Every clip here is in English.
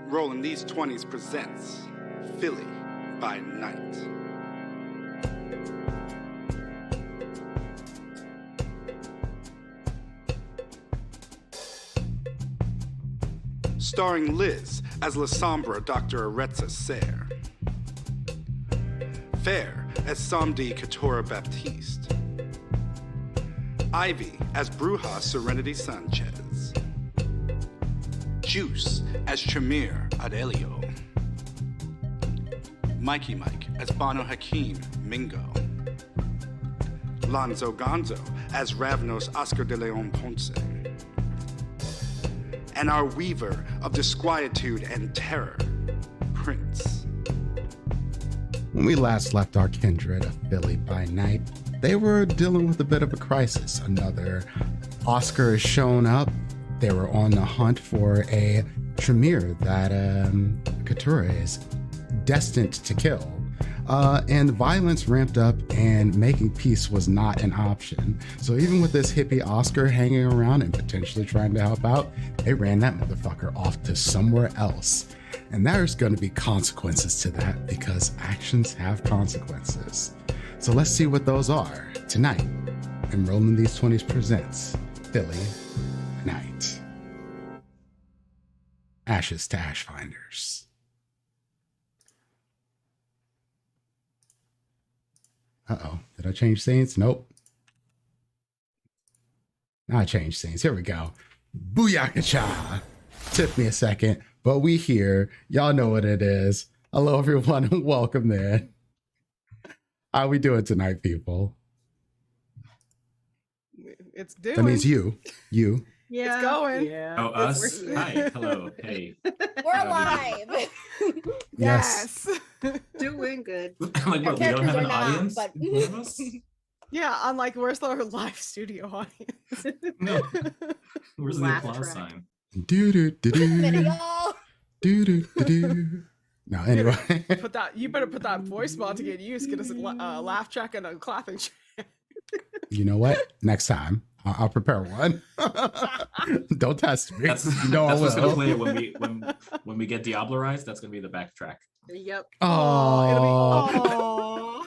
RollingDeez20's presents Philly by Night. Starring Liz as La Sombra Dr. Aretza Serre, Fair as Samdi Katora Baptiste, Ivy as Bruja Serenity Sanchez, Juice as Tremere Adelio, Mikey Mike as Bano Hakim Mingo, Lonzo Gonzo as Ravnos Oscar de Leon Ponce, and our weaver of disquietude and terror, Prince. When we last left our kindred of Philly by Night, they were dealing with a bit of a crisis. Another Oscar has shown up. They were on the hunt for a Tremere that Katura is destined to kill. And violence ramped up and making peace was not an option. So even with this hippie Oscar hanging around and potentially trying to help out, they ran that motherfucker off to somewhere else. And there's going to be consequences to that because actions have consequences. So let's see what those are tonight. And RollingDeez20's presents Philly Night. Ashes to Ashfinders. Uh-oh, did I change scenes? Nope. Now I changed scenes. Here we go. Booyakacha. Took me a second, but we here. Y'all know what it is. Hello, everyone, and welcome in. How we doing tonight, people? It's doing. That means you. Yeah. It's going. Yeah. Oh, us? Hi. Hello. Hey. We're alive. Yes. Doing good. Like, what, we don't have an audience? But... Yeah, I'm like, where's our live studio audience? No. Where's the Laugh applause track. sign? Do. No, anyway. You better put that voice mod to get used. Get us a laugh track and a clapping track. You know what? Next time, I'll prepare one. Don't test me. That's I will. what's gonna play it when we get Diablerized. That's gonna be the backtrack. Yep. Oh.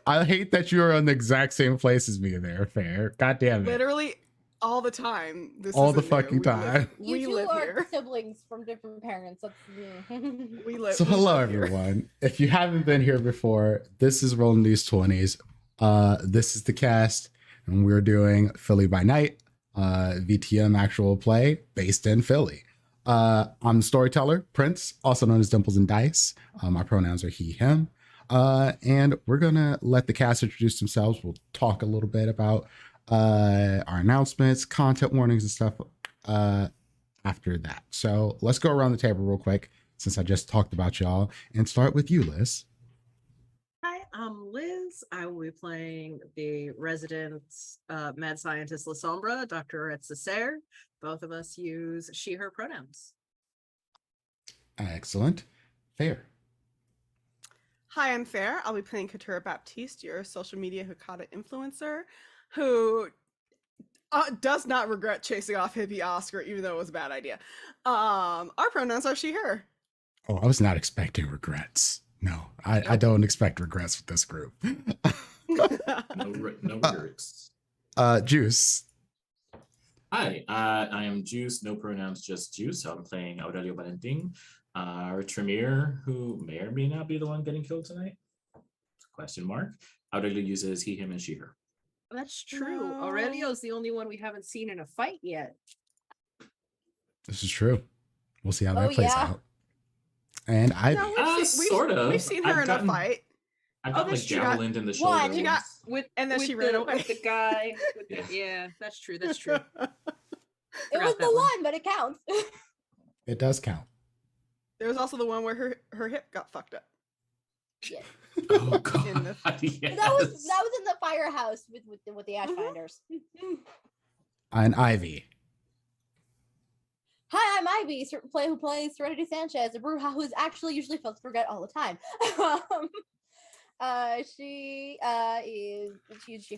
I hate that you are on the exact same place as me there, Fair. God damn it. Literally all the time. All the fucking time. You We live two are here. siblings from different parents. That's We live. So we hello, live here. everyone. If you haven't been here before, this is RollingDeez20's. This is the cast, and we're doing Philly by Night, VTM actual play based in Philly. I'm the storyteller, Prince, also known as Dimples and Dice. My pronouns are he, him. And we're gonna let the cast introduce themselves. We'll talk a little bit about our announcements, content warnings, and stuff after that. So let's go around the table real quick, since I just talked about y'all, and start with you, Liz. Hi, I'm Liz. I will be playing the resident mad scientist La Sombra, Dr. Aretza Serre. Both of us use she, her pronouns. Excellent. Fair. Hi, I'm Fair. I'll be playing Katura Baptiste, your social media Hikata influencer, who does not regret chasing off hippie Oscar, even though it was a bad idea. Our pronouns are she, her. Oh, I was not expecting regrets. No, I don't expect regrets with this group. No regrets. Juice. Hi. I am Juice. No pronouns, just Juice. I'm playing Aurelio Valentin, our Tremere, who may or may not be the one getting killed tonight. Question mark. Aurelio uses he, him, and she, her. That's true. No. Aurelio's the only one we haven't seen in a fight yet. This is true. We'll see how that plays yeah. out. And I Sort of. We've seen her in a fight. I've got like that's true. javelined in the One. shoulder. She got- With And then with she ran away. with the guy. Yeah, that's true. That's true. It was Forgot the that one, but it counts. it does count. There was also the one where her hip got fucked up. Shit. Oh god. In the- Yes. That was in the firehouse with the Ashfinders. And Ivy. Hi, I'm Ivy, who plays Serenity Sanchez, a Bruja who is actually usually folks forget all the time. She's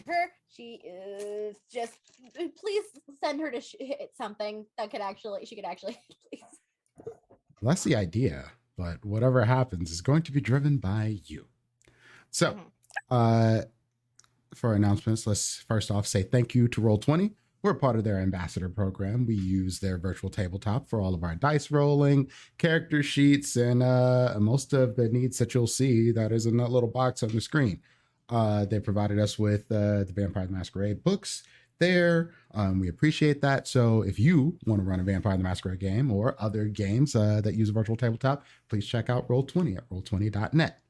her. She is just. Please send her to hit something that she could actually please. Well, that's the idea, but whatever happens is going to be driven by you. So, for announcements, let's first off say thank you to Roll20. We're part of their ambassador program. We use their virtual tabletop for all of our dice rolling, character sheets, and most of the needs that you'll see that is in that little box on the screen. They provided us with the Vampire the Masquerade books there. We appreciate that. So if you want to run a Vampire the Masquerade game or other games that use a virtual tabletop, please check out Roll20 at roll20.net.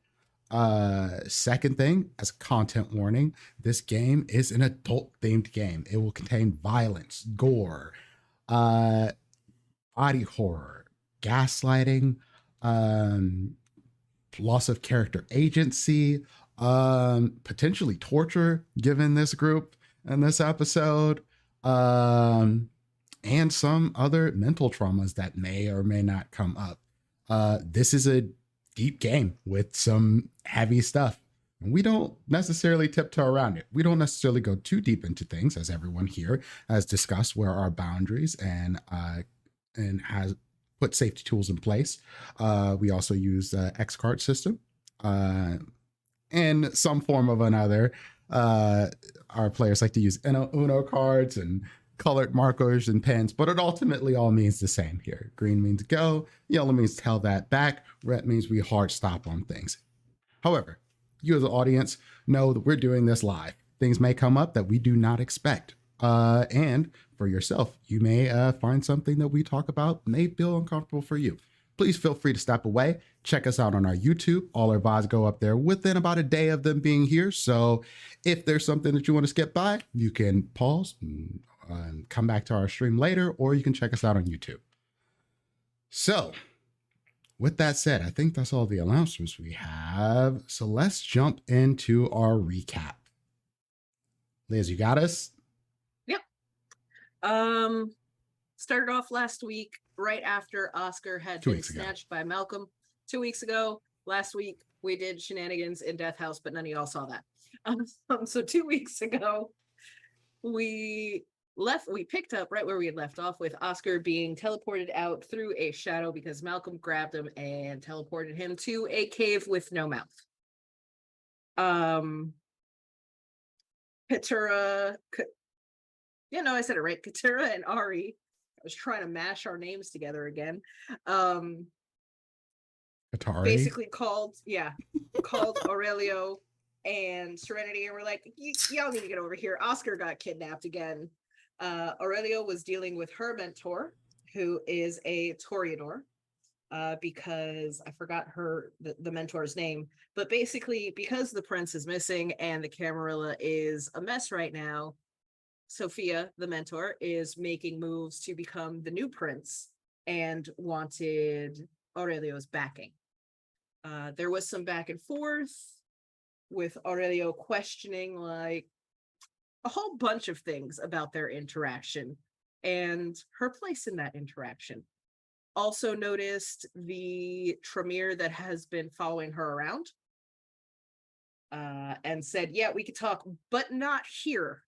Second thing, as a content warning, this game is an adult themed game. It will contain violence, gore, body horror, gaslighting, loss of character agency, potentially torture given this group in this episode, and some other mental traumas that may or may not come up. This is a deep game with some heavy stuff. And we don't necessarily tiptoe around it. We don't necessarily go too deep into things, as everyone here has discussed where our boundaries and has put safety tools in place. We also use X card system and some form of another. Our players like to use Uno cards and colored markers and pens, but it ultimately all means the same here. Green means go, yellow means tell that back, red means we hard stop on things. However, you as an audience know that we're doing this live. Things may come up that we do not expect. And for yourself, you may find something that we talk about may feel uncomfortable for you. Please feel free to step away. Check us out on our YouTube. All our VODs go up there within about a day of them being here. So if there's something that you want to skip by, you can pause and come back to our stream later, or you can check us out on YouTube. So with that said, I think that's all the announcements we have. So let's jump into our recap. Liz, you got us? Yep. Started off last week, right after Oscar had been snatched by Malcolm. 2 weeks ago, last week, we did shenanigans in Death House, but none of y'all saw that. So 2 weeks ago, we picked up right where we had left off with Oscar being teleported out through a shadow because Malcolm grabbed him and teleported him to a cave with no mouth. Katura, I said it right. Katura and Ari. I was trying to mash our names together again. Atari. Basically called Aurelio and Serenity, and we're like, y'all need to get over here. Oscar got kidnapped again. Aurelio was dealing with her mentor, who is a Toreador, because I forgot the mentor's name, but basically because the prince is missing and the Camarilla is a mess right now, Sophia, the mentor, is making moves to become the new prince and wanted Aurelio's backing. There was some back and forth with Aurelio questioning like a whole bunch of things about their interaction and her place in that interaction. Also noticed the Tremere that has been following her around, and said, yeah, we could talk, but not here.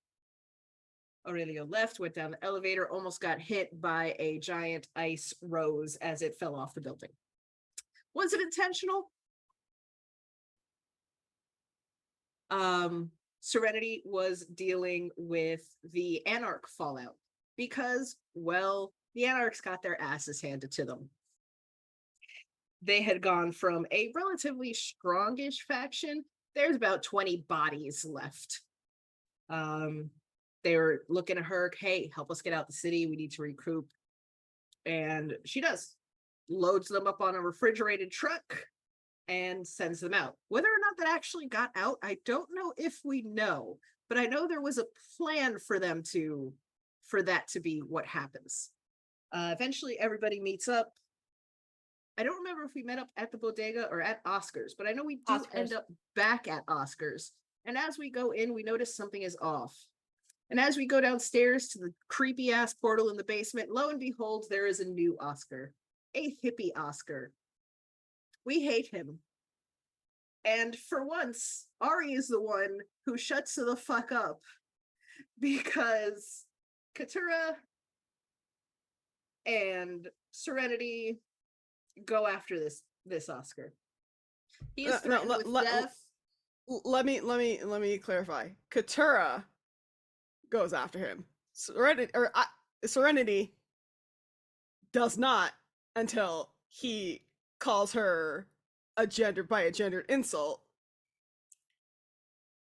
Aurelio left, went down the elevator, almost got hit by a giant ice rose as it fell off the building. Was it intentional? Serenity was dealing with the Anarch fallout because, well, the Anarchs got their asses handed to them. They had gone from a relatively strongish faction. There's about 20 bodies left. They were looking at her, hey, help us get out the city. We need to recoup. And she does. Loads them up on a refrigerated truck and sends them out. Whether or not that actually got out, I don't know if we know. But I know there was a plan for that to be what happens. Eventually, everybody meets up. I don't remember if we met up at the bodega or at Oscar's, but I know we do end up back at Oscar's. And as we go in, we notice something is off. And as we go downstairs to the creepy ass portal in the basement, lo and behold, there is a new Oscar, a hippie Oscar. We hate him. And for once, Ari is the one who shuts the fuck up because Katura and Serenity go after this Oscar. He is threatened with death. Let me clarify. Katura goes after him. Serenity does not until he calls her a gendered insult.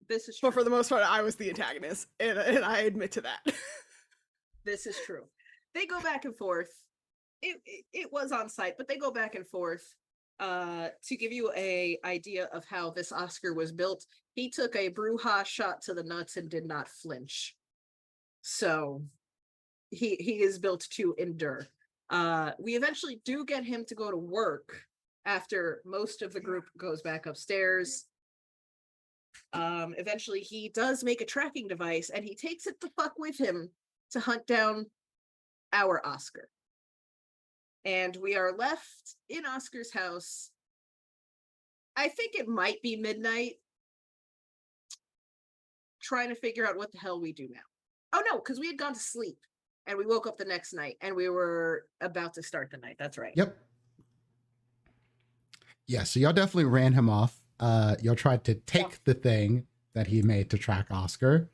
This is true. But for the most part, I was the antagonist, and I admit to that. This is true. They go back and forth. It was on site, but they go back and forth. To give you a idea of how this Oscar was built, he took a Bruja shot to the nuts and did not flinch. So he is built to endure. We eventually do get him to go to work after most of the group goes back upstairs. Eventually he does make a tracking device and he takes it the fuck with him to hunt down our Oscar. And we are left in Oscar's house. I think it might be midnight, trying to figure out what the hell we do now. Oh no, because we had gone to sleep and we woke up the next night and we were about to start the night. That's right. Yep. Yeah, so y'all definitely ran him off. Y'all tried to take the thing that he made to track Oscar,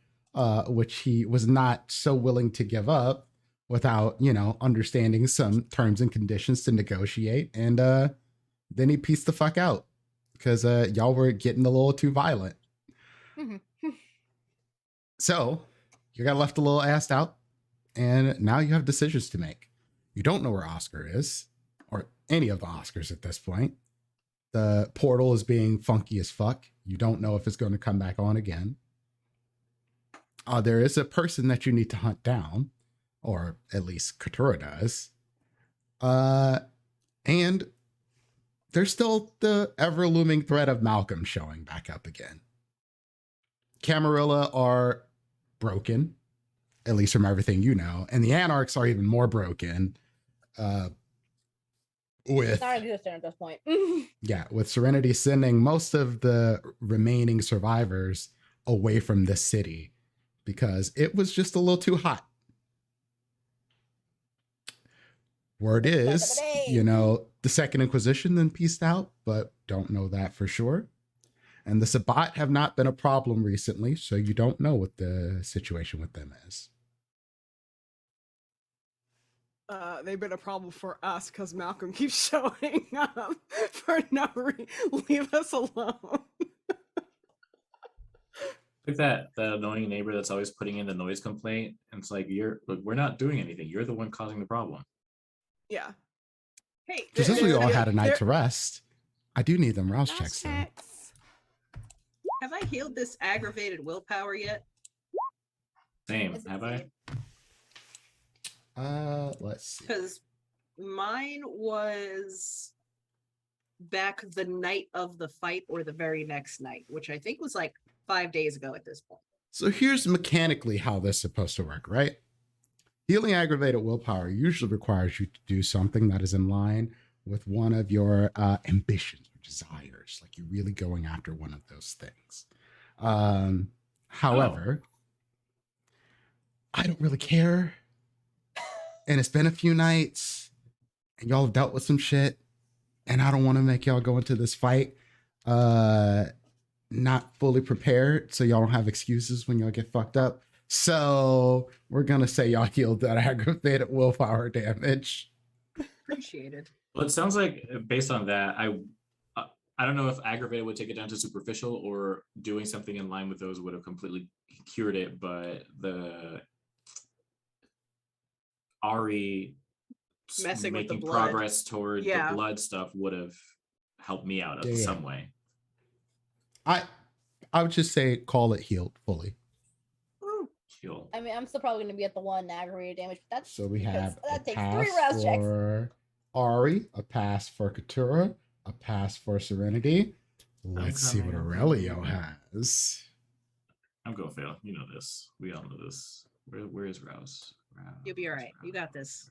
which he was not so willing to give up without, understanding some terms and conditions to negotiate. And then he pieced the fuck out because y'all were getting a little too violent. So you got left a little assed out, and now you have decisions to make. You don't know where Oscar is, or any of the Oscars at this point. The portal is being funky as fuck. You don't know if it's going to come back on again. There is a person that you need to hunt down, or at least Katura does. And there's still the ever-looming threat of Malcolm showing back up again. Camarilla are broken, at least from everything you know, and the Anarchs are even more broken. With not existent at this point. Yeah, with Serenity sending most of the remaining survivors away from this city because it was just a little too hot. Word is, the Second Inquisition then pieced out, but don't know that for sure. And the Sabbat have not been a problem recently, so you don't know what the situation with them is. They've been a problem for us because Malcolm keeps showing up for no reason. Leave us alone. Like that annoying neighbor that's always putting in the noise complaint, and it's like, we're not doing anything. You're the one causing the problem. Yeah. Hey, Just since we all had a night to rest, I do need them rouse checks though. Have I healed this aggravated willpower yet? Same. Have I? Let's see. Because mine was back the night of the fight or the very next night, which I think was like 5 days ago at this point. So here's mechanically how this is supposed to work, right? Healing aggravated willpower usually requires you to do something that is in line with one of your ambitions or desires, like you're really going after one of those things. However, I don't really care. And it's been a few nights and y'all have dealt with some shit. And I don't want to make y'all go into this fight not fully prepared. So y'all don't have excuses when y'all get fucked up. So we're going to say y'all healed that aggravated willpower damage. Appreciated. Well, it sounds like based on that, I don't know if aggravated would take it down to superficial or doing something in line with those would have completely cured it. But the Ari messing with the making blood. progress toward the blood stuff would have helped me out in some way. I would just say call it healed fully. Heal. I mean, I'm still probably going to be at the 1 aggravated damage. But that's so we have that takes pass 3 rouse checks. for Ari, a pass for Katura, a pass for Serenity. Let's see what Aurelio has. I'm going to fail. You know this. We all know this. Where is Rouse? You'll be all right. You got this.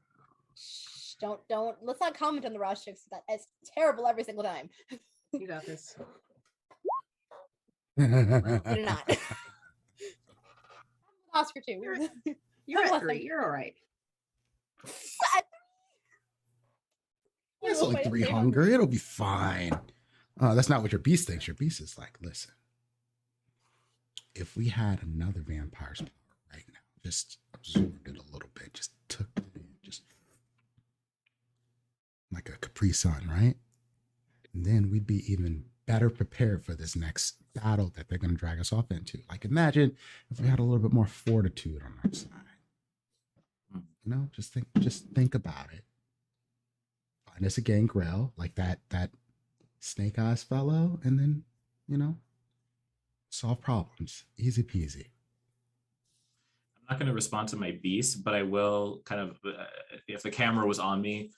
Shh, don't. Let's not comment on the rouse checks. That's terrible every single time. You got this. Did not. Oscar too. You're at Nothing. 3. You're all right. It's only 3 hunger. It'll be fine. That's not what your beast thinks. Your beast is like, listen, if we had another vampire's power right now, just absorbed it a little bit, just took it in, just like a Capri Sun, right? And then we'd be even better prepared for this next battle that they're going to drag us off into. Like, imagine if we had a little bit more fortitude on our side. You know, just think about it. Find us a gangrel like that snake eyes fellow, and then, you know, solve problems. Easy peasy. I'm not going to respond to my beast, but I will kind of, if the camera was on me,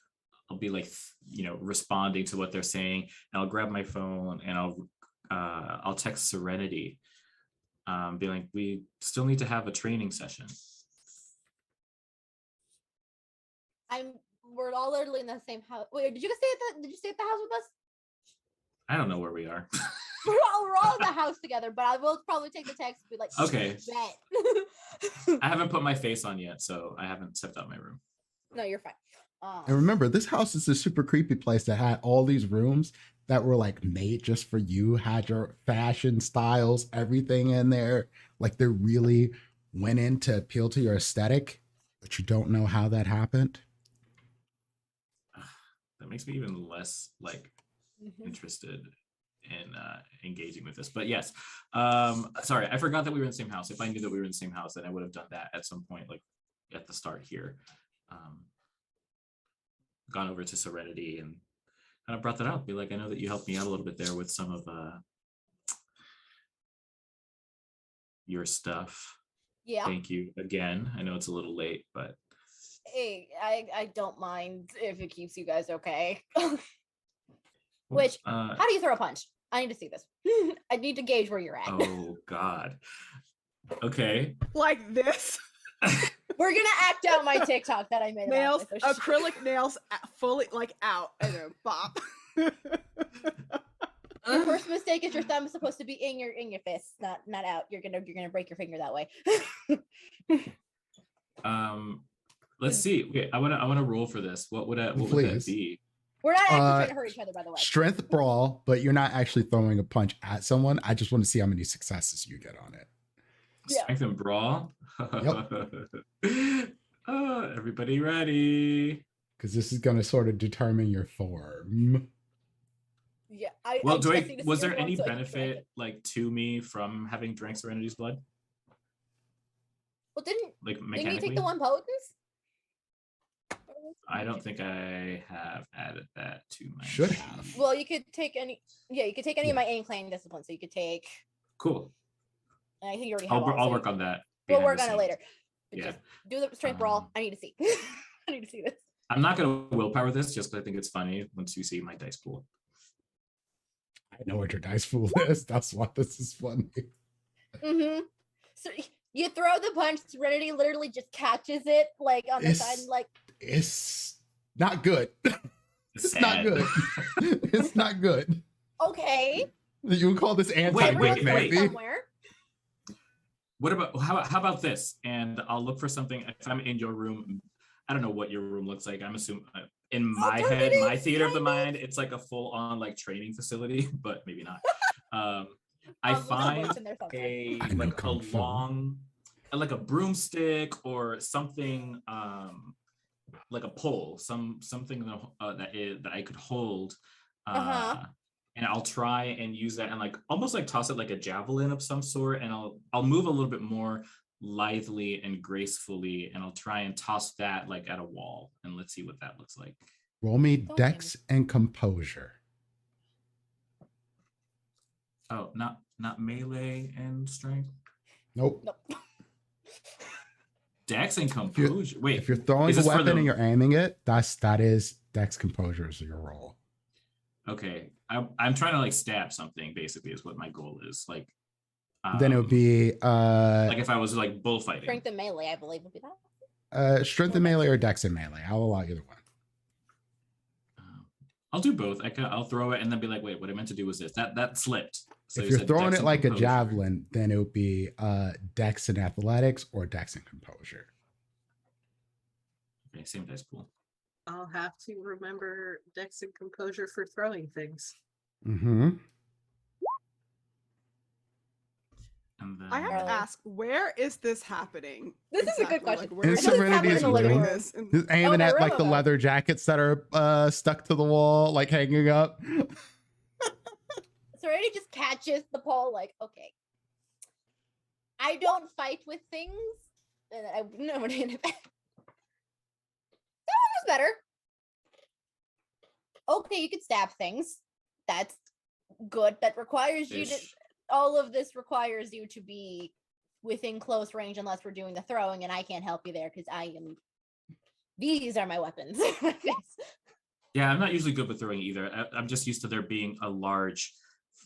I'll be like, you know, responding to what they're saying, and I'll grab my phone and I'll text Serenity, be like, we still need to have a training session. We're all literally in the same house. Wait, did you stay at the house with us? I don't know where we are. We're all in the house together, but I will probably take the text and be like, okay. Bet. I haven't put my face on yet, so I haven't stepped out of my room. No, you're fine. And remember, this house is a super creepy place that had all these rooms that were like made just for you, had your fashion styles, everything in there. Like they really went in to appeal to your aesthetic, but you don't know how that happened. That makes me even less like interested in engaging with this. But yes, sorry, I forgot that we were in the same house. If I knew that we were in the same house, then I would have done that at some point, like at the start here. Gone over to Serenity and kind of brought that up. Be like, I know that you helped me out a little bit there with some of your stuff. Yeah. Thank you again. I know it's a little late, but hey, I don't mind if it keeps you guys okay. Which, how do you throw a punch? I need to see this. I need to gauge where you're at. Oh God. Okay. Like this. We're gonna act out my TikTok that I made. Nails, acrylic nails, fully like out, and then pop. Your first mistake is your thumb is supposed to be in your fist, not out. You're gonna break your finger that way. Let's see. Okay, I wanna roll for this. What would that be? We're not actually trying to hurt each other, by the way. Strength brawl, but you're not actually throwing a punch at someone. I just want to see how many successes you get on it. Strength and brawl. Yep. Everybody ready? Because this is going to sort of determine your form. Yeah. Was there any benefit like to me from having drank Serenity's blood? Well, didn't you take the one potence? I don't think I have added that to my. Should have. Well, you could take any. Yeah, you could take any of my incline disciplines. So you could take. Cool. And I think you already have. I'll work on that. We'll work on it later. But yeah. Just do the strength brawl. I need to see. I need to see this. I'm not gonna willpower this just because I think it's funny once you see my dice pool. I know what your dice pool is. That's why this is funny. Mm-hmm. So you throw the punch. Serenity literally just catches it like on the side, like. It's not good. It's not good. It's not good. Okay. You would call this anti-good, maybe. What about how about this? And I'll look for something. If I'm in your room, I don't know what your room looks like. I'm assuming in my head, my theater of the mind, it's like a full-on like training facility, but maybe not. I find like a broomstick or something. Like a pole, something that I could hold, and I'll try and use that and like almost like toss it like a javelin of some sort, and I'll move a little bit more lithely and gracefully, and I'll try and toss that like at a wall, and let's see what that looks like. Roll me Dex and Composure. Oh, not melee and strength. Nope. Dex and Composure. Wait, if you're throwing a weapon and you're aiming it, that is Dex Composure is your roll. Okay, I'm trying to like stab something. Basically, is what my goal is. Like, then it would be like if I was like bullfighting. Strength and melee, I believe would be that. Strength and melee or Dex and melee. I'll allow either one. I'll do both. I'll throw it and then be like, wait, what I meant to do was this. That slipped. So if you you're said throwing Dex it and like a Composure. javelin, then it would be Dex and Athletics or Dex and Composure. Okay, same dice pool. I'll have to remember Dex and Composure for throwing things. Mm-hmm. And then I have to ask, where is this happening? This is a good question. Like, where In is I know this happened Serenity's in the living room. room. this? And- Just aiming my at room, like the okay. leather jackets that are stuck to the wall, like hanging up. Serenity just catches the pole, like, okay. I don't fight with things. And I wouldn't have hit it back. That one was better. Okay, you can stab things. That's good. That requires you to. Ish. All of this requires you to be within close range unless we're doing the throwing, and I can't help you there because I am. These are my weapons. Yeah, I'm not usually good with throwing either. I'm just used to there being a large,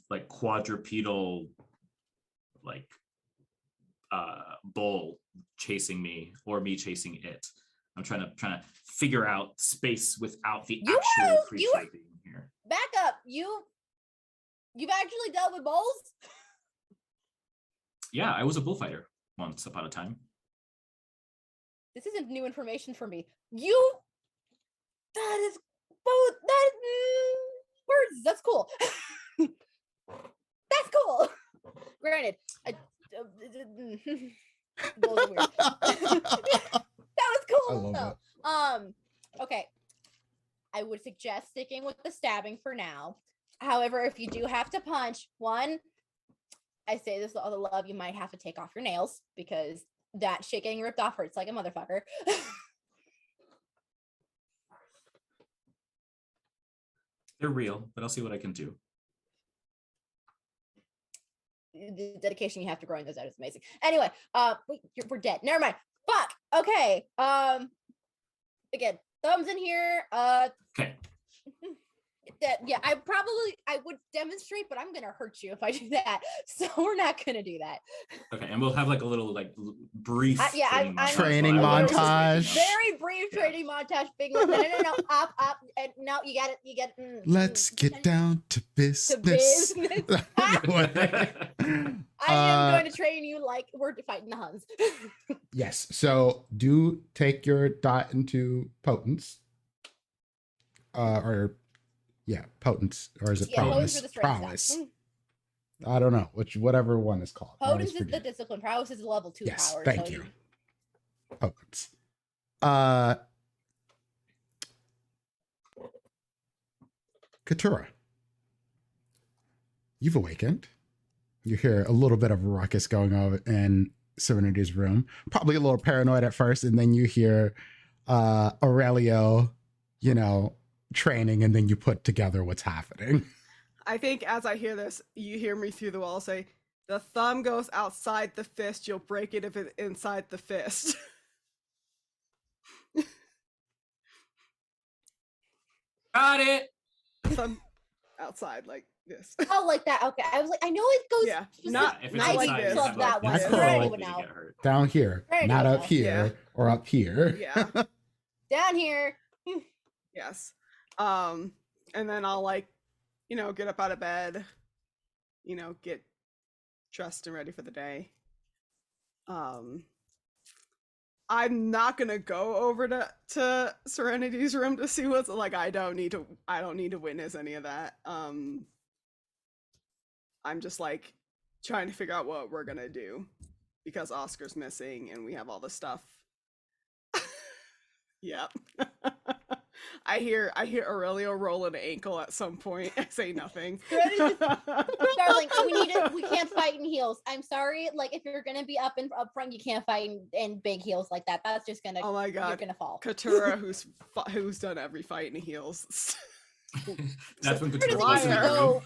like quadrupedal, like bull chasing me or me chasing it. I'm trying to figure out space without the actual creature being here. Back up. You've actually dealt with bulls? Yeah, I was a bullfighter once upon a time. This isn't new information for me. That is both words. That's cool. That's cool. Granted, bulls are weird. That was cool. I love though. Okay. I would suggest sticking with the stabbing for now. However, if you do have to punch, one, I say this with all the love, you might have to take off your nails because that shit getting ripped off hurts like a motherfucker. They're real, but I'll see what I can do. The dedication you have to growing those out is amazing. Anyway, wait, we're dead. Never mind. Fuck. Okay. Again, thumbs in here. Okay. Yeah, I would demonstrate, but I'm gonna hurt you if I do that. So we're not gonna do that. Okay, and we'll have like a little like brief Training montage. Very brief training montage. Big no, up, and no, you got it. Let's get down to business. I am going to train you like we're fighting the Huns. Yes. So do take your dot into potence. Potence, or is it prowess? Potence for the strength Prowess. stuff. I don't know whatever one is called. I always Potence is the forget. discipline. Prowess is level 2 Yes, power. thank so you. Potence. Katura, you've awakened. You hear a little bit of a ruckus going on in Serenity's room. Probably a little paranoid at first, and then you hear Aurelio, training, and then you put together what's happening. I think as I hear this, you hear me through the wall say, "The thumb goes outside the fist, you'll break it if it's inside the fist." Got it. Thumb outside like this. Oh, like that. Okay, I was like, I know it goes. Yeah, not If it's not like inside, this. you have, That one. That's Serenity cool. would You know. get hurt. Down here, Right, not up yeah. here or up here. Yeah. Down here. Yes. And then I'll get up out of bed, get dressed and ready for the day. I'm not gonna go over to Serenity's room to see what's like. I don't need to witness any of that. I'm just like trying to figure out what we're gonna do because Oscar's missing and we have all this stuff. Yep. I hear Aurelio roll an ankle at some point. I say nothing. Darling, we can't fight in heels. I'm sorry. Like, if you're gonna be up front, you can't fight in big heels like that. That's just gonna. Oh my god. You're gonna fall. Katura, who's done every fight in heels. That's when Liar. Katura goes in the room.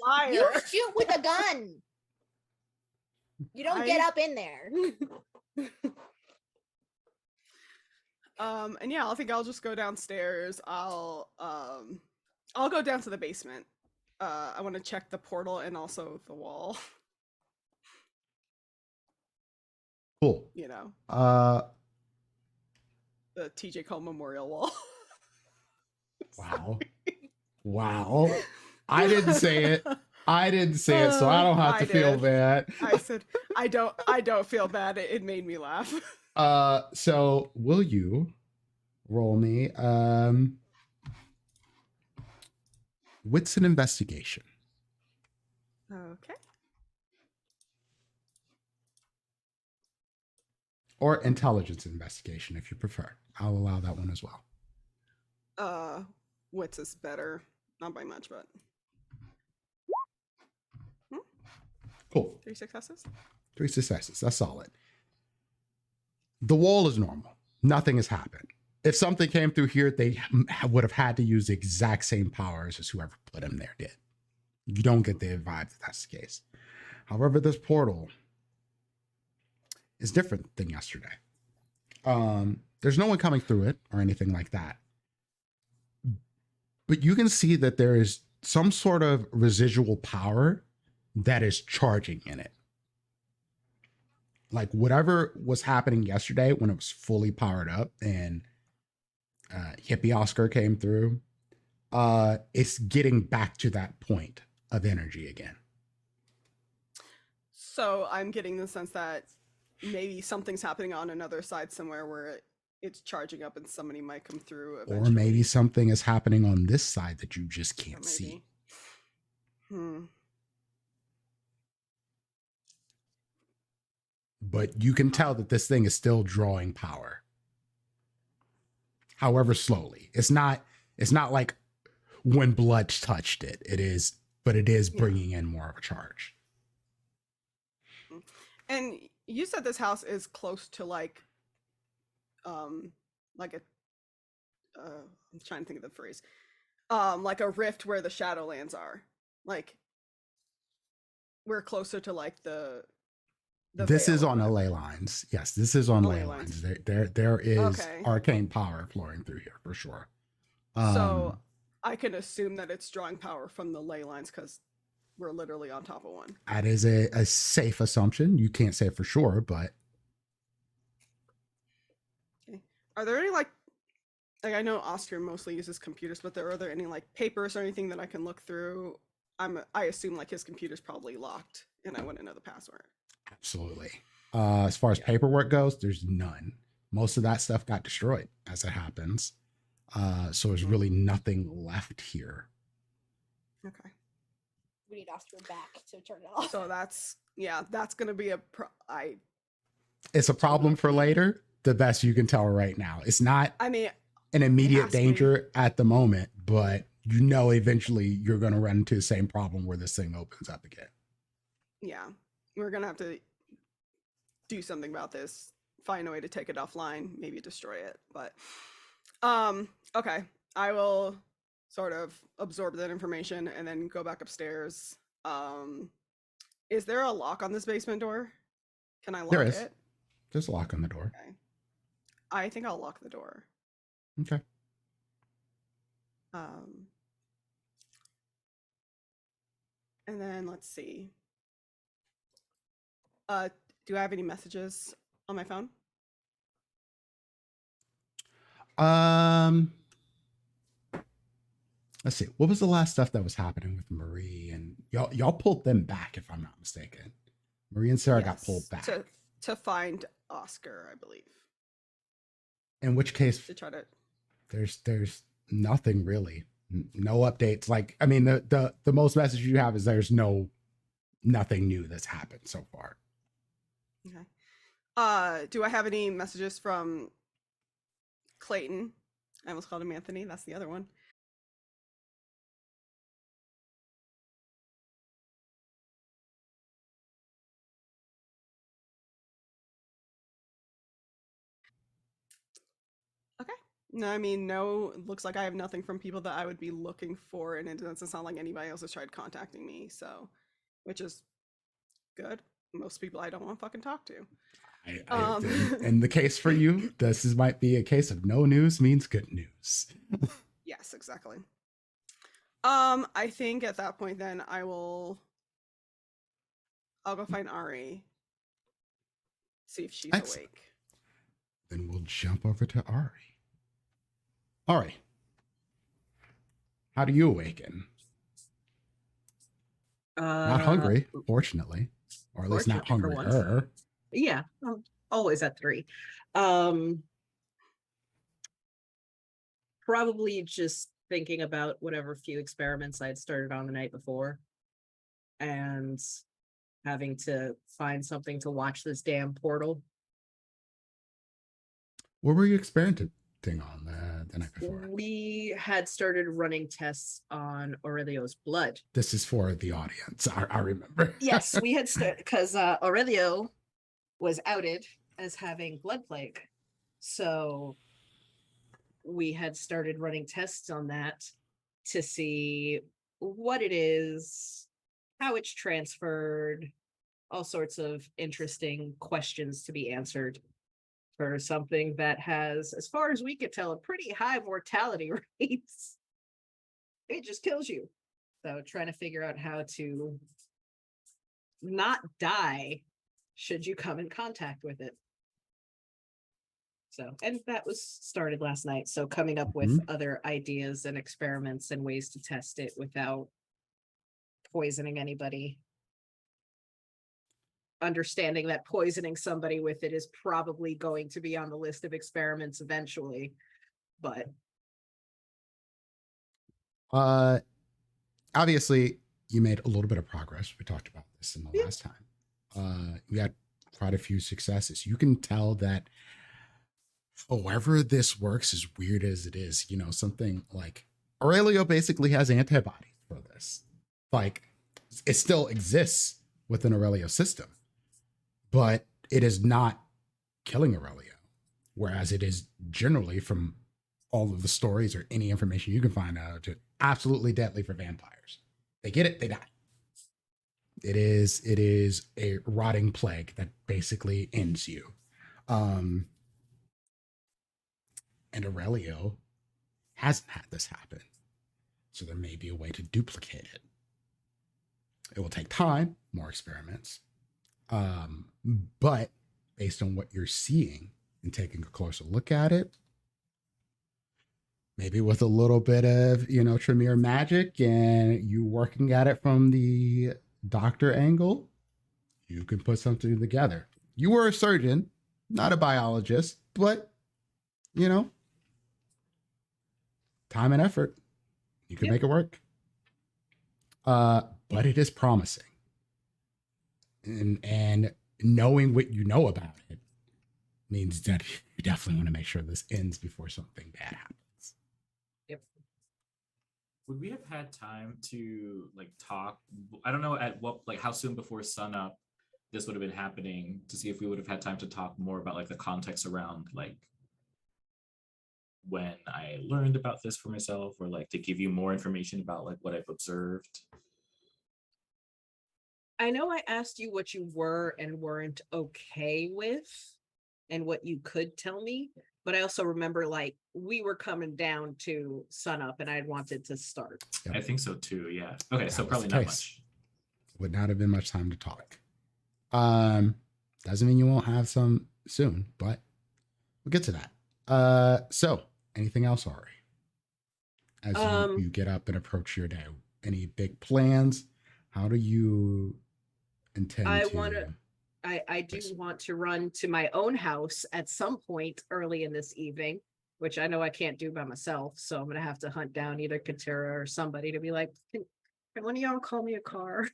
Liar. You shoot with a gun. You don't get up in there. And yeah, I think I'll just go downstairs. I'll go down to the basement. I want to check the portal and also the wall. Cool. The TJ Cole Memorial Wall. Wow. Wow. I didn't say it. I didn't say it, so I don't have to feel bad. I said, I don't feel bad. It made me laugh. So will you roll me wits and investigation? Okay. Or intelligence investigation if you prefer. I'll allow that one as well. Wits is better. Not by much, but Cool. 3 successes. 3 successes. That's solid. The wall is normal. Nothing has happened. If something came through here, they would have had to use the exact same powers as whoever put him there did. You don't get the vibe that that's the case. However, this portal is different than yesterday. There's no one coming through it or anything like that. But you can see that there is some sort of residual power that is charging in it. Like whatever was happening yesterday when it was fully powered up and Hippie Oscar came through, it's getting back to that point of energy again. So I'm getting the sense that maybe something's happening on another side somewhere where it's charging up and somebody might come through eventually. Or maybe something is happening on this side that you just can't see. But you can tell that this thing is still drawing power. However, slowly. It's not like when blood touched it. It is bringing in more of a charge. And you said this house is close to like a I'm trying to think of the phrase. Like a rift where the Shadowlands are. Like we're closer to like the this is on LA lines. Yes, this is on LA lines. There is arcane power flowing through here for sure. So I can assume that it's drawing power from the ley lines because we're literally on top of one. That is a safe assumption. You can't say for sure, but okay. Are there any like I know Oscar mostly uses computers, but are there any like papers or anything that I can look through? I assume like his computer's probably locked and I wouldn't know the password. Absolutely. As far as paperwork goes, there's none. Most of that stuff got destroyed as it happens. So there's really nothing left here. Okay. We need Oscar back to turn it off. So that's going to be it's a problem for later. The best you can tell right now. It's not an immediate danger at the moment, but you know eventually you're going to run into the same problem where this thing opens up again. Yeah. We're going to have to do something about this, find a way to take it offline, maybe destroy it. But, okay. I will sort of absorb that information and then go back upstairs. Is there a lock on this basement door? Can I lock there is. it? There's a lock on the door. Okay. I think I'll lock the door. Okay. And then let's see. Do I have any messages on my phone? Let's see. What was the last stuff that was happening with Marie and y'all pulled them back, if I'm not mistaken. Marie and Sarah got pulled back to find Oscar, I believe. In which case, to try to. There's nothing really, no updates. Like I mean, the most message you have is there's nothing new that's happened so far. Okay. Do I have any messages from Clayton? I almost called him Anthony. That's the other one. Okay. No, I mean, no, it looks like I have nothing from people that I would be looking for, and it doesn't sound like anybody else has tried contacting me, so, which is good. Most people I don't want to fucking talk to. In the case for you, might be a case of no news means good news. Yes, exactly. I think at that point then I'll go find Ari. See if she's awake. Then we'll jump over to Ari. Ari, how do you awaken? Not hungry, fortunately, or at least not fortunately for once. hungrier. Yeah, I'm always at 3. Probably just thinking about whatever few experiments I had started on the night before, and having to find something to watch this damn portal. What were you experimenting on the night before? We had started running tests on Aurelio's blood. This is for the audience. I remember. Yes, we had started because Aurelio was outed as having blood plague. So we had started running tests on that to see what it is, how it's transferred, all sorts of interesting questions to be answered for something that has, as far as we could tell, a pretty high mortality rates. It just kills you. So trying to figure out how to not die should you come in contact with it. So, and that was started last night. So coming up with other ideas and experiments and ways to test it without poisoning anybody. Understanding that poisoning somebody with it is probably going to be on the list of experiments eventually, but obviously you made a little bit of progress. We talked about this in the last time. You had quite a few successes. You can tell that however this works, as weird as it is, you know, something like Aurelio basically has antibodies for this. Like, it still exists within Aurelio's system, but it is not killing Aurelio, whereas it is generally, from all of the stories or any information you can find out, absolutely deadly for vampires. They get it, they die. It is a rotting plague that basically ends you. And Aurelio hasn't had this happen, so there may be a way to duplicate it. It will take time, more experiments, but based on what you're seeing and taking a closer look at it, maybe with a little bit of, you know, Tremere magic and you working at it from the doctor angle, you can put something together. You were a surgeon, not a biologist, but, you know, time and effort, you can make it work. But it is promising. And knowing what you know about it means that you definitely want to make sure this ends before something bad happens. Yep. Would we have had time to like talk? I don't know at what, like how soon before sunup this would have been happening, to see if we would have had time to talk more about like the context around like when I learned about this for myself, or like to give you more information about like what I've observed. I know I asked you what you were and weren't okay with and what you could tell me, but I also remember like we were coming down to sunup and I'd wanted to start. Yep. I think so too, yeah. Okay, That so was probably the not case. much. Would not have been much time to talk. Doesn't mean you won't have some soon, but we'll get to that. So anything else, Ari? As you get up and approach your day, any big plans? How do you intend to? I do want to run to my own house at some point early in this evening, which I know I can't do by myself. So I'm gonna have to hunt down either Katera or somebody to be like, can one of y'all call me a car?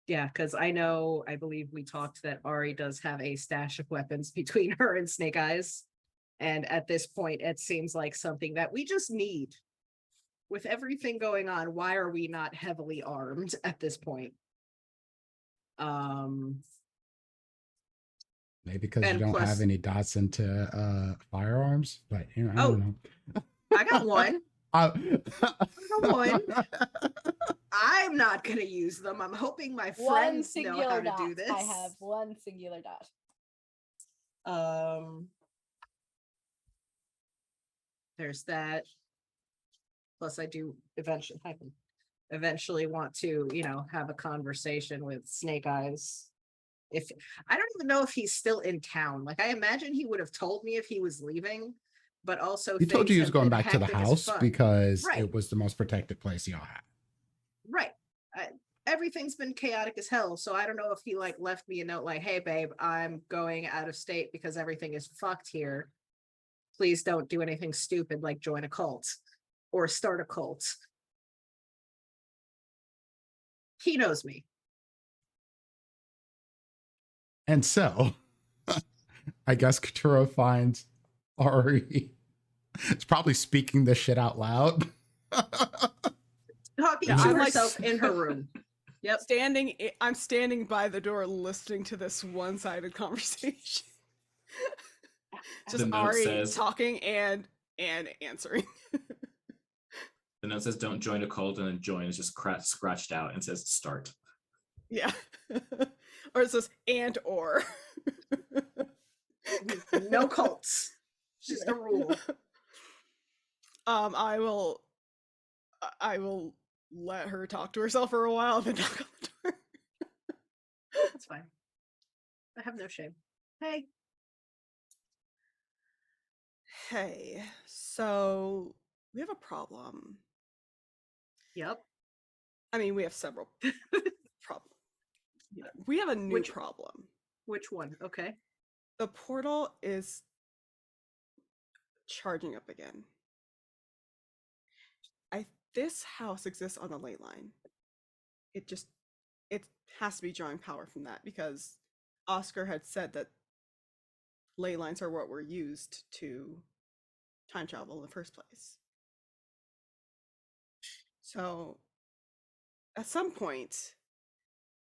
Yeah, because I believe we talked that Ari does have a stash of weapons between her and Snake Eyes. And at this point, it seems like something that we just need. With everything going on, why are we not heavily armed at this point? Maybe because you don't have any dots into firearms, but you know, I don't know. I got one. I got one. I'm not gonna use them. I'm hoping my friends know how to do this. I have one singular dot. There's that. Plus, I do eventually want to, you know, have a conversation with Snake Eyes. If I don't even know if he's still in town. Like, I imagine he would have told me if he was leaving, but also He told you he was things have going been back to the hectic as house fuck. because Right. it was the most protected place y'all had. Right. Everything's been chaotic as hell. So I don't know if he like left me a note like, hey babe, I'm going out of state because everything is fucked here. Please don't do anything stupid like join a cult or start a cult. He knows me. And so, I guess Katuro finds Ari. It's probably speaking this shit out loud. Talking Yeah, to I'm like- herself in her room. Yep. I'm standing by the door listening to this one-sided conversation. The Just note Ari says- talking and answering. The note says don't join a cult, and then join is just scratched out and says start. Yeah. Or it says and or. No cults. Just a rule. I will let her talk to herself for a while and then knock on the door. That's fine. I have no shame. Hey. Hey, so we have a problem. Yep. I mean, we have several problems. We have a new Which- problem. Which one? Okay. The portal is charging up again. This house exists on the ley line. It has to be drawing power from that because Oscar had said that ley lines are what were used to time travel in the first place. So at some point,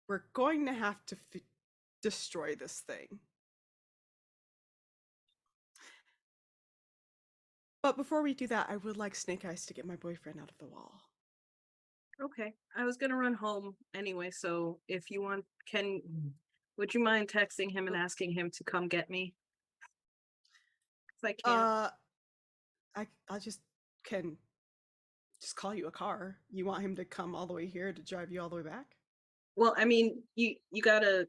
we're going to have to destroy this thing. But before we do that, I would like Snake Eyes to get my boyfriend out of the wall. Okay. I was gonna run home anyway, so if you want, would you mind texting him and asking him to come get me? 'Cause I can't. I just can just call you a car. You want him to come all the way here to drive you all the way back? Well, I mean, you gotta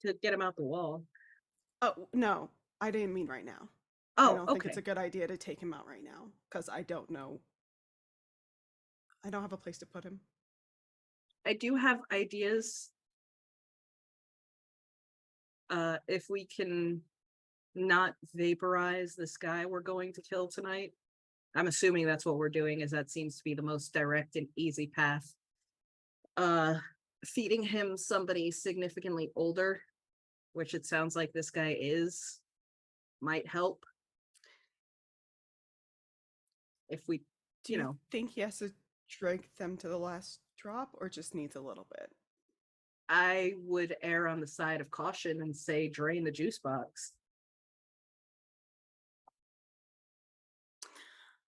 to get him out the wall. Oh, no, I didn't mean right now. Oh, I don't okay. think it's a good idea to take him out right now because I don't know. I don't have a place to put him. I do have ideas. If we can not vaporize this guy we're going to kill tonight. I'm assuming that's what we're doing, as that seems to be the most direct and easy path. Feeding him somebody significantly older, which it sounds like this guy is, might help. If we, Do you think he has to drink them to the last drop or just needs a little bit? I would err on the side of caution and say drain the juice box.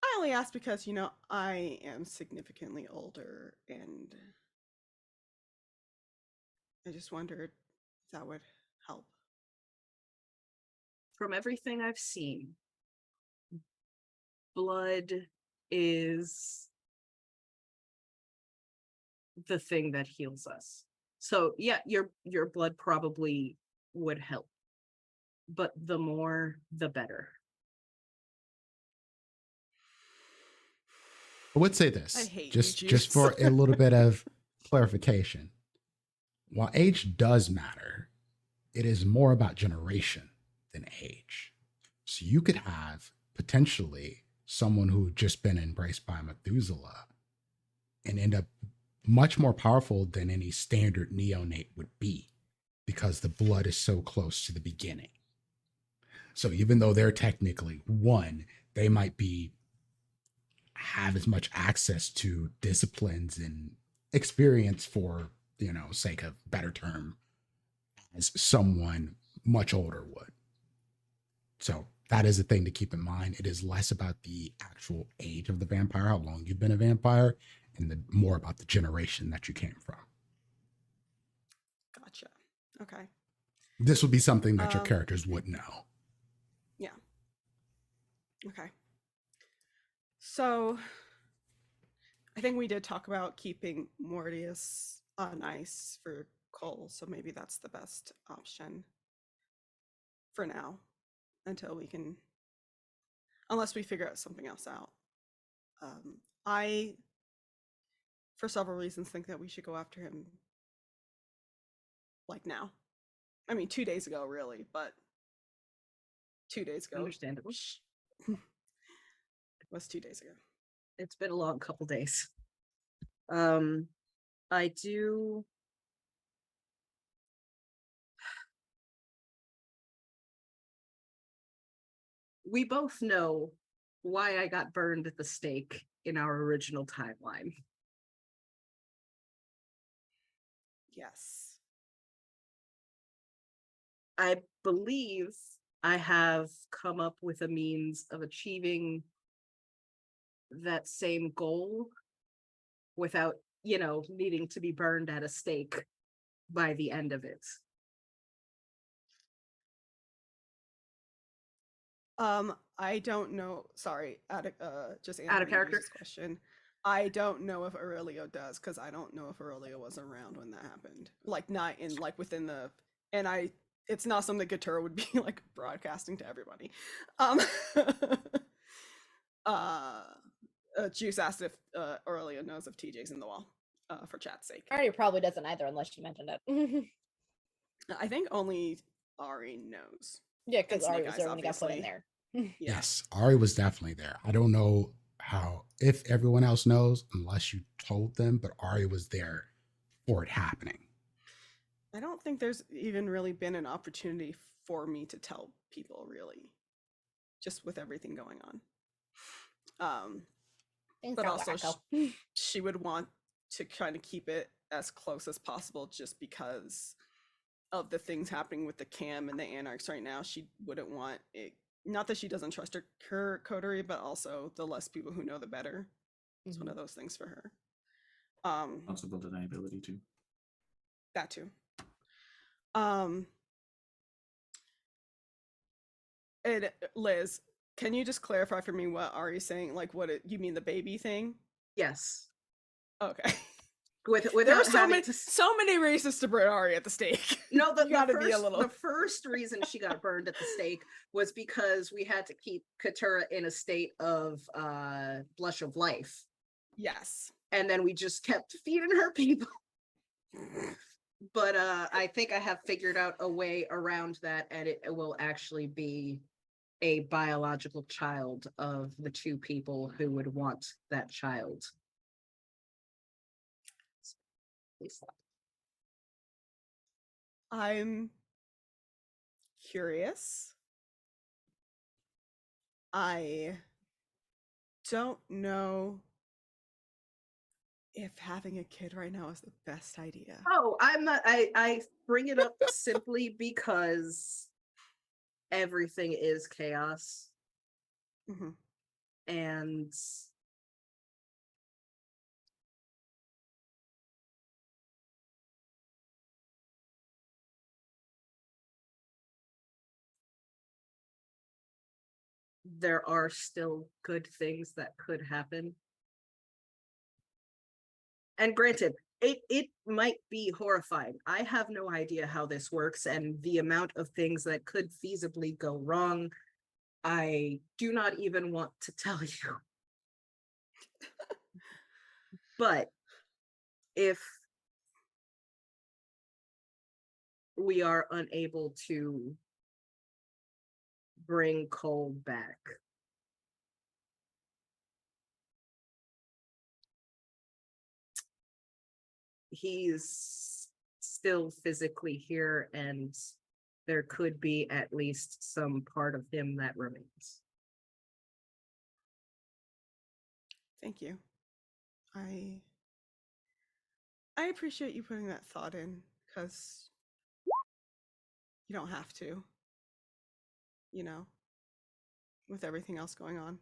I only ask because, I am significantly older and I just wondered if that would help. From everything I've seen, blood is the thing that heals us. So yeah, your blood probably would help, but the more the better. I would say this, I hate just you, just for a little bit of clarification. While age does matter, it is more about generation than age. So you could have potentially someone who just been embraced by Methuselah and end up much more powerful than any standard neonate would be because the blood is so close to the beginning. So even though they're technically one, they might have as much access to disciplines and experience, for sake of better term, as someone much older would. So that is a thing to keep in mind. It is less about the actual age of the vampire, how long you've been a vampire, and more about the generation that you came from. Gotcha. Okay. This would be something that your characters would know. Yeah. Okay. So I think we did talk about keeping Mortius on ice for Cole, so maybe that's the best option for now until we can. unless we figure out something else out. I, for several reasons, think that we should go after him like now. I mean, 2 days ago, really, but 2 days ago. Understandable. It was 2 days ago. It's been a long couple days. I do. We both know why I got burned at the stake in our original timeline. Yes. I believe I have come up with a means of achieving that same goal without, needing to be burned at a stake by the end of it. I don't know. Sorry, just Out of character? This question. I don't know if Aurelio does, because I don't know if Aurelio was around when that happened. Like, not in like within the, and it's not something Gatura would be like broadcasting to everybody. Juice asked if Aurelio knows if TJ's in the wall, for chat's sake. Ari probably doesn't either, unless she mentioned it. I think only Ari knows. Yeah, because And Ari Snake was Eyes, there when he got put in obviously. there. Yes, Ari was definitely there. I don't know if everyone else knows unless you told them, but Ari was there for it happening. I don't think there's even really been an opportunity for me to tell people, really, just with everything going on. Things But got also wacko. she would want to kind of keep it as close as possible, just because of the things happening with the Cam and the Anarchs right now. She wouldn't want it. Not that she doesn't trust her coterie, but also the less people who know, the better. It's one of those things for her. Possible deniability too. That too. And Liz, can you just clarify for me what Ari's saying? Like, you mean the baby thing? Yes. Okay. Without There are having so many reasons to burn Ari at the stake. No, the first reason she got burned at the stake was because we had to keep Katura in a state of blush of life. Yes. And then we just kept feeding her people. But I think I have figured out a way around that, and it will actually be a biological child of the two people who would want that child. I'm curious. I don't know if having a kid right now is the best idea. Oh, I'm not. I bring it up simply because everything is chaos. Mm-hmm. And there are still good things that could happen. And granted, it might be horrifying. I have no idea how this works, and the amount of things that could feasibly go wrong, I do not even want to tell you. But if we are unable to bring Cole back, he's still physically here, and there could be at least some part of him that remains. Thank you. I appreciate you putting that thought in, because you don't have to, with everything else going on.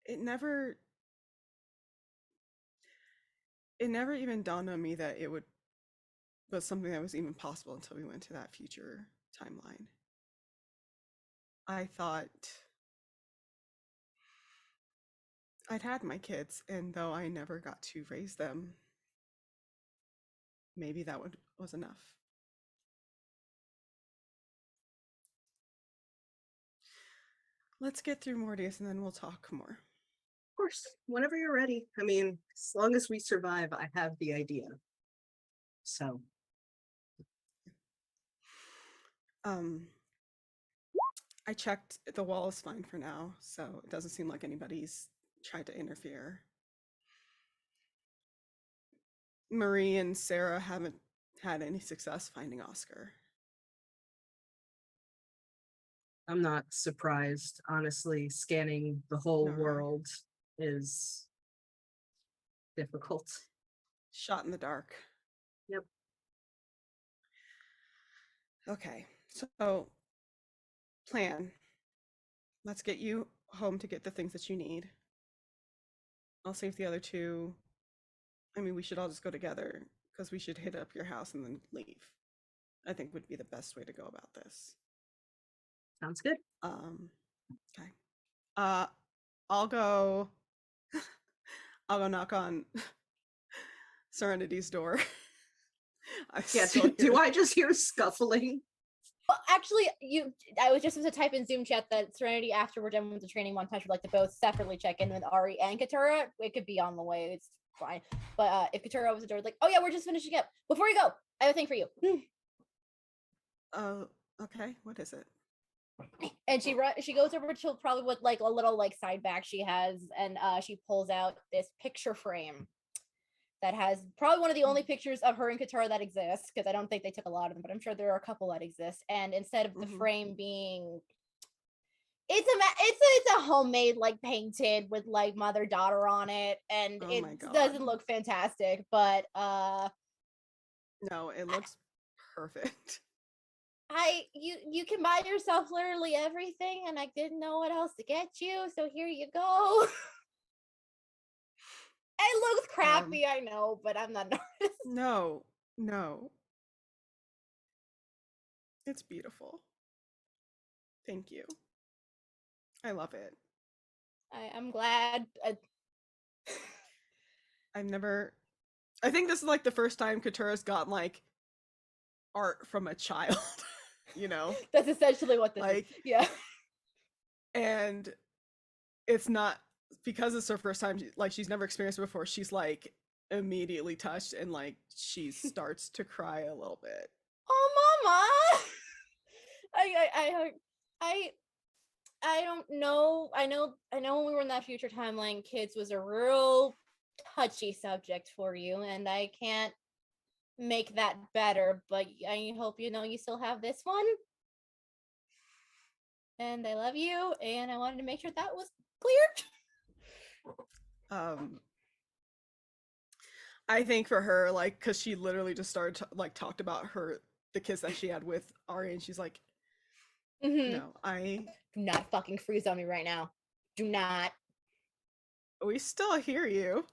It never even dawned on me that it was something that was even possible until we went to that future timeline. I thought I'd had my kids, and though I never got to raise them, maybe that was enough. let's get through Mortius and then we'll talk more. Of course, whenever you're ready. I mean, as long as we survive, I have the idea. So. I checked, the wall is fine for now, so it doesn't seem like anybody's tried to interfere. Marie and Sarah haven't had any success finding Oscar. I'm not surprised, honestly. Scanning the whole No. world is difficult. Shot in the dark. Yep. Okay, so plan. Let's get you home to get the things that you need. I'll save the other two. I mean, we should all just go together because we should hit up your house and then leave. I think would be the best way to go about this. Sounds good. Okay. I'll go knock on Serenity's door. Yeah, do I just hear scuffling? Well, actually, I was just supposed to type in Zoom chat that Serenity, after we're done with the training montage, would like to both separately check in with Ari and Katura. It could be on the way. It's fine. But if Katura opens the door, like, oh yeah, we're just finishing up. Before you go, I have a thing for you. Okay. What is it? And she goes over to probably what like a little like side bag she has, and she pulls out this picture frame that has probably one of the only pictures of her and Katara that exists, because I don't think they took a lot of them, but I'm sure there are a couple that exist. And instead of the frame being, it's a homemade like painted with like mother-daughter on it, and it doesn't look fantastic, but no, it looks perfect. You can buy yourself literally everything, and I didn't know what else to get you, so here you go. It looks crappy, I know, but I'm not nervous. No. It's beautiful. Thank you. I love it. I'm glad. I think this is like the first time Katura's gotten like art from a child, you know? That's essentially what this is. Yeah. And it's not, because it's her first time, like she's never experienced it before, she's like immediately touched and like she starts to cry a little bit. Oh, Mama! I don't know. I know when we were in that future timeline, kids was a real touchy subject for you, and I can't make that better, but I hope you know you still have this one. And I love you, and I wanted to make sure that was clear. I think for her, like, because she literally just started talked about the kiss that she had with Ari, and she's like, no, I do not fucking freeze on me right now. Do not. We still hear you.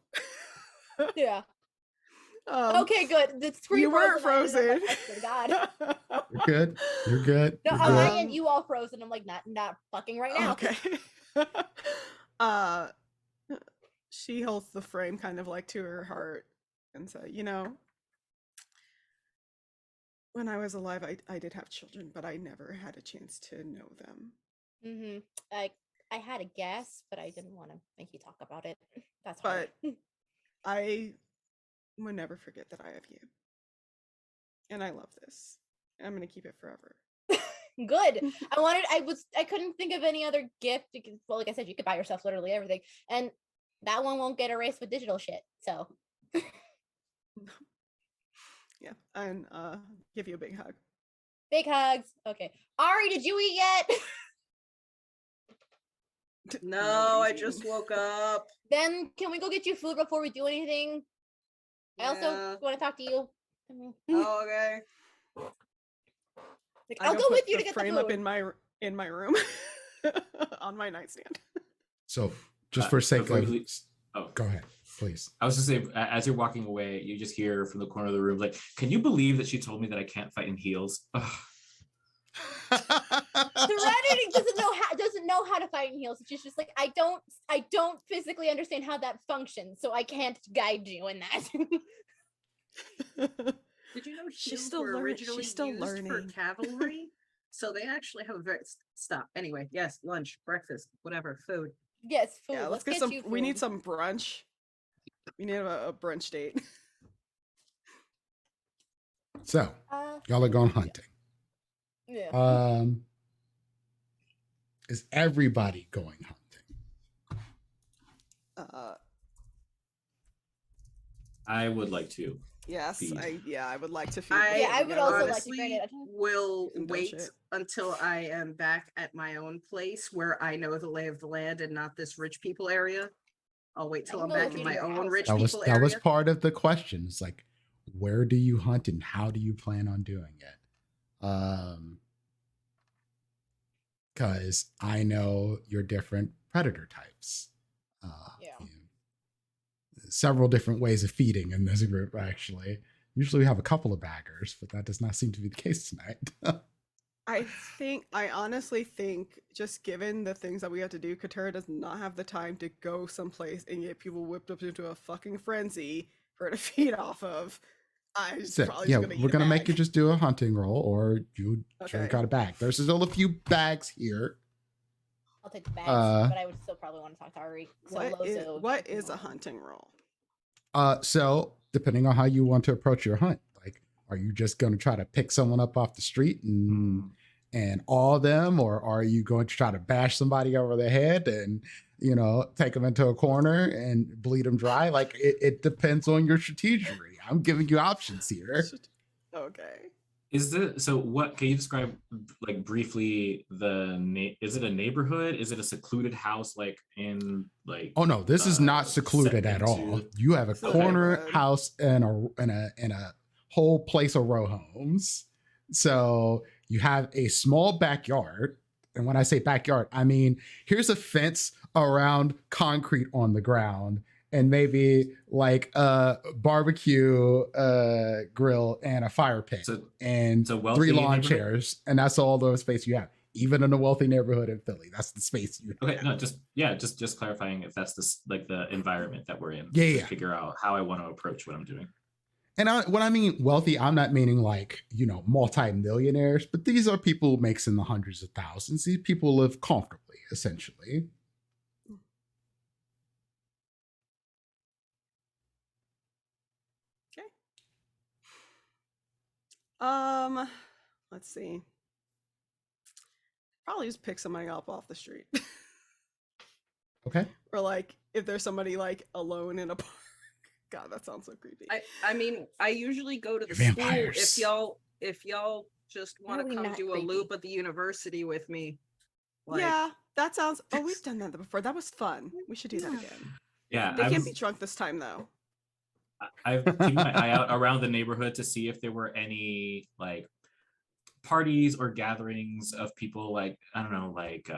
Yeah. Okay, good. The screen you weren't frozen. God. You're good. No, on my end, you all frozen. I'm like, not fucking right now. Okay. She holds the frame kind of like to her heart and said, you know, when I was alive, I did have children, but I never had a chance to know them. I had a guess, but I didn't want to make you talk about it. That's hard. But I would never forget that I have you. And I love this. And I'm going to keep it forever. Good. I couldn't think of any other gift. Well, like I said, you could buy yourself literally everything. And that one won't get erased with digital shit. So. Yeah. And give you a big hug. Big hugs. Okay. Ari, did you eat yet? No, I just woke up. Then can we go get you food before we do anything? Yeah. I also want to talk to you. Oh, okay. Like, I'll go with you to get the frame food. Up in my room on my nightstand. So just for sake of go ahead, please. I was just saying, as you're walking away, you just hear from the corner of the room, like, can you believe that she told me that I can't fight in heels? Serenity doesn't know how to fight in heels. She's just like, I don't physically understand how that functions, so I can't guide you in that. Did you know she's still originally used for cavalry? So they actually have a very stop. Anyway, yes, lunch, breakfast, whatever, food. Yes, food. Yeah, let's get some. We need some brunch. We need a brunch date. So y'all are going hunting. Yeah. Is everybody going hunting? I would like to. Yes, Feed. I would like to feed. I would also like to honestly granted. will Indulge wait it. until I am back at my own place where I know the lay of the land and not this rich people area. I'll wait till I I'm know back the in my your own house. rich That was people that area. was part of the question. It's like, where do you hunt and how do you plan on doing it? Because I know your different predator types. Yeah. You know, several different ways of feeding in this group, actually. Usually we have a couple of baggers, but that does not seem to be the case tonight. I honestly think, just given the things that we have to do, Katara does not have the time to go someplace and get people whipped up into a fucking frenzy for her to feed off of. So, Probably yeah, just gonna we're eat a gonna make you bag. just do a hunting roll, or you Okay. got a bag. There's still a few bags here. I'll take the bags, Uh, but I would still probably want to talk to Ari. So What is a hunting roll? So depending on how you want to approach your hunt, like, are you just going to try to pick someone up off the street and awe them, or are you going to try to bash somebody over the head and, you know, take them into a corner and bleed them dry? Like, it depends on your strategy. I'm giving you options here. Okay. What can you describe, like, briefly is it a neighborhood? Is it a secluded house, like in like? Oh no, this is not set secluded at all. into- You have a It's a corner neighborhood. house and a whole place of row homes. So you have a small backyard. And when I say backyard, I mean, here's a fence around concrete on the ground and maybe like a barbecue grill and a fire pit and So wealthy 3 lawn neighborhood? chairs. And that's all the space you have. Even in a wealthy neighborhood in Philly, that's the space you have. Okay, no, just clarifying if that's the environment that we're in. Yeah. To figure out how I want to approach what I'm doing. And when I mean wealthy, I'm not meaning like, you know, multi-millionaires, but these are people who makes in the hundreds of thousands. These people live comfortably, essentially. Okay. Let's see. Probably just pick somebody up off the street. Okay. Or like if there's somebody like alone in a park. God, that sounds so creepy. I mean, I usually go to the You're school vampires. if y'all just want Really to come not do a creepy. loop at the university with me. Like, Yeah, that sounds. Oh, we've done that before. That was fun. We should do that Yeah. again. Yeah, They can't be drunk this time though. I've keeping my eye out around the neighborhood to see if there were any like parties or gatherings of people, like, I don't know, like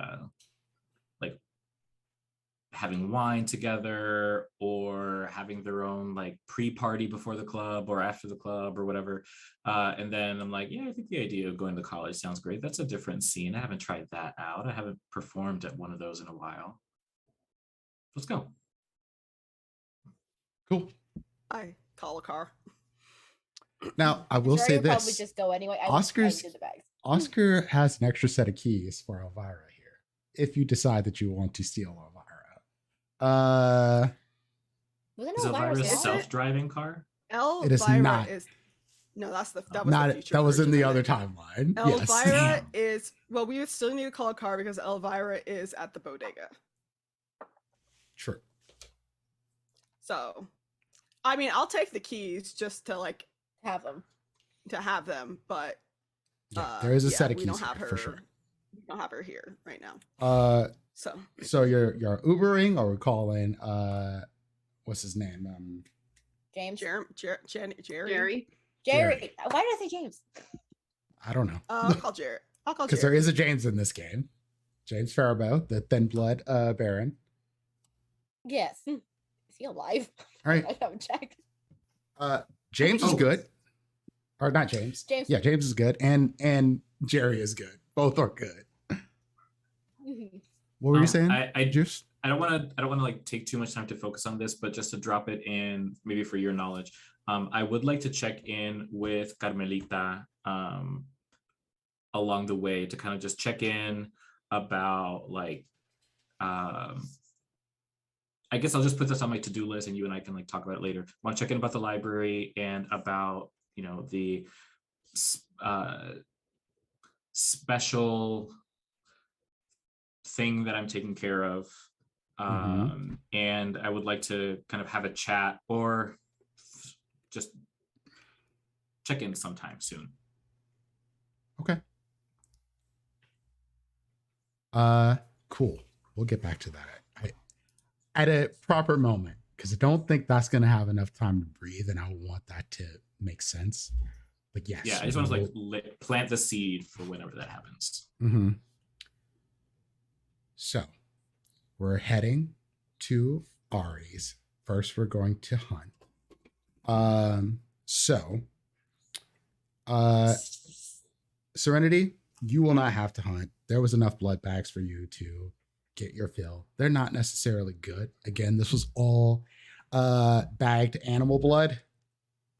having wine together or having their own like pre-party before the club or after the club or whatever. And then I'm like, yeah, I think the idea of going to college sounds great. That's a different scene. I haven't tried that out. I haven't performed at one of those in a while. Let's go. Cool. I call a car. Now, I will Sure, say you'll probably this. just go anyway. I Oscar's- would do the bags. Oscar has an extra set of keys for Elvira here, if you decide that you want to steal Elvira. Wasn't Is Elvira Elvira's small? self-driving car? It is not. No, that was the future. That was in the version of other it. timeline. Yes. Elvira Damn. is, well, we would still need to call a car because Elvira is at the bodega. True. So, I mean, I'll take the keys just to like Have them. but Yeah, there is a set of we keys don't have here, her. for sure. We don't have her here right now. So So you're Ubering, or we're calling what's his name? James. Jerry. Jerry. Jerry. Why did I say James? I don't know. I'll call Jared. Because there is a James in this game. James Faribault, the Thin Blood Baron. Yes. Is he alive? All right. I haven't checked. James is Oh. good. Or not James. James. Yeah, James is good. And Jerry is good. Both are good. Mhm. What were you saying? I Juice? I don't want to like take too much time to focus on this, but just to drop it in, maybe for your knowledge, I would like to check in with Carmelita along the way to kind of just check in about like, I guess I'll just put this on my to-do list and you and I can like talk about it later. I want to check in about the library and about, you know, the special thing that I'm taking care of. And I would like to kind of have a chat or just check in sometime soon. Okay. Cool. We'll get back to that at a proper moment, because I don't think that's going to have enough time to breathe, and I want that to make sense. But yes. Yeah, I just want to like plant the seed for whenever that happens. So we're heading to Ari's. First, we're going to hunt. Serenity, you will not have to hunt. There was enough blood bags for you to get your fill. They're not necessarily good. Again, this was all bagged animal blood. It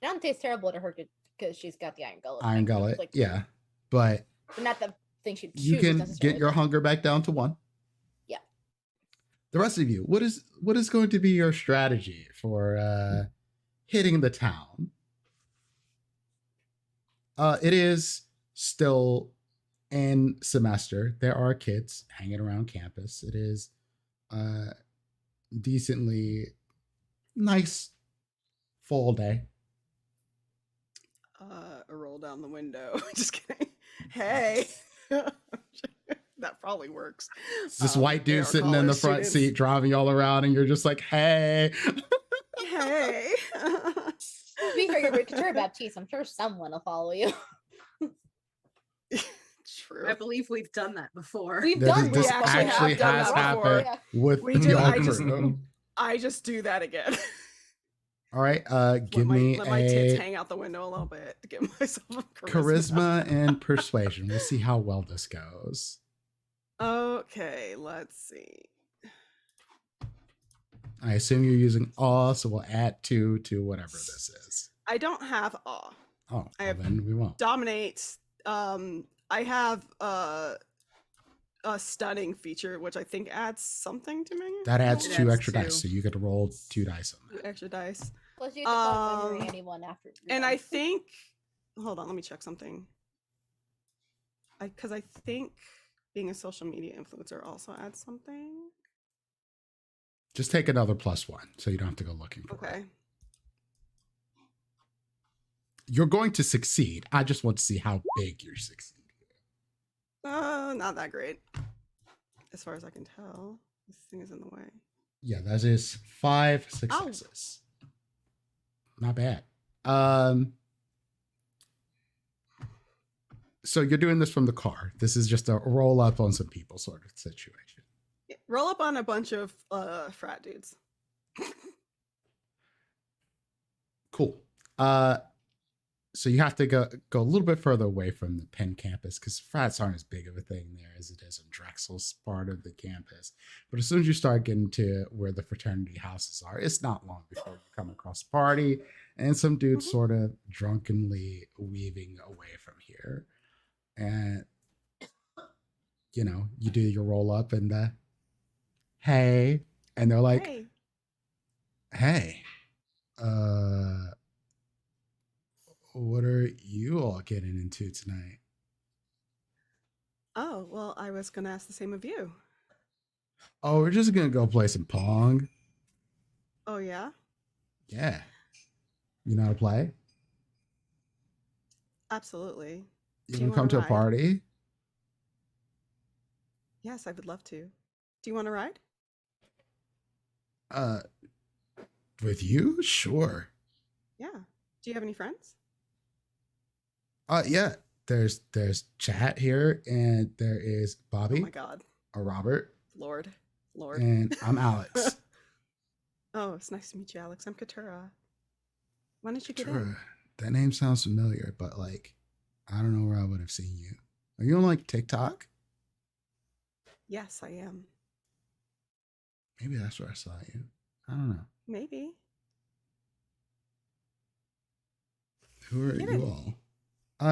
don't taste terrible to her because she's got the iron gullet. Iron gullet, like, yeah. But not the thing she you can get your hunger back down to 1. Yeah. The rest of you, what is going to be your strategy for hitting the town? It is still in semester. There are kids hanging around campus. It is decently nice fall day. A roll down the window. Just kidding. Hey. That probably works. This white dude sitting in the front seat driving y'all around, and you're just like, hey. Hey. To be fair, you're Couture Baptiste. I'm sure someone will follow you. True. I believe we've done that before. This actually has happened with your crew. I just do that again. All right, give me let my tits hang out the window a little bit to give myself a charisma and persuasion. We'll see how well this goes. Okay, let's see. I assume you're using awe, so we'll add 2 to whatever this is. I don't have awe. Oh, then we won't. Dominate. I have a stunning feature, which I think adds something to me. That adds 2 extra dice, so you get to roll 2 dice on that. 2 extra dice. Plus you have to anyone after. And I think, hold on, let me check something. Because I think being a social media influencer also adds something. Just take another +1, so you don't have to go looking for it. Okay. You're going to succeed. I just want to see how big you're succeeding. Not that great. As far as I can tell. This thing is in the way. Yeah, that is 5 successes. Not bad. So you're doing this from the car. This is just a roll up on some people sort of situation. Roll up on a bunch of frat dudes. Cool. So you have to go a little bit further away from the Penn campus because frats aren't as big of a thing there as it is in Drexel's part of the campus. But as soon as you start getting to where the fraternity houses are, it's not long before you come across a party and some dudes sort of drunkenly weaving away from here. And, you know, you do your roll up and hey, and they're like, hey, what are you all getting into tonight? Oh, well, I was going to ask the same of you. Oh, we're just going to go play some Pong. Oh, yeah? Yeah. You know how to play? Absolutely. You want to come to a party? Yes, I would love to. Do you want to ride? With you? Sure. Yeah. Do you have any friends? Yeah. There's Chat here, and there is Bobby. Oh my God. Or Robert. Lord. And I'm Alex. Oh, it's nice to meet you, Alex. I'm Katura. Why don't you get in? That name sounds familiar, but like, I don't know where I would have seen you. Are you on like TikTok? Yes, I am. Maybe that's where I saw you. I don't know. Maybe. Who are you all?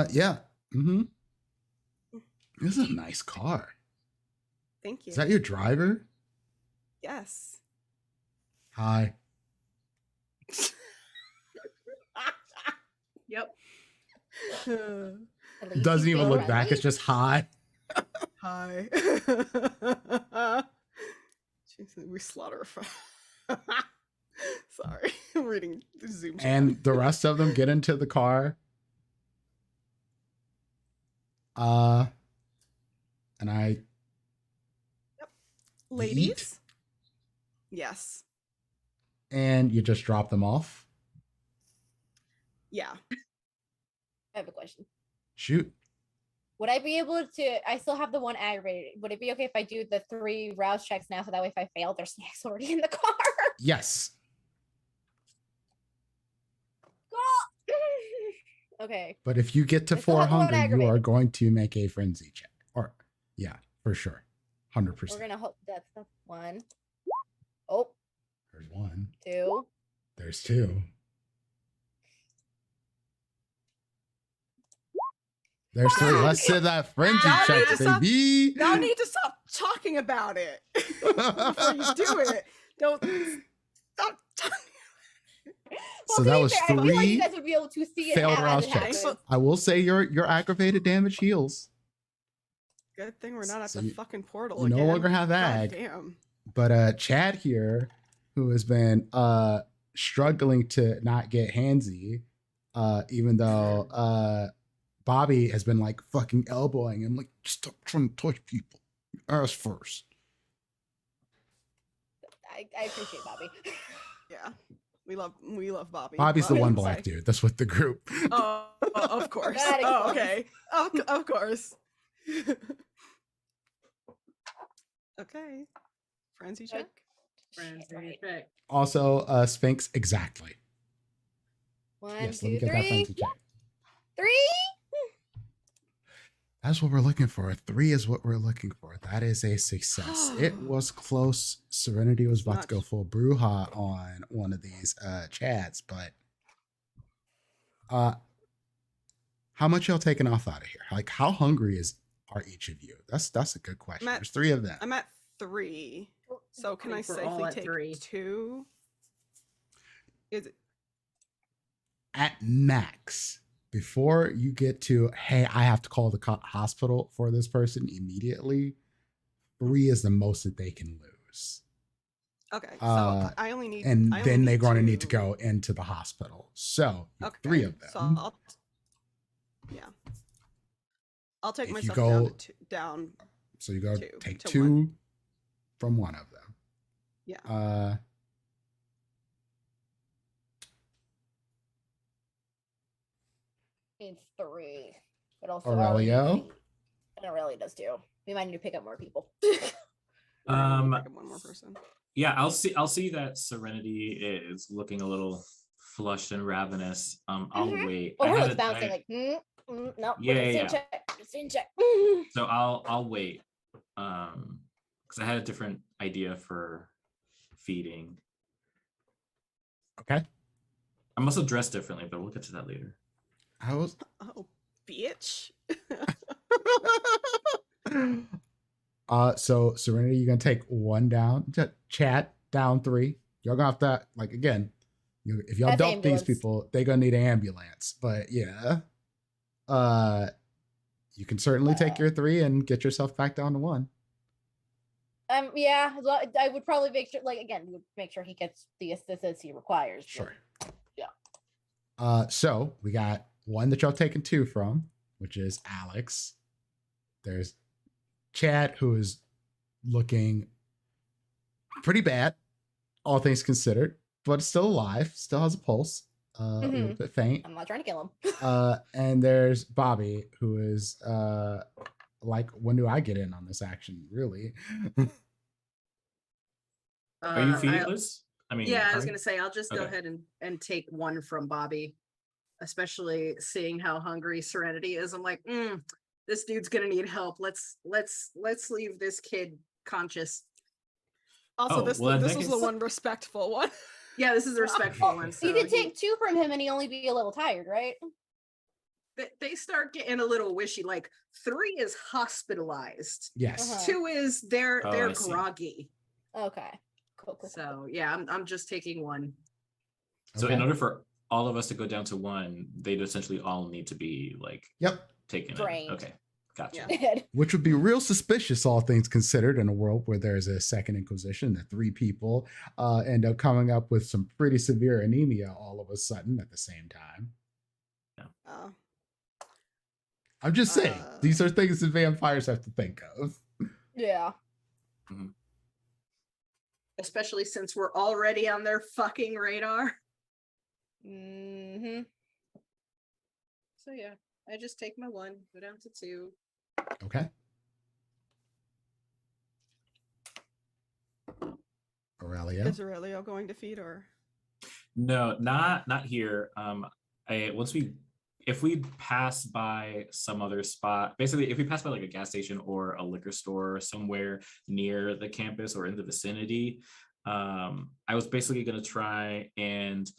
Yeah. Mm-hmm. This is a nice car. Thank you. Is that your driver? Yes. Hi. Yep. At least Doesn't he's even being look back. It's friendly. just hi. Hi. Jeez, we slaughter. Sorry, I'm reading the Zoom chat. And the rest of them get into the car. And I Ladies. Yes. and you just drop them off. Yeah. I have a question. Shoot. Would I be able to? I still have the one aggravated. Would it be okay if I do the 3 rouse checks now, so that way if I fail, there's snacks already in the car? Yes. Okay. But if you get to I still 4 have the one hunger, you are aggravated. going to make a frenzy check. Or yeah, for sure. 100%. We're gonna hope that's the 1. Oh, There's 1. 2. There's 2. There's 3. Let's say that frenzy Y'all check, need to stop- baby. Y'all need to stop talking about it before you do it. Don't stop talking. Well, So to that be was fair, I feel like 3 you guys would be able to see it failed as rouse it checks. happens. I will say your aggravated damage heals, Good thing we're not at So the you- fucking portal you again. no longer have God ag. damn. but Chad here, who has been struggling to not get handsy, even though Bobby has been like fucking elbowing him, like stop trying to touch people. Ass first. I appreciate Bobby. Yeah. We love Bobby. Bobby's the Bobby one can black say- dude. That's what the group. Oh, of course. That Oh, explains. okay. Of course. Okay. Frenzy check. Friends, Shit, right. check. Also, Sphinx, exactly. 1, Yes, 2, let me get that 3. frenzy check. 3. That's what we're looking for. 3 is what we're looking for. That is a success. It was close. Serenity was about to go full brouhaha on one of these chads, but how much y'all taking off out of here? Like, how hungry are each of you? That's a good question. I'm at- There's 3 of them. I'm at 3. So can I think we're all safely at take 3. 2? Is it At max, before you get to, hey, I have to call the hospital for this person immediately, 3 is the most that they can lose. okay? So I only need, And I only then they're need going to need to 2. go into the hospital. So you have Okay. 3 of them. So I'll take If you myself go- down to down. So you go 2 take to 2 1. from one of them. Yeah. Needs 3. But also Aurelio? And Aurelio does too. We might need to pick up more people. Um, Pick up one more person. Yeah, I'll see that Serenity is looking a little flushed and ravenous. I'll Mhm. wait. Oh, I her had looks a- bouncing I- like, no, Yeah, we're yeah, just in check. So I'll wait. Because I had a different idea for feeding. Okay. I'm also dressed differently, but we'll get to that later. I was Oh, bitch. so Serenity, you're gonna take 1 down. Chat down 3. Y'all gonna have to, like, again, if y'all That's dump these ambulance. people, they're gonna need an ambulance. But yeah. You can certainly take your 3 and get yourself back down to 1. Yeah, I would probably make sure, like, again, we would make sure he gets the assistance he requires. Sure. Yeah. So we got 1 that y'all taking 2 from, which is Alex. There's Chad, who is looking pretty bad, all things considered, but still alive, still has a pulse, a little bit faint. I'm not trying to kill him. And there's Bobby, who is like, when do I get in on this action, really? Are you I'll- feeding Liz? I mean, Yeah, I was Ari? gonna say I'll just go Okay. ahead and take 1 from Bobby, especially seeing how hungry Serenity is. I'm like, this dude's gonna need help. Let's leave this kid conscious. Also, Oh, this well, in this that was the case- one respectful one. Yeah, this is the respectful Oh, one. you so could he- take 2 from him and he only be a little tired, right? they start getting a little wishy. Like 3 is hospitalized. Yes. Uh-huh. 2 is they're I see. groggy. Okay. Cool. So yeah, I'm just taking 1. So Okay. in order for all of us to go down to 1, they'd essentially all need to be like Yep. taken Drained. in. Okay, gotcha. Yeah. Which would be real suspicious, all things considered, in a world where there's a second Inquisition. The 3 people end up coming up with some pretty severe anemia all of a sudden at the same time. Oh. I'm just saying, these are things that vampires have to think of. Yeah. Especially since we're already on their fucking radar. Mm-hmm. So yeah, I just take my 1, go down to 2. Okay. Aurelia. Is Aurelio going to feed or? No, not here. If we pass by some other spot, basically if we pass by like a gas station or a liquor store somewhere near the campus or in the vicinity, I was basically going to try and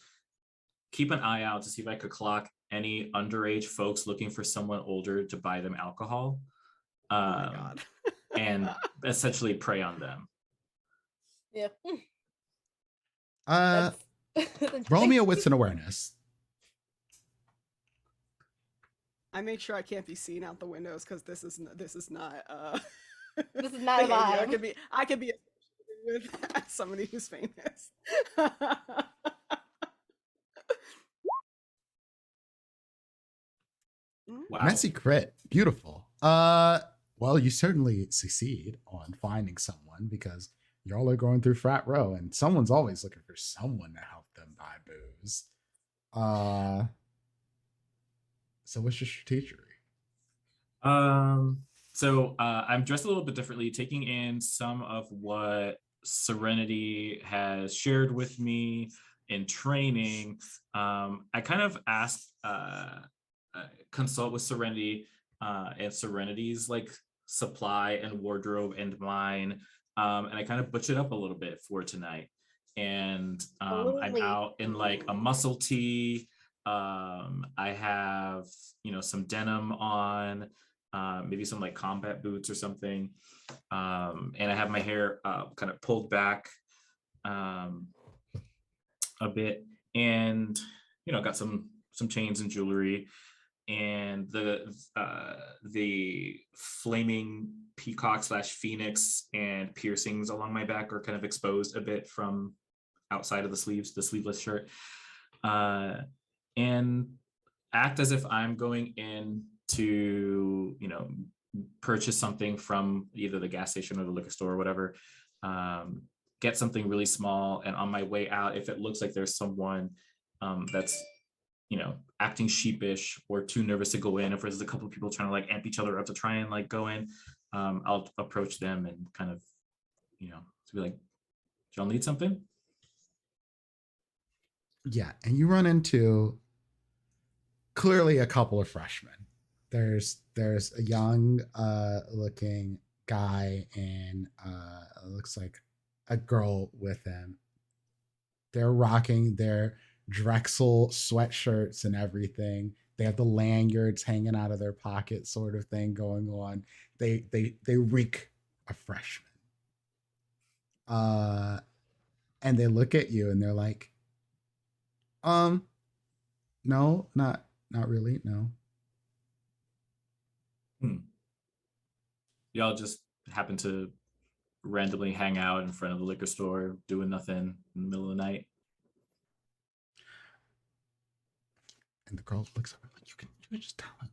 keep an eye out to see if I could clock any underage folks looking for someone older to buy them alcohol. Oh my God. And essentially prey on them. Yeah. Roll me a wits and awareness. I make sure I can't be seen out the windows because this is not This is not a behavior vibe. I could be associated with somebody who's famous. Wow. Messy crit. Beautiful. Well, you certainly succeed on finding someone because y'all are going through frat row and someone's always looking for someone to help them buy booze. So what's your strategy? So I'm dressed a little bit differently, taking in some of what Serenity has shared with me in training. I kind of asked, consult with Serenity and Serenity's like supply and wardrobe and mine. And I kind of butch it up a little bit for tonight. And I'm out in like a muscle tee. I have, some denim on, maybe some like combat boots or something. And I have my hair kind of pulled back a bit, and got some chains and jewelry, and the flaming peacock / phoenix and piercings along my back are kind of exposed a bit from outside of the sleeves, the sleeveless shirt, and act as if I'm going in to purchase something from either the gas station or the liquor store or whatever, get something really small, and on my way out, if it looks like there's someone that's acting sheepish or too nervous to go in, if there's a couple of people trying to like amp each other up to try and like go in, I'll approach them and kind of to be like, do y'all need something? Yeah, and you run into clearly a couple of freshmen. There's a young looking guy and looks like a girl with him. They're rocking their Drexel sweatshirts and everything. They have the lanyards hanging out of their pocket, sort of thing going on. They reek of freshman. And they look at you and they're like, no, not really, no. Y'all just happen to randomly hang out in front of the liquor store doing nothing in the middle of the night? And the girl looks at her like, you can just tell him.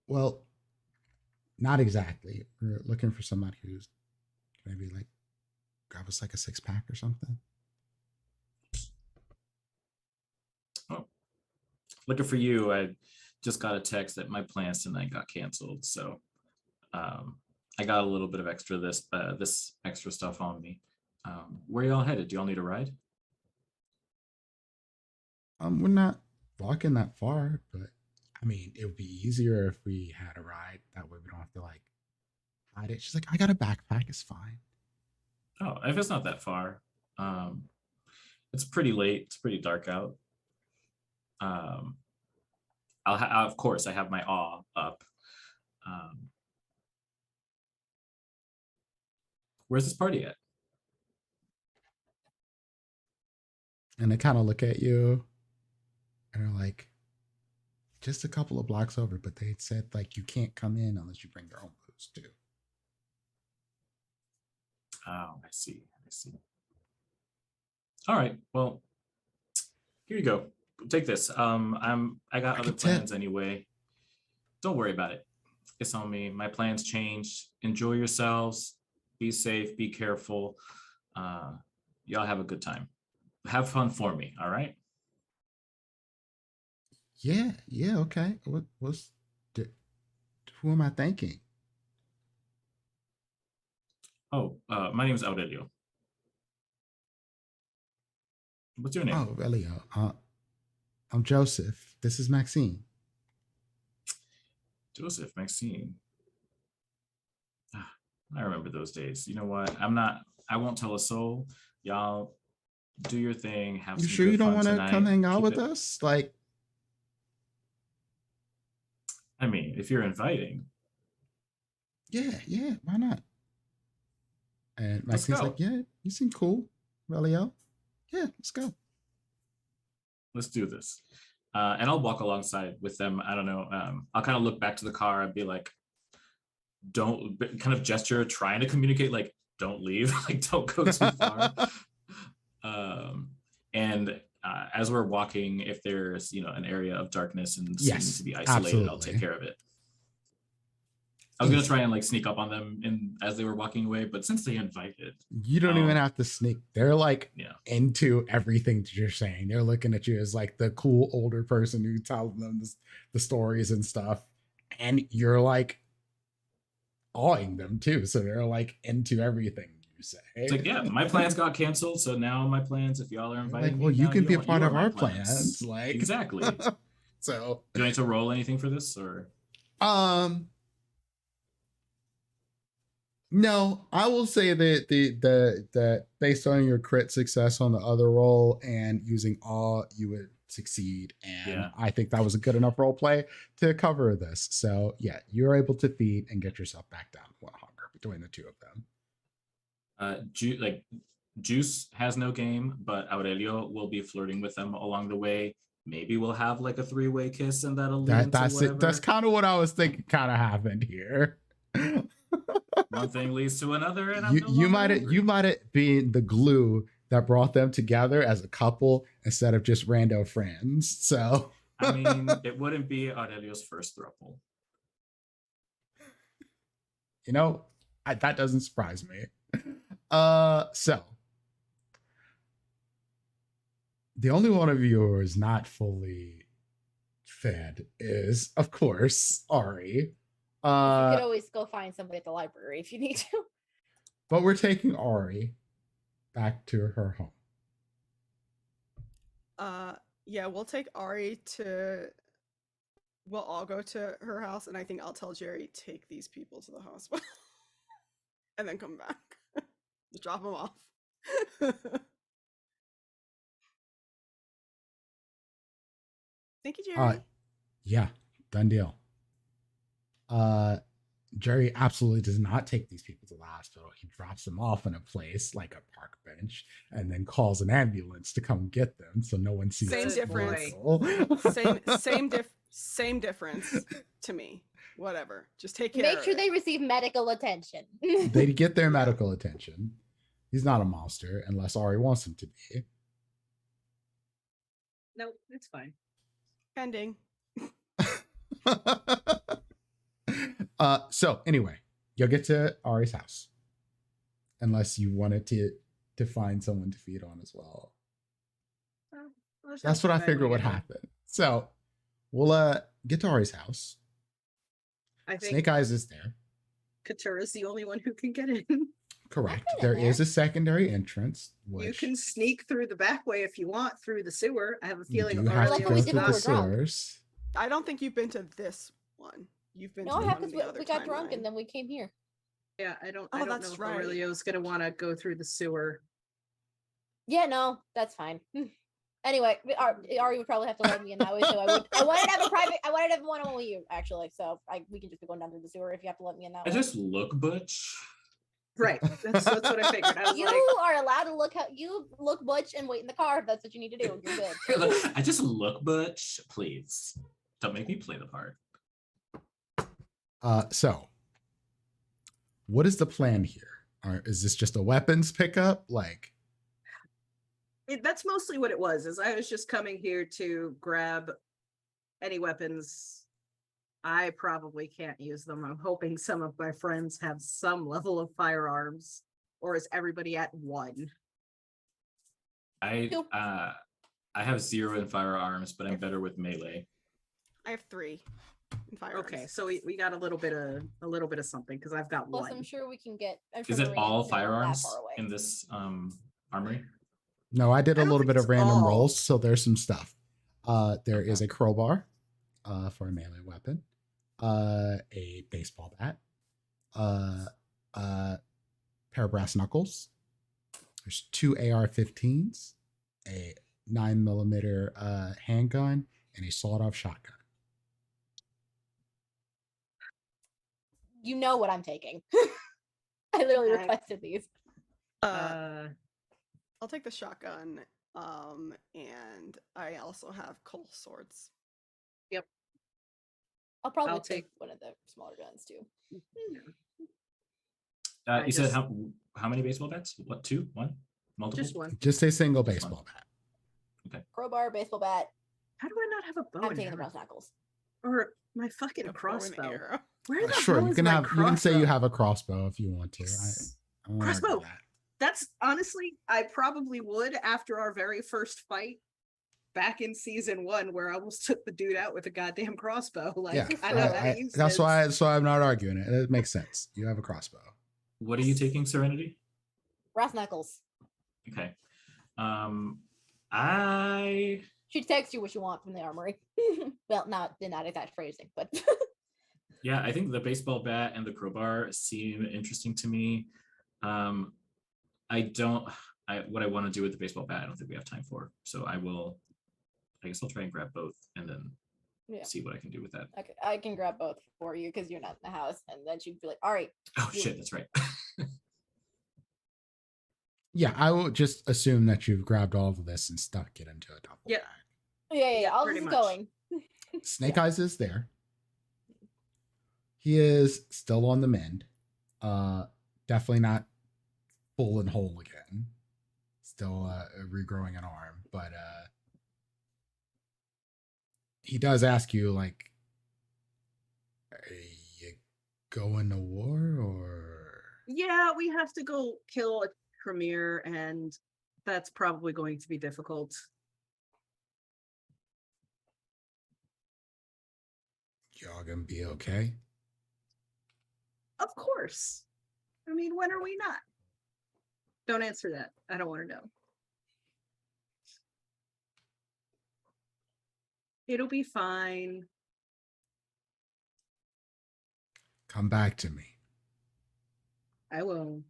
Well, not exactly. We're looking for somebody who's maybe like grab us like a 6-pack or something. Oh, looking for you. I just got a text that my plans tonight got canceled, so I got a little bit of extra this extra stuff on me. Where y'all headed? Do y'all need a ride? We're not walking that far, but I mean, it would be easier if we had a ride. That way we don't have to like hide it. She's like, I got a backpack, it's fine. Oh, if it's not that far. It's pretty late. It's pretty dark out. Of course, I have my awe up. Where's this party at? And they kind of look at you and are like, just a couple of blocks over, but they said like you can't come in unless you bring your own booze too. Oh, I see. All right. Well, here you go. Take this. I got other plans anyway. Don't worry about it. It's on me. My plans changed. Enjoy yourselves. Be safe. Be careful. Y'all have a good time. Have fun for me. All right. Yeah. Okay. Who am I thanking? Oh, my name is Aurelio. What's your name? Oh, Aurelio. I'm Joseph. This is Maxine. Joseph, Maxine. I remember those days. You know what? I won't tell a soul. Y'all do your thing. Have You some sure good you don't fun want to tonight. come hang out Keep with it- us? Like, I mean, if you're inviting. yeah, why not? And Let's Maxine's go. like, yeah, you seem cool, Aurelio. Yeah, let's go. Let's do this. And I'll walk alongside with them. I don't know. I'll kind of look back to the car and be like, don't kind of gesture, trying to communicate, like, don't leave, like, don't go too far. And as we're walking, if there's, an area of darkness and seems to be isolated, I'll take care of it. I was going to try and like sneak up on them as they were walking away, but since they invited, you don't even have to sneak. They're like into everything that you're saying. They're looking at you as like the cool older person who tells them the stories and stuff. And you're like awing them too. So they're like into everything you say. It's like, yeah, my plans got canceled. So now my plans, if y'all are inviting like, well, me, you now can be a you part are of my our plans. Like, exactly. So do I need to roll anything for this or? No, I will say that the based on your crit success on the other roll and using awe, you would succeed. And I think that was a good enough role play to cover this. So yeah, you're able to feed and get yourself back down to 1 hunger between the two of them. Juice has no game, but Aurelio will be flirting with them along the way. Maybe we'll have like a 3-way kiss, and that'll lead That's into whatever. it. That's kind of what I was thinking. Kind of happened here. One thing leads to another, and you might have been the glue that brought them together as a couple instead of just rando friends. So I mean, it wouldn't be Aurelio's first throuple. That doesn't surprise me. So the only one of you who is not fully fed is, of course, Ari. You could always go find somebody at the library if you need to. But we're taking Ari back to her home. Yeah, we'll take Ari we'll all go to her house, and I think I'll tell Jerry, take these people to the hospital. And then come back. Just drop them off. Thank you, Jerry. Yeah, done deal. Jerry absolutely does not take these people to the hospital. He drops them off in a place like a park bench and then calls an ambulance to come get them so no one sees same difference. Same difference to me. Whatever. Just take care Make sure they receive medical attention. They get their medical attention. He's not a monster unless Ari wants him to be. No, it's fine. Pending. So anyway, you'll get to Ari's house. Unless you wanted to find someone to feed on as well. That's what I figured would happen. So we'll get to Ari's house. I think Snake Eyes is there. Katura is the only one who can get in. Correct. There is a secondary entrance. You can sneak through the back way if you want through the sewer. I have a feeling you have to go through the drunk. sewers. I don't think you've been to this one. You've been No, to it the happens. one in the We other got drunk timeline. and then we came here. Yeah, I don't Oh, know that's if right. Aurelio's going to want to go through the sewer. Yeah, no, that's fine. Anyway, Ari would probably have to let me in that way. So I wanted to have a private. I wanted to have one-on-one with you actually. So we can just be going down through the sewer if you have to let me in that I way. just look butch. Right. That's what I figured. I was You like, are allowed to look butch and wait in the car if that's what you need to do. You're good. I just look butch. Please don't make me play the part. So what is the plan here? Or is this just a weapons pickup? Like, that's mostly what it was. Is I was just coming here to grab any weapons. I probably can't use them. I'm hoping some of my friends have some level of firearms, or is everybody at one? I have 0 in firearms, but I'm better with melee. I have 3 in firearms. Okay, so we got a little bit of something because I've got Plus, one. I'm sure we can get. Is it all firearms in this armory? no, I did a I don't little think bit of it's random all. rolls, so there's some stuff. There is a crowbar for a melee weapon, a baseball bat, a pair of brass knuckles. There's 2 AR-15s, a 9mm handgun, and a sawed-off shotgun. You know what I'm taking. I literally Okay. requested these. I'll take the shotgun, and I also have coal swords. I'll probably I'll take take- one of the smaller guns too. You said how many baseball bats? What, 2? 1? Multiple? Just one. Just a single Just baseball one. bat. Crowbar, baseball bat. How do I not have a bow I'm and taking the arrow? brass knuckles. Or my fucking A bow and crossbow? arrow. Where the Sure, hell you is can my have. You can say you crossbow? have a crossbow if you want to. Yes. I won't argue Crossbow. that. That's honestly, I probably would after our very first fight back in season 1, where I almost took the dude out with a goddamn crossbow. Like, Yeah, I know how to use that's this. why. So I'm not arguing it. It makes sense. You have a crossbow. What are you taking, Serenity? Brass knuckles. Okay. I She texts you what you want from the armory. Well, not exact phrasing, but Yeah, I think the baseball bat and the crowbar seem interesting to me. What I want to do with the baseball bat, I don't think we have time for. So I guess I'll try and grab both and then yeah. see what I can do with that. Okay, I can grab both for you because you're not in the house, and then she'd be like, "All right." Oh shit, that's right. Yeah, I will just assume that you've grabbed all of this and stuck it into a duffel Yep. bag. Yeah. All this pretty is much. going. Snake Eyes is there. He is still on the mend. Definitely not full and whole again. Still regrowing an arm, but he does ask you, like, are you going to war or? Yeah, we have to go kill a Tremere, and that's probably going to be difficult. Y'all gonna be okay? Of course. I mean, when are we not? Don't answer that. I don't want to know. It'll be fine. Come back to me. I will.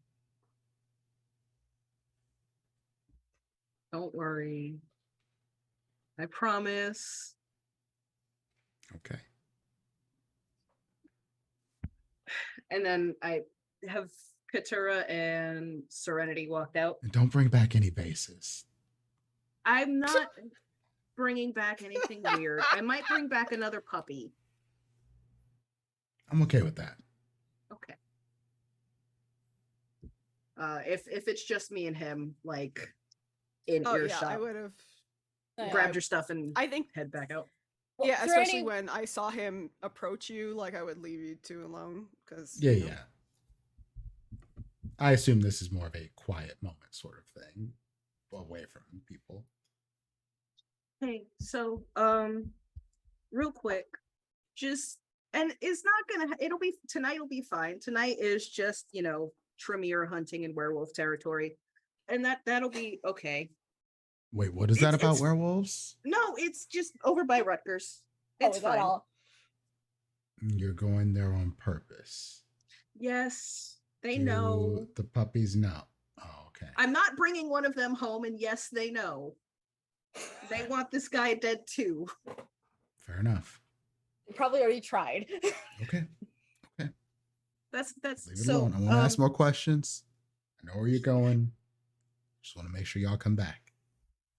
Don't worry. I promise. Okay. And then I have Katura and Serenity walked out. And don't bring back any bases. I'm not bringing back anything weird. I might bring back another puppy. I'm okay with that. Okay. If it's just me and him, like in Oh yeah, earshot, I would have. grabbed your stuff and I think. head back out. Well, Yeah, especially Serenity- when I saw him approach you, like I would leave you two alone because. Yeah. I assume this is more of a quiet moment sort of thing, away from people. Hey, so real quick, just and it's not gonna. It'll be tonight. It'll be fine. Tonight is just Tremere hunting in werewolf territory, and that'll be okay. Wait, what is that about It's- werewolves? No, it's just over by Rutgers. Oh, It's is that fine. all? You're going there on purpose. Yes, they Do know. the puppies know? Oh, okay. I'm not bringing one of them home, and yes, they know. They want this guy dead too. Fair enough. You probably already tried. Okay. That's Leave it so. alone. I want to ask more questions. I know where you're going. Just want to make sure y'all come back.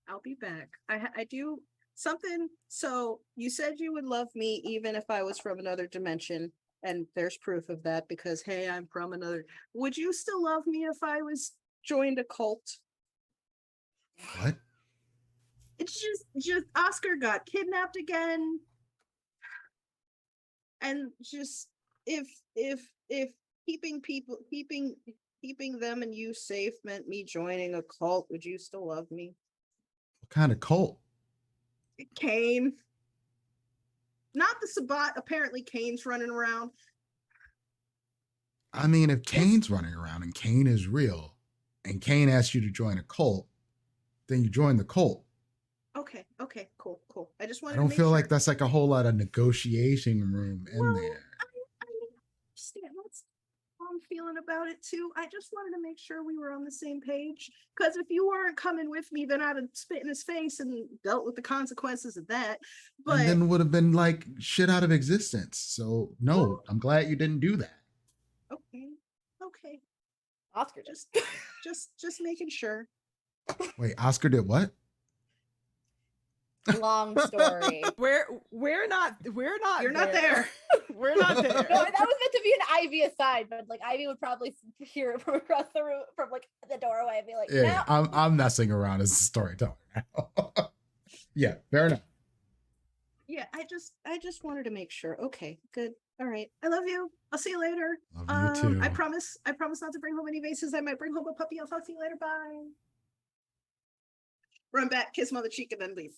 I'll be back. I do something. So you said you would love me even if I was from another dimension, and there's proof of that because hey, I'm from another. Would you still love me if I was joined a cult? What? It's just Oscar got kidnapped again, and just if keeping them and you safe meant me joining a cult, would you still love me? What kind of cult? Kane. Not the Sabbat. Apparently Kane's running around. I mean, if Kane's running around and Kane is real, and Kane asks you to join a cult, then you join the cult. Okay, cool. I just I wanted don't to make feel sure. like that's like a whole lot of negotiation room in Well, there. I understand that's how I'm feeling about it too. I just wanted to make sure we were on the same page. Because if you weren't coming with me, then I'd have spit in his face and dealt with the consequences of that. But And then would have been like shit out of existence. So no, Well- I'm glad you didn't do that. okay, Oscar just making sure. Wait, Oscar did what? long story. We're not You're not there. We're not No, there. that was meant to be an Ivy aside, but like Ivy would probably hear it from across the room from like the doorway and be like, Yeah, no. I'm messing around as a storyteller now. Yeah, fair enough. Yeah, I just wanted to make sure. Okay, good. All right. I love you. I'll see you later. Love you too. I promise not to bring home any vases. I might bring home a puppy. I'll talk to you later. Bye. Run back, kiss him on the cheek, and then leave.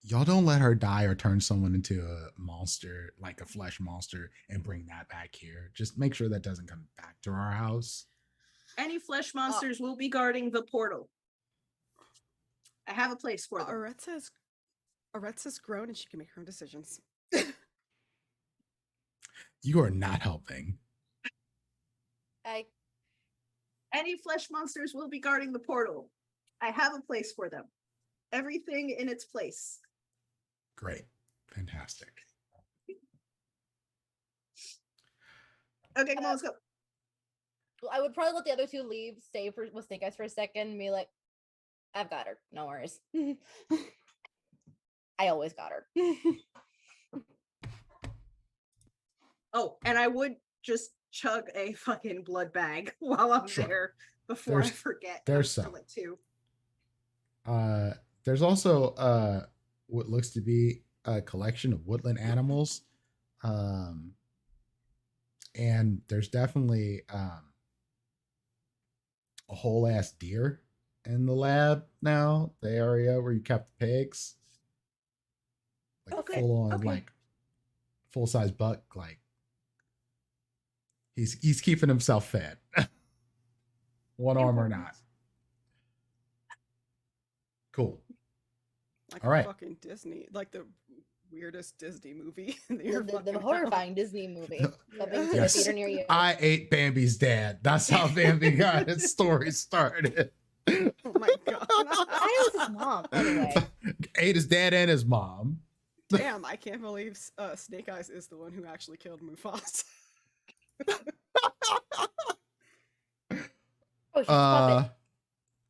Y'all don't let her die or turn someone into a monster, like a flesh monster, and bring that back here. Just make sure that doesn't come back to our house. Any flesh monsters will be guarding the portal. I have a place for them. Arette says grown and she can make her own decisions. You are not helping. Any flesh monsters will be guarding the portal. I have a place for them. Everything in its place. Great. Fantastic. Okay, come on, let's go. Well, I would probably let the other two leave, stay with Snake Eyes for a second, and be like, I've got her. No worries. I always got her. Oh, and I would just chug a fucking blood bag while I'm Sure. there before I There's- forget. there's I'm some. still at 2. There's also what looks to be a collection of woodland animals. And there's definitely a whole ass deer in the lab now, the area where you kept the pigs. Like Okay, full on, okay. like full size buck, like he's keeping himself fed. One arm or not. Cool. Like All right. fucking Disney, like the weirdest Disney movie. The horrifying Disney movie. Coming to Yes. the theater near you. I ate Bambi's dad. That's how Bambi got his story started. Oh my god. I was his mom. Anyway. Ate his dad and his mom. Damn, I can't believe Snake Eyes is the one who actually killed Mufasa. Oh, she's a puppet.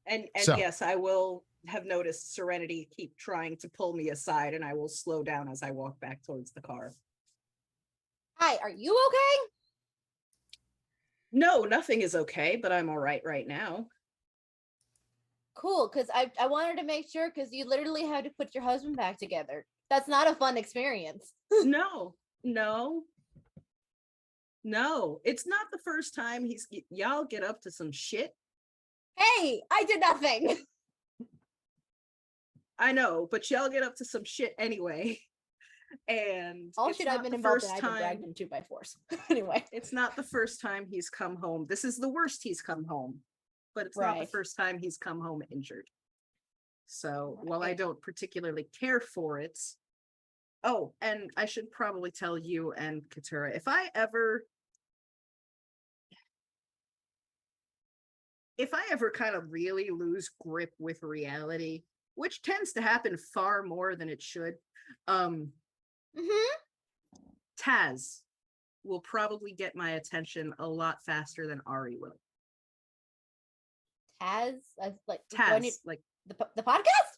And So- yes, I will have noticed Serenity keep trying to pull me aside, and I will slow down as I walk back towards the car. Hi, are you okay? No, nothing is okay, but I'm all right now. Cool, because I wanted to make sure because you literally had to put your husband back together. That's not a fun experience. No. It's not the first time y'all get up to some shit. Hey, I did nothing. I know, but y'all get up to some shit anyway. And All it's shit not I've been the involved in, first I've been dragged time. into by force. Anyway. It's not the first time he's come home. This is the worst he's come home, but it's not the Right. first time he's come home injured. So while I Right. don't particularly care for it. Oh, and I should probably tell you and Katura, if I ever kind of really lose grip with reality, which tends to happen far more than it should. Taz will probably get my attention a lot faster than Ari will. Taz, like Taz, like the podcast?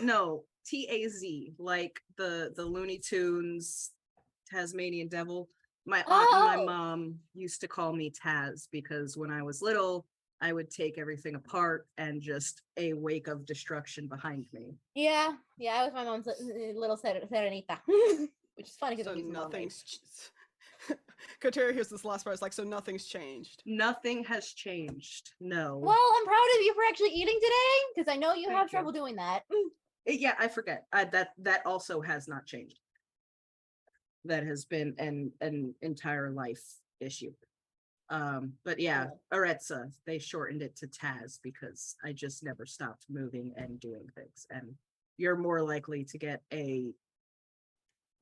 no, Taz, like the Looney Tunes Tasmanian Devil. My aunt and my mom used to call me Taz because when I was little, I would take everything apart and just a wake of destruction behind me. Yeah, I was my mom's little Serenita, which is funny because So it's nothing's. Katerra here's this last part. It's like, so nothing's changed. Nothing has changed. No. Well, I'm proud of you for actually eating today because I know you Thank have you. trouble doing that. Yeah, I forget. That also has not changed. That has been an entire life issue. But yeah, Aretsa, they shortened it to Taz because I just never stopped moving and doing things. And you're more likely to get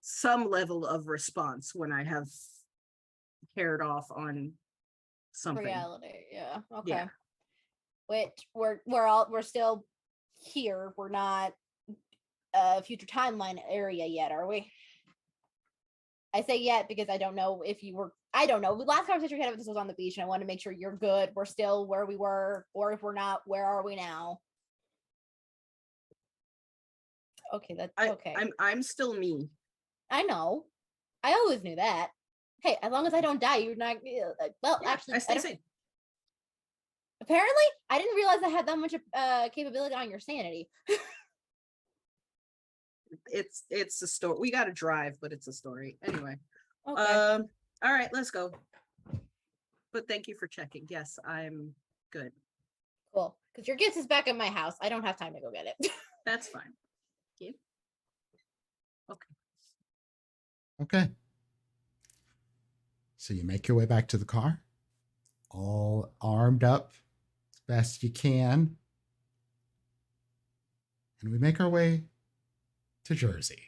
some level of response when I have paired off on something. Reality, yeah. Okay. Yeah. Which we're still here. We're not future timeline area yet, are we? I say yet because I don't know if you were. I don't know. The last conversation we had about this was on the beach, and I want to make sure you're good. We're still where we were, or if we're not, where are we now? Okay, that's okay. I'm still me. I know. I always knew that. Hey, as long as I don't die, you're not. Well, Yeah, actually, I stay sane. Apparently, I didn't realize I had that much capability on your sanity. It's a story. We got to drive, but it's a story anyway. Okay. All right, let's go. But thank you for checking. Yes, I'm good. Cool. Because your gift is back at my house. I don't have time to go get it. That's fine. Yeah. Okay. Okay. So you make your way back to the car, all armed up as best you can. And we make our way to Jersey.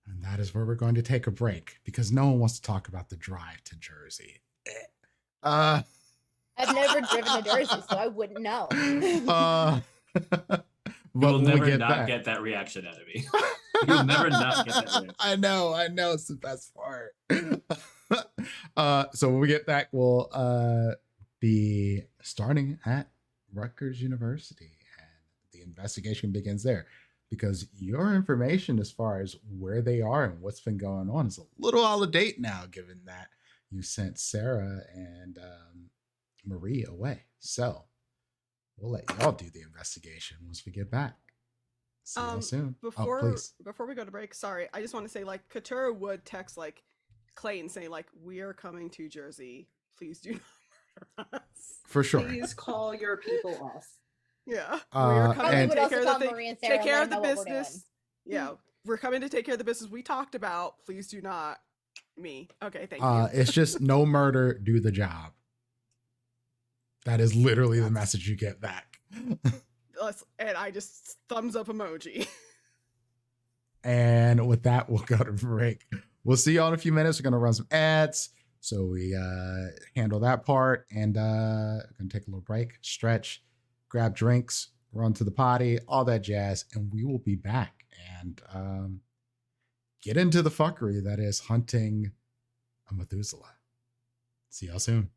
And that is where we're going to take a break because no one wants to talk about the drive to Jersey. I've never driven to Jersey, so I wouldn't know. You'll never not get that reaction out of me. You'll never not get that reaction. I know. It's the best part. So when we get back, we'll be starting at Rutgers University, and the investigation begins there. Because your information as far as where they are and what's been going on is a little out of date now, given that you sent Sarah and Marie away. So we'll let y'all do the investigation once we get back. See y'all soon. Before we go to break, sorry, I just want to say, like, Katurah would text like Clayton saying, like, we are coming to Jersey. Please do not murder us. For sure. Please call your people off. Yeah. And take care of the business. Yeah. We're coming to take care of the business we talked about. Please do not me. Okay, thank you. It's just no murder, do the job. That is literally the message you get back. And I just thumbs up emoji. And with that, we'll go to break. We'll see y'all in a few minutes. We're going to run some ads. So we handle that part, and going to take a little break, stretch, grab drinks, run to the potty, all that jazz, and we will be back and get into the fuckery that is hunting a Methuselah. See y'all soon.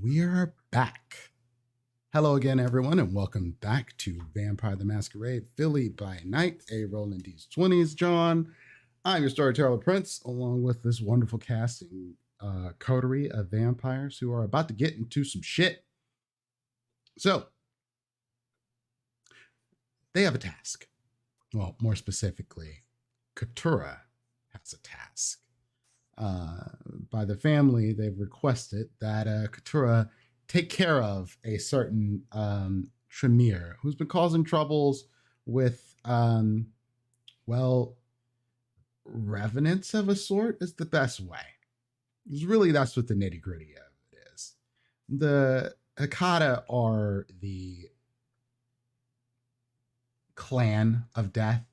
we are back. Hello again, everyone, and welcome back to Vampire the Masquerade, Philly by Night, a RollingDeez20's. John, I'm your storyteller, Prince, along with this wonderful casting coterie of vampires who are about to get into some shit. So, they have a task. Well, more specifically, Katura has a task. By the family, they've requested that Katura take care of a certain Tremere who's been causing troubles with, well, revenants of a sort is the best way. Really, that's what the nitty gritty of it is. The Hakata are the clan of death.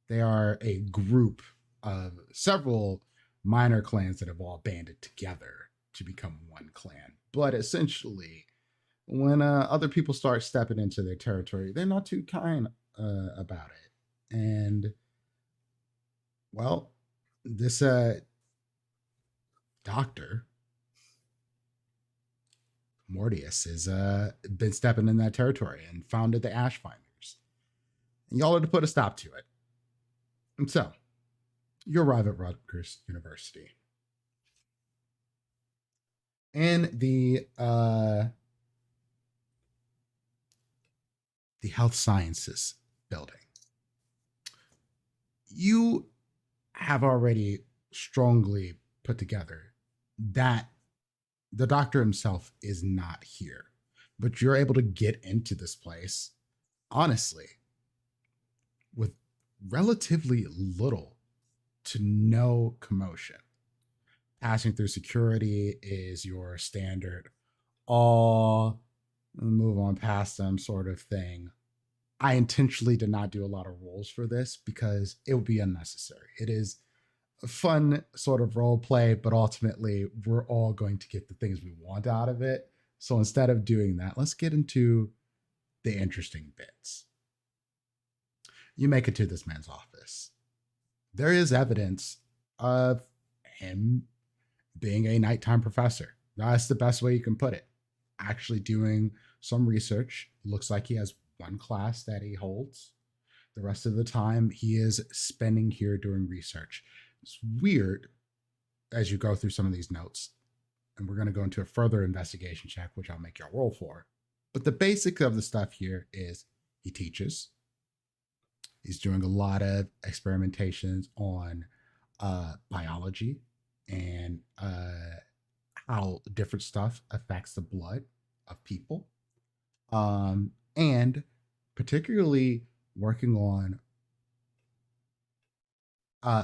They are a group of several minor clans that have all banded together to become one clan. But essentially, when other people start stepping into their territory, they're not too kind about it. And, well, this doctor, Mortius, has been stepping in that territory and founded the Ashfinders. And y'all are to put a stop to it. And so, you arrive at Rutgers University. And the health sciences building. You have already strongly put together that the doctor himself is not here, but you're able to get into this place, honestly, with relatively little to no commotion. Passing through security is your standard, all move on past them sort of thing. I intentionally did not do a lot of rolls for this because it would be unnecessary. It is a fun sort of role play, but ultimately we're all going to get the things we want out of it. So instead of doing that, let's get into the interesting bits. You make it to this man's office. There is evidence of him being a nighttime professor. That's the best way you can put it. Actually doing some research. Looks like he has one class that he holds. The rest of the time he is spending here doing research. It's weird as you go through some of these notes, and we're going to go into a further investigation check, which I'll make y'all roll for. But the basics of the stuff here is he teaches. He's doing a lot of experimentations on biology and how different stuff affects the blood of people. And particularly working on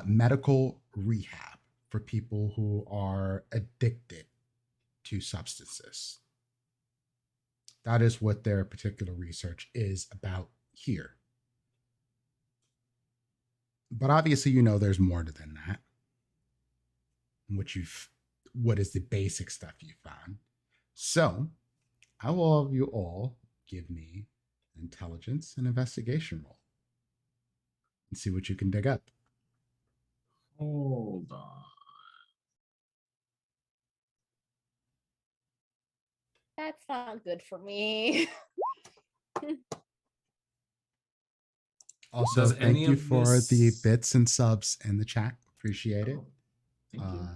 medical rehab for people who are addicted to substances. That is what their particular research is about here. But obviously, you know, there's more than that. What is the basic stuff you found? So, I will have you all give me an intelligence and investigation roll and see what you can dig up. Hold on. That's not good for me. Also, Does thank any you of for this- the bits and subs in the chat. Appreciate it. Oh, thank you.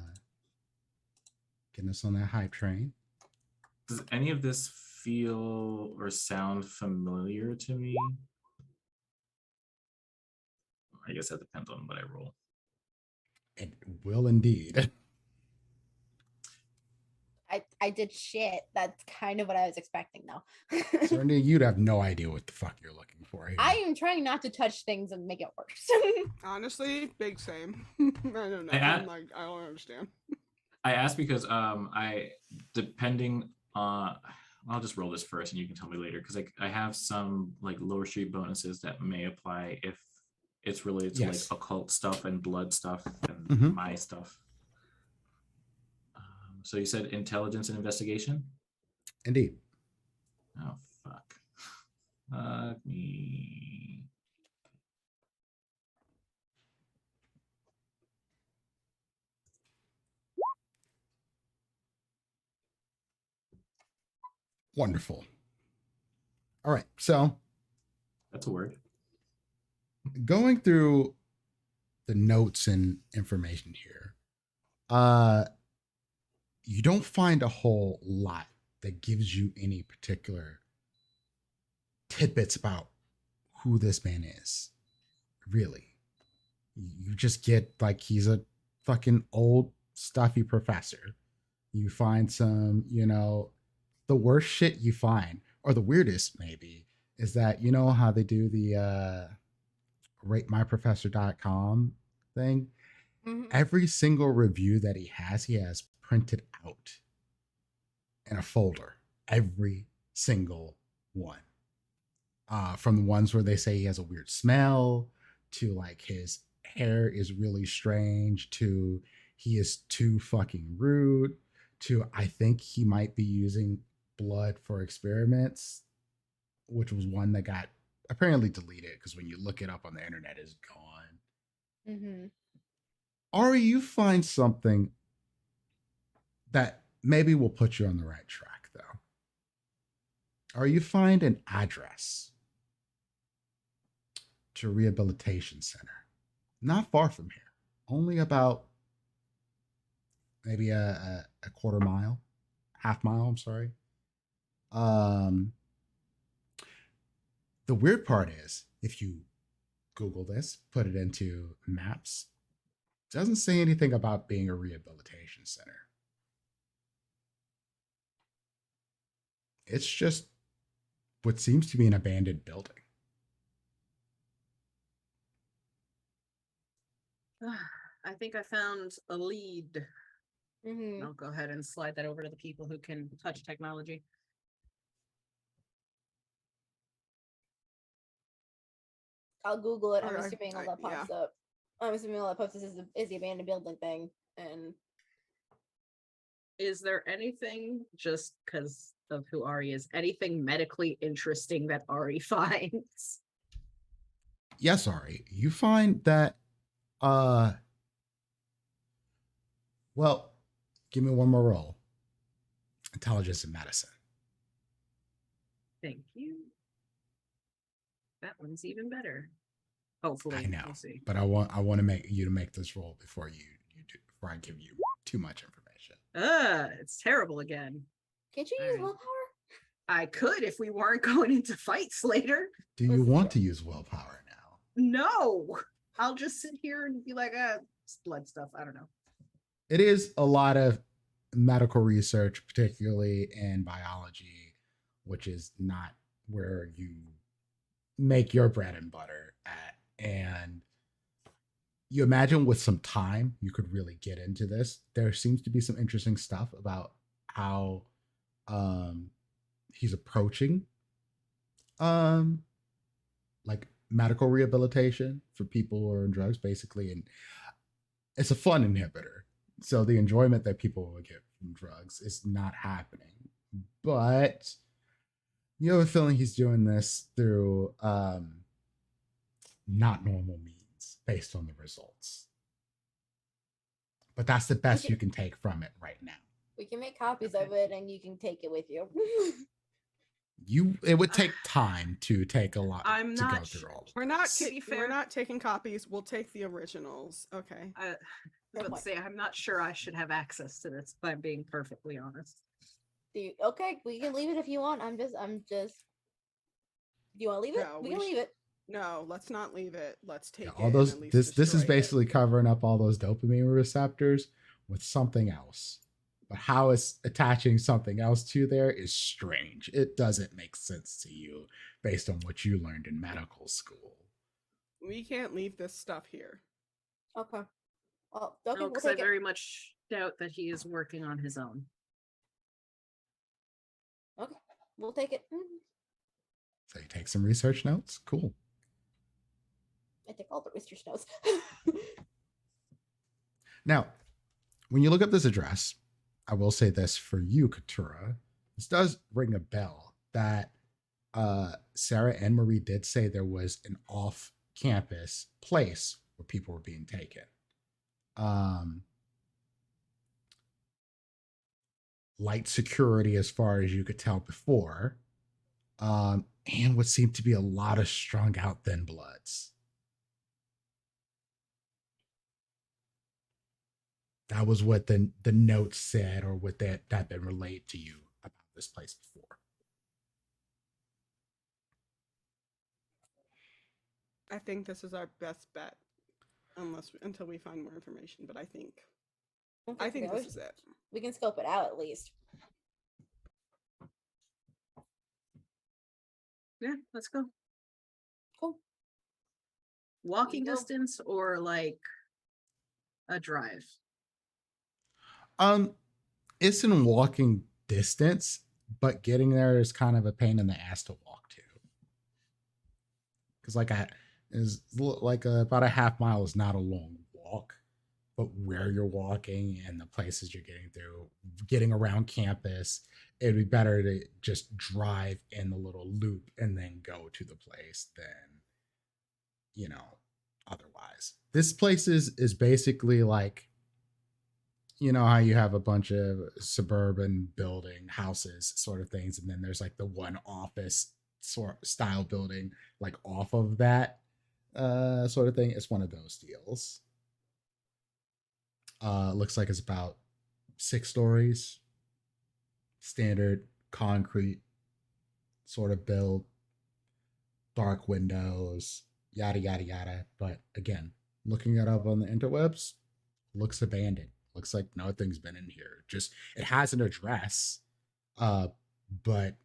Getting us on that hype train. Does any of this feel or sound familiar to me? I guess that depends on what I roll. It will indeed. I did shit. That's kind of what I was expecting, though. Certainly, you'd have no idea what the fuck you're looking for here. I am trying not to touch things and make it worse. Honestly, big same. I don't know. I'm like, I don't understand. I asked because I depending on I'll just roll this first and you can tell me later because I have some like lower street bonuses that may apply if it's related to Yes. like occult stuff and blood stuff and my stuff. So you said intelligence and investigation? Indeed. Oh fuck. Fuck me. Wonderful. All right. So That's a word. going through the notes and information here, you don't find a whole lot that gives you any particular tidbits about who this man is. Really. You just get like he's a fucking old stuffy professor. You find some, the worst shit you find, or the weirdest maybe, is that you know how they do the ratemyprofessor.com thing? Mhm. Every single review that he has printed out in a folder. Every single one. From the ones where they say he has a weird smell, to like his hair is really strange, to he is too fucking rude, to I think he might be using blood for experiments, which was one that got apparently deleted because when you look it up on the internet, it's gone. Mm-hmm. Or you find something that maybe will put you on the right track, though. Or you find an address to a rehabilitation center, not far from here, only about maybe a quarter mile, half mile. I'm sorry. The weird part is if you Google this, put it into maps, it doesn't say anything about being a rehabilitation center. It's just what seems to be an abandoned building. I think I found a lead. Mm-hmm. I'll go ahead and slide that over to the people who can touch technology. I'll Google it. I'm Okay, assuming all that yeah. pops up. I'm assuming all that pops up is the abandoned building thing. And Is there anything, just because of who Ari is, anything medically interesting that Ari finds? Yes, Ari, you find that well, give me one more roll. Intelligence and medicine. Thank you. That one's even better. Hopefully, I know, we'll see. but I want to make you to make this roll before you do, before I give you too much information. It's terrible again. can't you use Alright. willpower? I could if we weren't going into fights later. Do you want to use willpower now? No, I'll just sit here and be like, it's blood stuff. I don't know. It is a lot of medical research, particularly in biology, which is not where you make your bread and butter at. And you imagine with some time, you could really get into this. There seems to be some interesting stuff about how he's approaching like medical rehabilitation for people who are in drugs, basically. And it's a fun inhibitor. So the enjoyment that people will get from drugs is not happening. But you have a feeling he's doing this through not normal means based on the results. But that's the best you can take from it right now. We can make copies of it and you can take it with you. It would take time to take a lot I'm to not go through all. We're not To be fair- we're not taking copies. We'll take the originals. Okay. I was about to say, I'm not sure I should have access to this, if I'm being perfectly honest. Okay, we can leave it if you want. I'm just do you want to leave it? No, we we can leave it. No, let's not leave it. Let's take Yeah, it. all those and at least this is destroy it. basically covering up all those dopamine receptors with something else. But how it's attaching something else to there is strange. It doesn't make sense to you based on what you learned in medical school. We can't leave this stuff here. Okay. Well, okay, No, we'll because I take it. very much doubt that he is working on his own. Okay, we'll take it. So you take some research notes. Cool. I take all the research notes. Now, when you look up this address, I will say this for you, Katura. This does ring a bell that Sarah and Marie did say there was an off-campus place where people were being taken. light security as far as you could tell before, and what seemed to be a lot of strung out thin bloods. That was what the notes said, or what that been relayed to you about this place before. I think this is our best bet, until we find more information. But I think this is it. We can scope it out at least. Yeah, let's go. Cool. Walking distance or like a drive? It's in walking distance, but getting there is kind of a pain in the ass to walk to. Because about a half mile is not a long walk, but where you're walking and the places you're getting through, getting around campus, it'd be better to just drive in the little loop and then go to the place than, otherwise. This place is basically like, how you have a bunch of suburban building houses sort of things, and then there's like the one office sort style building like off of that sort of thing. It's one of those deals. Looks like it's about 6 stories, standard concrete sort of build, dark windows, yada yada yada. But again, looking it up on the interwebs, looks abandoned. Looks like nothing's been in here. Just, it has an address, but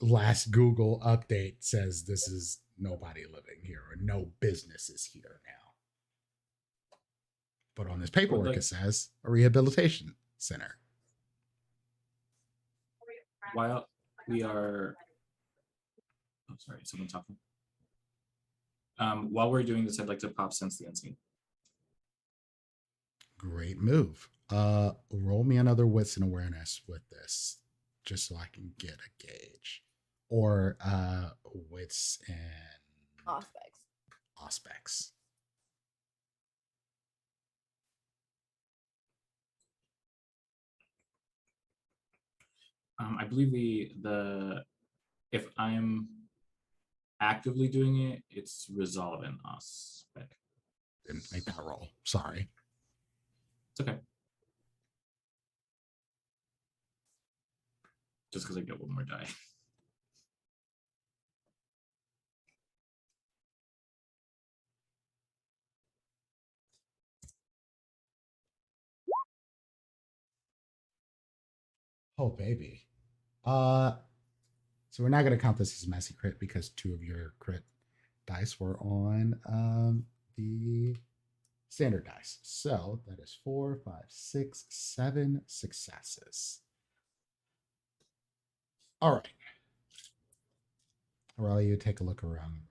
last Google update says this is nobody living here, or no business is here now. But on this paperwork, it says a rehabilitation center. While we are, oh, sorry, someone talking. While we're doing this, I'd like to pop Sense the Unseen. Great move. Roll me another wits and awareness with this, just so I can get a gauge. Or wits and aspects. I believe if I'm actively doing it, it's resolve and aspect. Didn't make that roll. Sorry. It's okay. Just because I get one more die. Oh, baby. So we're not going to count this as a messy crit because 2 of your crit dice were on the standard dice. So that is 4, 5, 6, 7 successes. All right. Aurelia, you take a look around.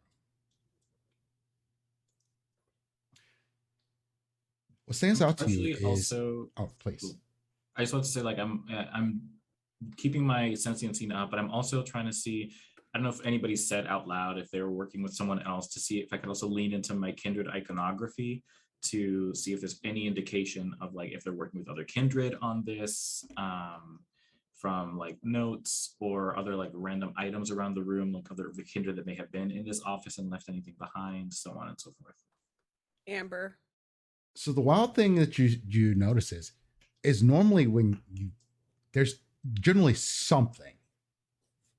What stands out to you is also, oh, please. I just want to say, like, I'm keeping my Sense the Unseen up, but I'm also trying to see, I don't know if anybody said out loud if they were working with someone else, to see if I could also lean into my kindred iconography to see if there's any indication of like if they're working with other kindred on this, from like notes or other like random items around the room, like other the kindred that may have been in this office and left anything behind, so on and so forth. Amber. So the wild thing that you notice is normally when there's generally something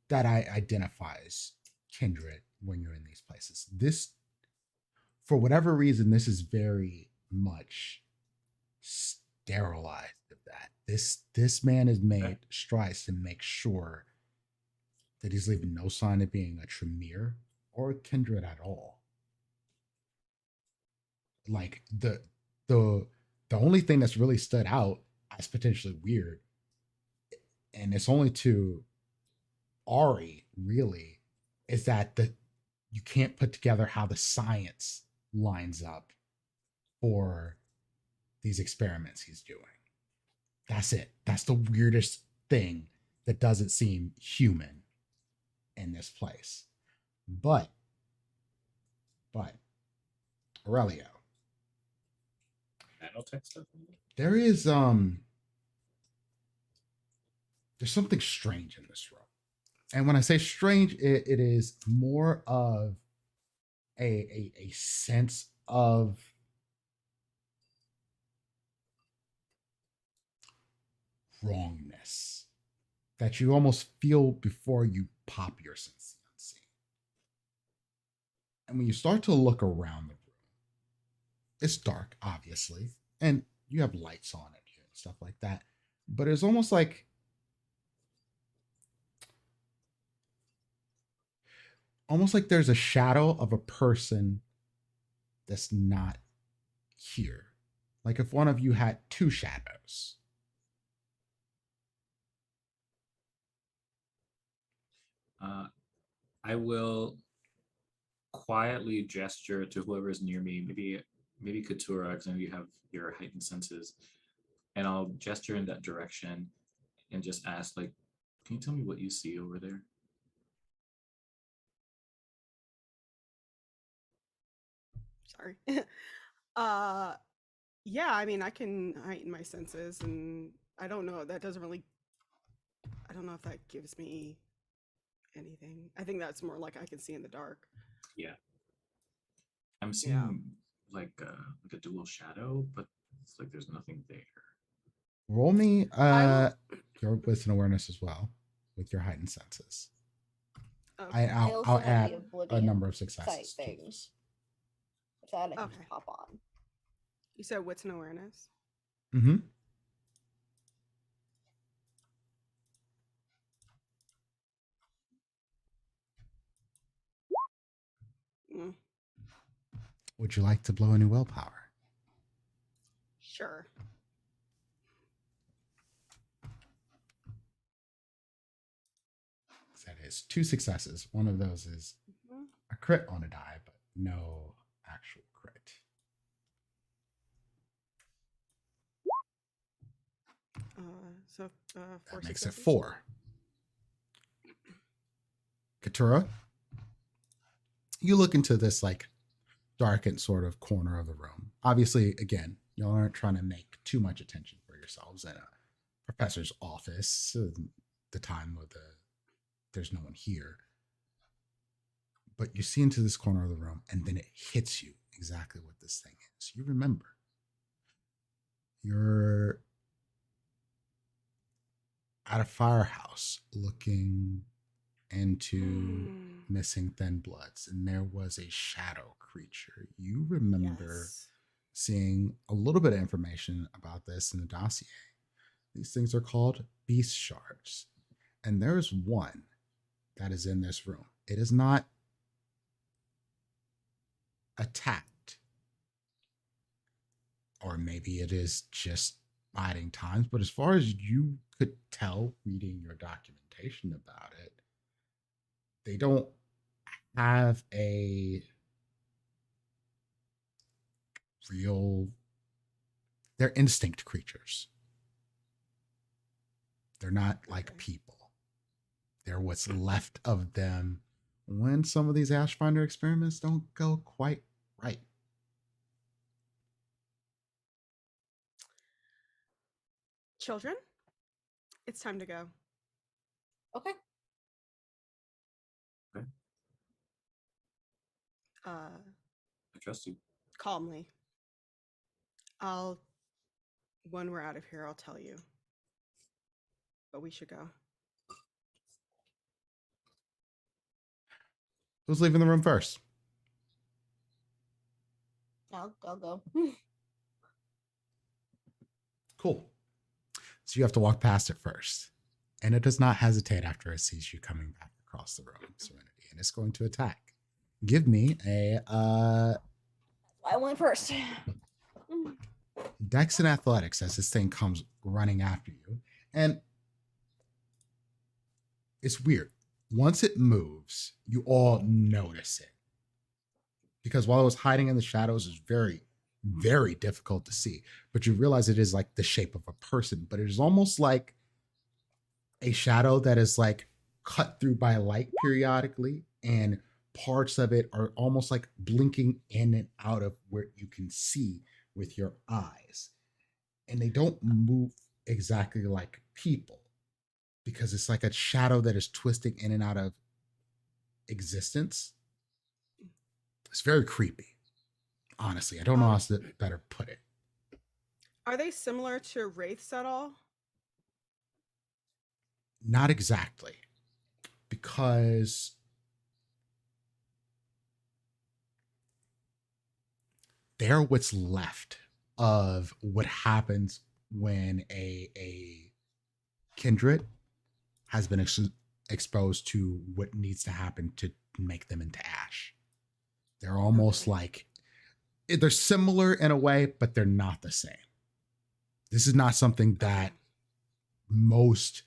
that identifies kindred when you're in these places. This, for whatever reason, this is very much sterilized of that. This man has made strides to make sure that he's leaving no sign of being a Tremere or a kindred at all. Like the only thing that's really stood out as potentially weird, and it's only to Ari really, is that you can't put together how the science lines up for these experiments he's doing. That's it. That's the weirdest thing that doesn't seem human in this place. But Aurelio, Nanotech stuff. there is there's something strange in this room. And when I say strange, it is more of a sense of wrongness that you almost feel before you pop your sense of unseen. And when you start to look around the room, it's dark, obviously, and you have lights on it here and stuff like that. But it's almost like there's a shadow of a person that's not here. Like if one of you had two shadows. I will quietly gesture to whoever's near me, maybe Katura, because I know you have your heightened senses, and I'll gesture in that direction and just ask, like, can you tell me what you see over there? Sorry. Yeah, I mean, I can heighten my senses, and I don't know. That doesn't really. I don't know if that gives me anything. I think that's more like I can see in the dark. Yeah, I'm seeing like a dual shadow, but it's like there's nothing there. Roll me your wisdom awareness as well with your heightened senses. Okay. I'll add a number of successes. Things. Which I can Okay. pop on. You said wits and awareness. Mm-hmm. Mm, Would you like to blow any willpower? sure. That is 2 successes. One of those is Mhm. a crit on a die, but no actual crit. So 4 That makes successes? it 4. Katura, you look into this like darkened sort of corner of the room. Obviously, again, y'all aren't trying to make too much attention for yourselves in a professor's office. The time of there's no one here. But you see into this corner of the room, and then it hits you exactly what this thing is. You remember. You're at a firehouse looking into missing thin bloods, and there was a shadow creature. You remember seeing a little bit of information about this in the dossier. These things are called beast shards, and there is one that is in this room. It is not attacked, or maybe it is just biding times, but as far as you could tell reading your documentation about it, they don't have a real, they're instinct creatures. They're not like people. They're what's left of them when some of these Ashfinder experiments don't go quite right. Children, it's time to go. Okay. Okay. I trust you. Calmly. When we're out of here, I'll tell you. But we should go. Who's leaving the room first? I'll go. Cool. So you have to walk past it first. And it does not hesitate after it sees you coming back across the room, Serenity, and it's going to attack. Give me a I went first. Dex and Athletics as this thing comes running after you. And it's weird. Once it moves, you all notice it. Because while it was hiding in the shadows, it's very, very difficult to see. But you realize it is like the shape of a person, but it is almost like a shadow that is like cut through by light periodically, and parts of it are almost like blinking in and out of where you can see with your eyes. And they don't move exactly like people, because it's like a shadow that is twisting in and out of existence. It's very creepy. Honestly, I don't know how to better put it. Are they similar to wraiths at all? Not exactly, because they're what's left of what happens when a kindred has been exposed to what needs to happen to make them into ash. They're almost like, they're similar in a way, but they're not the same. This is not something that most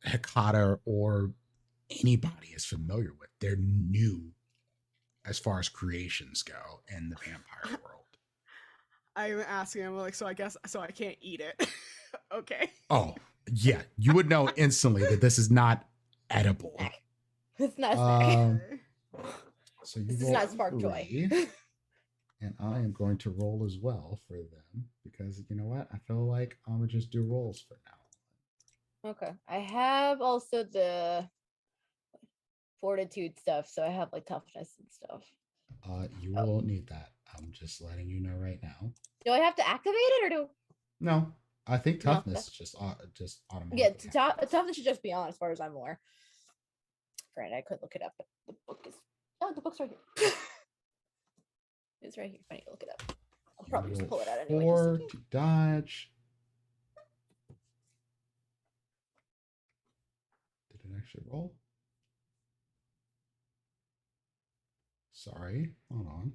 Hecata or anybody is familiar with. They're new as far as creations go in the vampire world. I'm asking him like, so I guess, so I can't eat it. Okay. Oh, yeah. You would know instantly that this is not edible. It's not snack. So you This is roll not spark 3, joy. and I am going to roll as well for them because you know what? I feel like I'm gonna just do rolls for now. Okay. I have also the fortitude stuff, so I have like toughness and stuff. You will need that. I'm just letting you know right now. Do I have to activate it or do? No, I think No, toughness just automatically. Yeah, toughness should just be on, as far as I'm aware. Granted, I could look it up, but the book is. Oh, the book's right here. It's right here. I need to look it up. I'll probably just pull it out anyway. 4 to dodge. Did it actually roll? Sorry, hold on.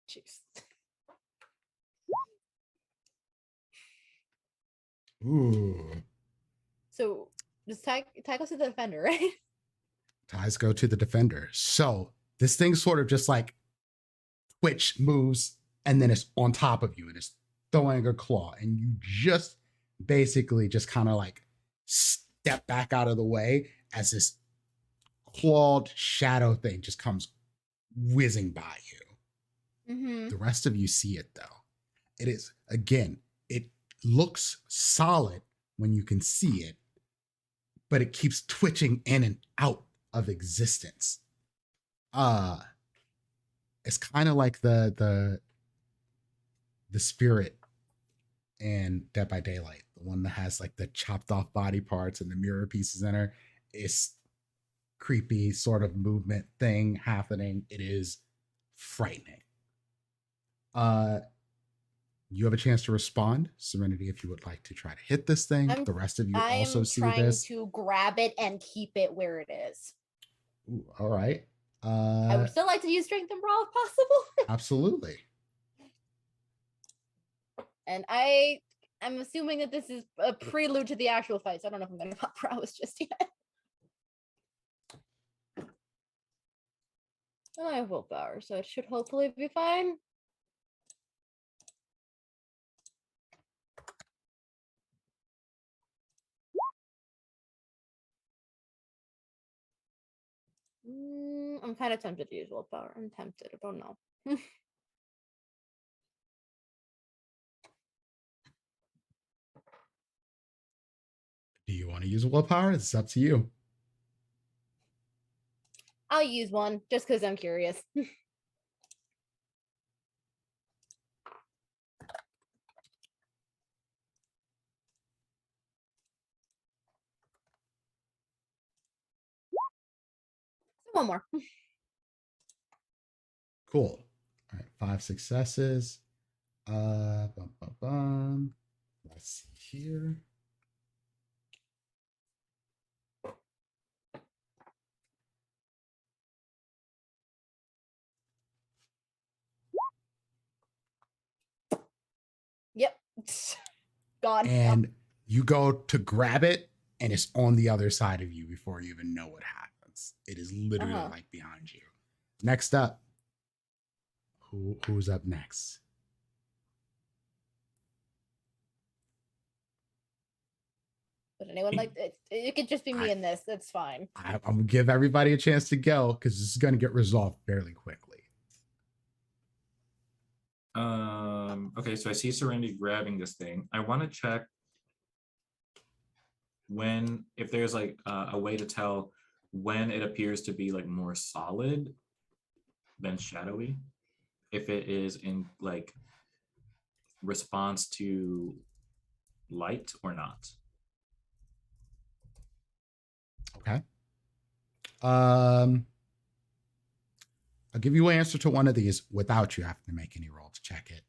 Jeez. Ooh. So just tag us to the defender, right? Ties go to the defender. So this thing sort of just like twitch moves and then it's on top of you and it's throwing a claw and you just basically just kind of like step back out of the way as this clawed shadow thing just comes whizzing by you. Mm-hmm. The rest of you see it though. It is, again, it looks solid when you can see it, but it keeps twitching in and out of existence. It's kind of like the spirit in Dead by Daylight, the one that has like the chopped off body parts and the mirror pieces in her. It's creepy sort of movement thing happening. It is frightening. You have a chance to respond, Serenity, if you would like to try to hit this thing. The rest of you also see this. I'm trying to grab it and keep it where it is. Ooh, all right. I would still like to use strength and brawl if possible. Absolutely. And I'm assuming that this is a prelude to the actual fight, so I don't know if I'm going to pop prowess just yet. Oh, I have willpower, so it should hopefully be fine. I'm kind of tempted to use willpower. I'm tempted. I don't know. Do you want to use willpower? It's up to you. I'll use one just because I'm curious. One more. Cool. All right, 5 successes. Let's see here. Yep. Gone. And you go to grab it, and it's on the other side of you before you even know what happens. It is literally like behind you. Next up. Who's up next? Would anyone like it? It could just be me in this. That's fine. I'm gonna give everybody a chance to go because this is gonna get resolved fairly quickly. Okay, so I see Serenity grabbing this thing. I want to check when, if there's like a way to tell when it appears to be like more solid than shadowy, if it is in like response to light or not. Okay. I'll give you an answer to one of these without you having to make any roll to check it.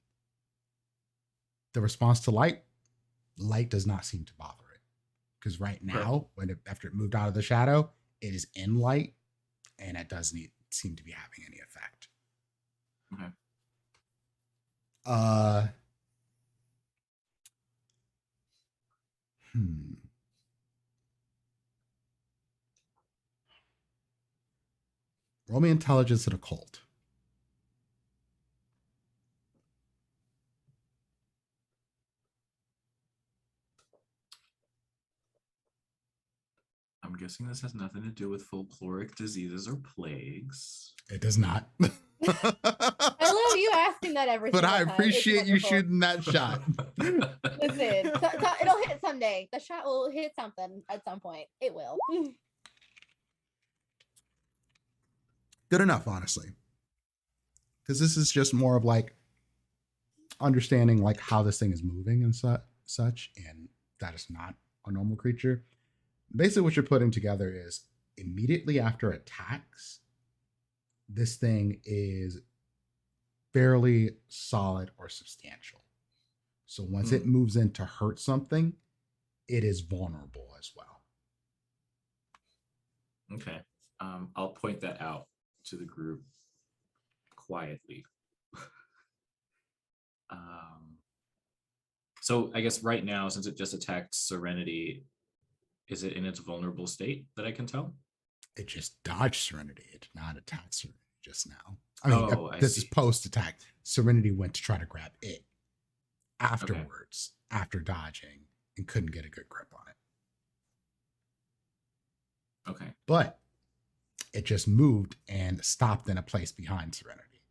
The response to light does not seem to bother it. Because right now, after it moved out of the shadow, it is in light and it doesn't seem to be having any effect. Okay. Roll me intelligence and occult. I'm guessing this has nothing to do with folkloric diseases or plagues. It does not. I love you asking that every but single I time. It's appreciate you wonderful. shooting that shot. Listen, it'll hit someday. The shot will hit something at some point. It will. Good enough, honestly. Because this is just more of like understanding like how this thing is moving and such, and that is not a normal creature. Basically, what you're putting together is immediately after attacks, this thing is fairly solid or substantial. So once it moves in to hurt something, it is vulnerable as well. Okay. I'll point that out to the group quietly. So I guess right now, since it just attacked Serenity, is it in its vulnerable state that I can tell? It just dodged Serenity. It did not attack Serenity just now. I mean, this is post-attack. Serenity went to try to grab it afterwards, after dodging, and couldn't get a good grip on it. Okay. But it just moved and stopped in a place behind Serenity.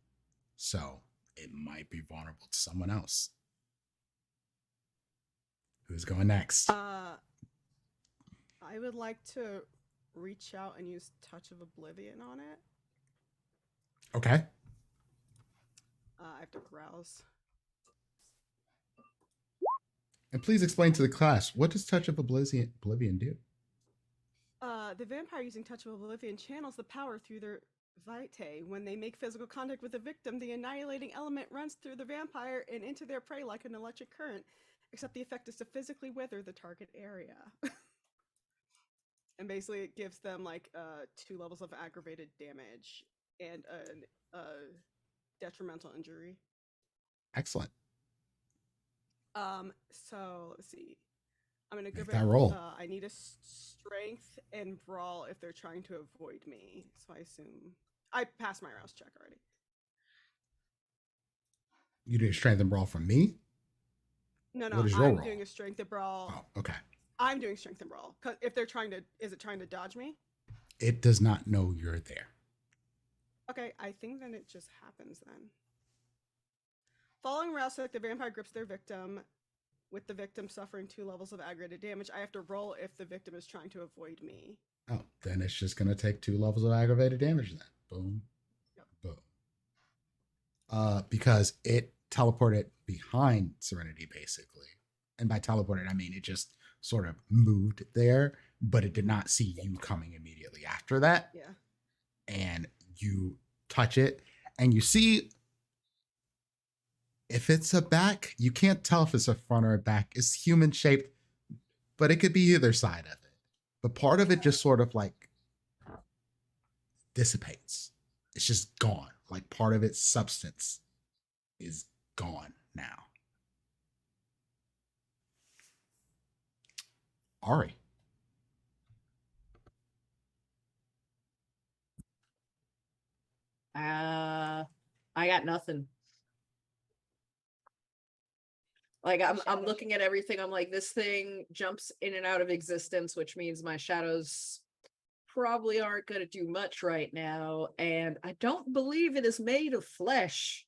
So it might be vulnerable to someone else. Who's going next? I would like to reach out and use Touch of Oblivion on it. Okay. I have to browse. And please explain to the class, what does Touch of Oblivion do? The vampire using Touch of Oblivion channels the power through their vitae. When they make physical contact with the victim, the annihilating element runs through the vampire and into their prey like an electric current, except the effect is to physically wither the target area. And basically it gives them like 2 levels of aggravated damage and a detrimental injury. Excellent. So let's see. I'm gonna give that roll. I need a strength and brawl if they're trying to avoid me. So I assume I passed my rouse check already. You did a strength and brawl from me? No, What is your I'm roll? doing a strength and brawl. Oh, okay. I'm doing strength and brawl. Cause if they're trying to, is it trying to dodge me? It does not know you're there. Okay, I think then it just happens then. Following rouse check, the vampire grips their victim, with the victim suffering 2 levels of aggravated damage. I have to roll if the victim is trying to avoid me. Oh, then it's just going to take 2 levels of aggravated damage then. Boom. Yep. Boom. Because it teleported behind Serenity, basically. And by teleported, I mean it just sort of moved there, but it did not see you coming immediately after that. Yeah. And you touch it, and you see if it's a back, you can't tell if it's a front or a back. It's human shaped, but it could be either side of it. But part of it just sort of like dissipates. It's just gone. Like part of its substance is gone now. Ari. I got nothing. Like I'm looking at everything. I'm like, this thing jumps in and out of existence, which means my shadows probably aren't going to do much right now. And I don't believe it is made of flesh.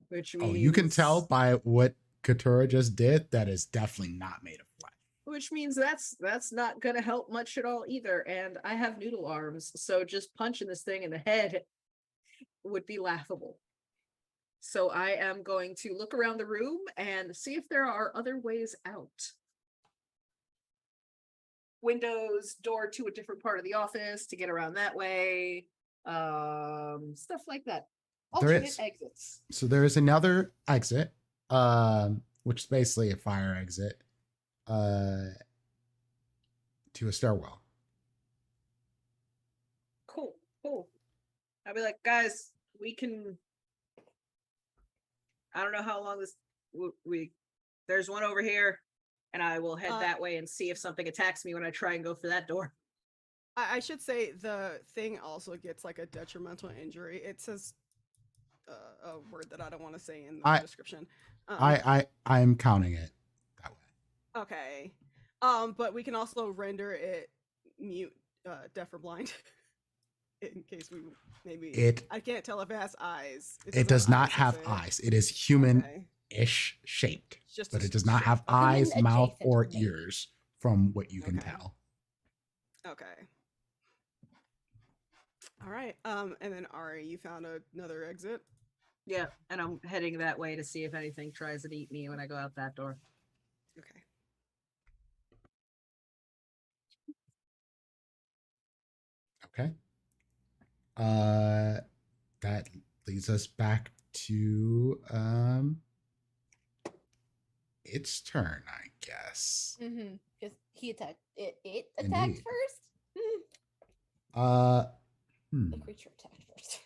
which means Oh, you can tell by what Katura just did that is definitely not made of flesh. Which means that's not gonna help much at all either. And I have noodle arms, so just punching this thing in the head would be laughable. So I am going to look around the room and see if there are other ways out. Windows, door to a different part of the office to get around that way. Stuff like that. There Alternate is. exits. So there is another exit, which is basically a fire exit, to a stairwell. Cool. I'll be like, guys, we can. I don't know how long this. There's one over here, and I will head that way and see if something attacks me when I try and go for that door. I should say the thing also gets like a detrimental injury. It says a word that I don't want to say in the description. I'm counting it that way. Okay. But we can also render it mute, deaf or blind, in case we maybe. I can't tell if it has eyes. It does not have eyes. It is human-ish shaped, but it does not have eyes, mouth, or ears, from what you can tell. Okay. All right. And then Ari, you found another exit. Yeah, and I'm heading that way to see if anything tries to eat me when I go out that door. Okay. Okay. That leads us back to its turn, I guess. Mm-hmm. Because he attacked. It attacked first. The creature attacked first.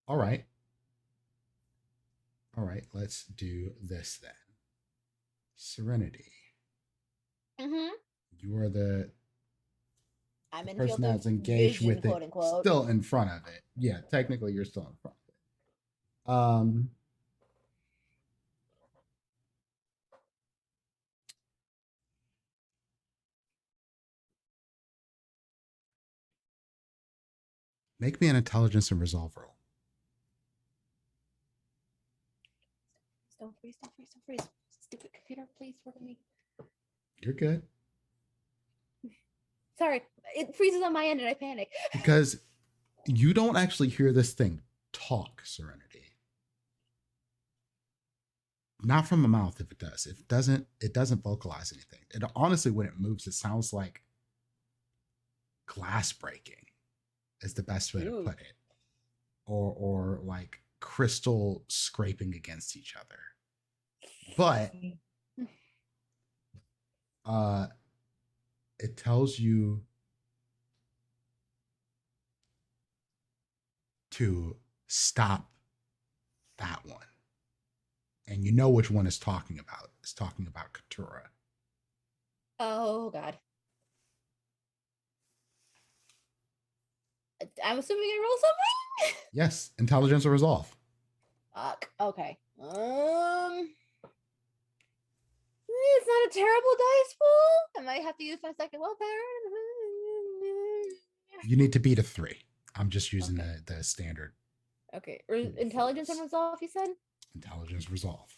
All right. Let's do this then. Serenity. Mm-hmm. You are the I'm in person that's engaged vision, with quote it, unquote. still in front of it. Yeah, technically you're still in front of it. Make me an intelligence and resolve roll. Don't freeze. Stupid computer, please work with me. You're good. Sorry, it freezes on my end and I panic. Because you don't actually hear this thing talk, Serenity. Not from a mouth if it does. If it doesn't vocalize anything. It honestly, when it moves, it sounds like glass breaking is the best way to put it. Or like crystal scraping against each other. But it tells you to stop that one. And you know which one it's talking about. It's talking about Katura. Oh, God. I'm assuming I roll something? Yes, intelligence or resolve. Fuck. Okay. It's not a terrible dice pool. I might have to use my second willpower. You need to beat a 3. I'm just using the standard. Okay. Intelligence and resolve, you said? Intelligence resolve.